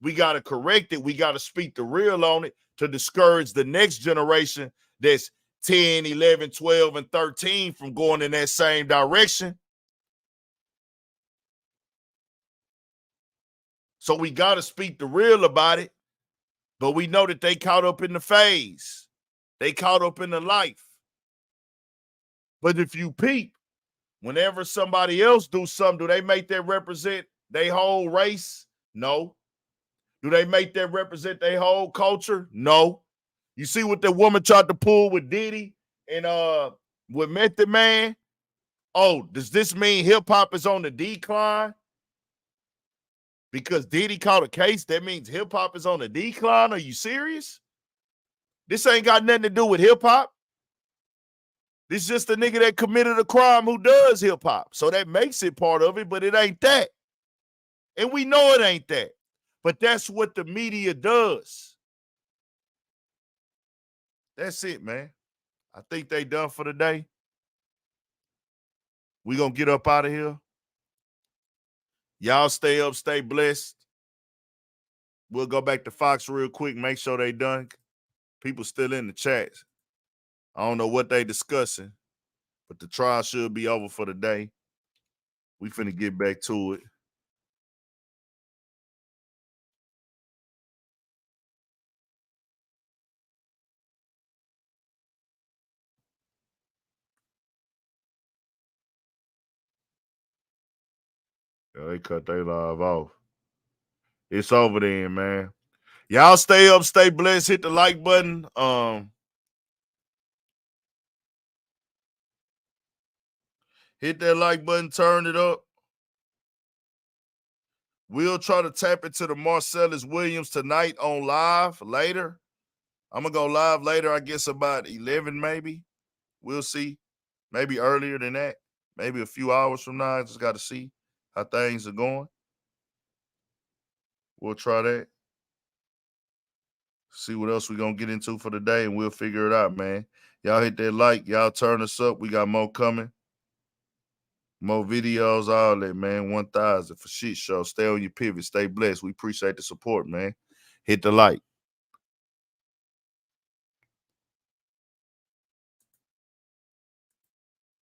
We got to correct it. We got to speak the real on it to discourage the next generation that's 10, 11, 12, and 13 from going in that same direction. So we got to speak the real about it, but we know that they caught up in the phase. They caught up in the life. But if you peep, whenever somebody else do something, do they make that represent their whole race? No. Do they make that represent their whole culture? No. You see what that woman tried to pull with Diddy and with Method Man? Oh, does this mean hip-hop is on the decline? Because Diddy caught a case, that means hip-hop is on the decline? Are you serious? This ain't got nothing to do with hip-hop. This is just a nigga that committed a crime who does hip-hop. So that makes it part of it, but it ain't that. And we know it ain't that. But that's what the media does. That's it, man. I think they done for the day. We gonna get up out of here. Y'all stay up, stay blessed. We'll go back to Fox real quick, make sure they done. People still in the chats. I don't know what they discussing, but the trial should be over for the day. We finna get back to it. Yeah, they cut their live off. It's over then, man. Y'all stay up, stay blessed. Hit the like button. Hit that like button, turn it up. We'll try to tap into the Marcellus Williams tonight on live later. I'm going to go live later, I guess about 11 maybe. We'll see. Maybe earlier than that. Maybe a few hours from now. I just got to see how things are going. We'll try that. See what else we're going to get into for the day, and we'll figure it out, man. Y'all hit that like. Y'all turn us up. We got more coming. More videos, all that, man. 1,000 for shit show. Stay on your pivot. Stay blessed. We appreciate the support, man. Hit the like.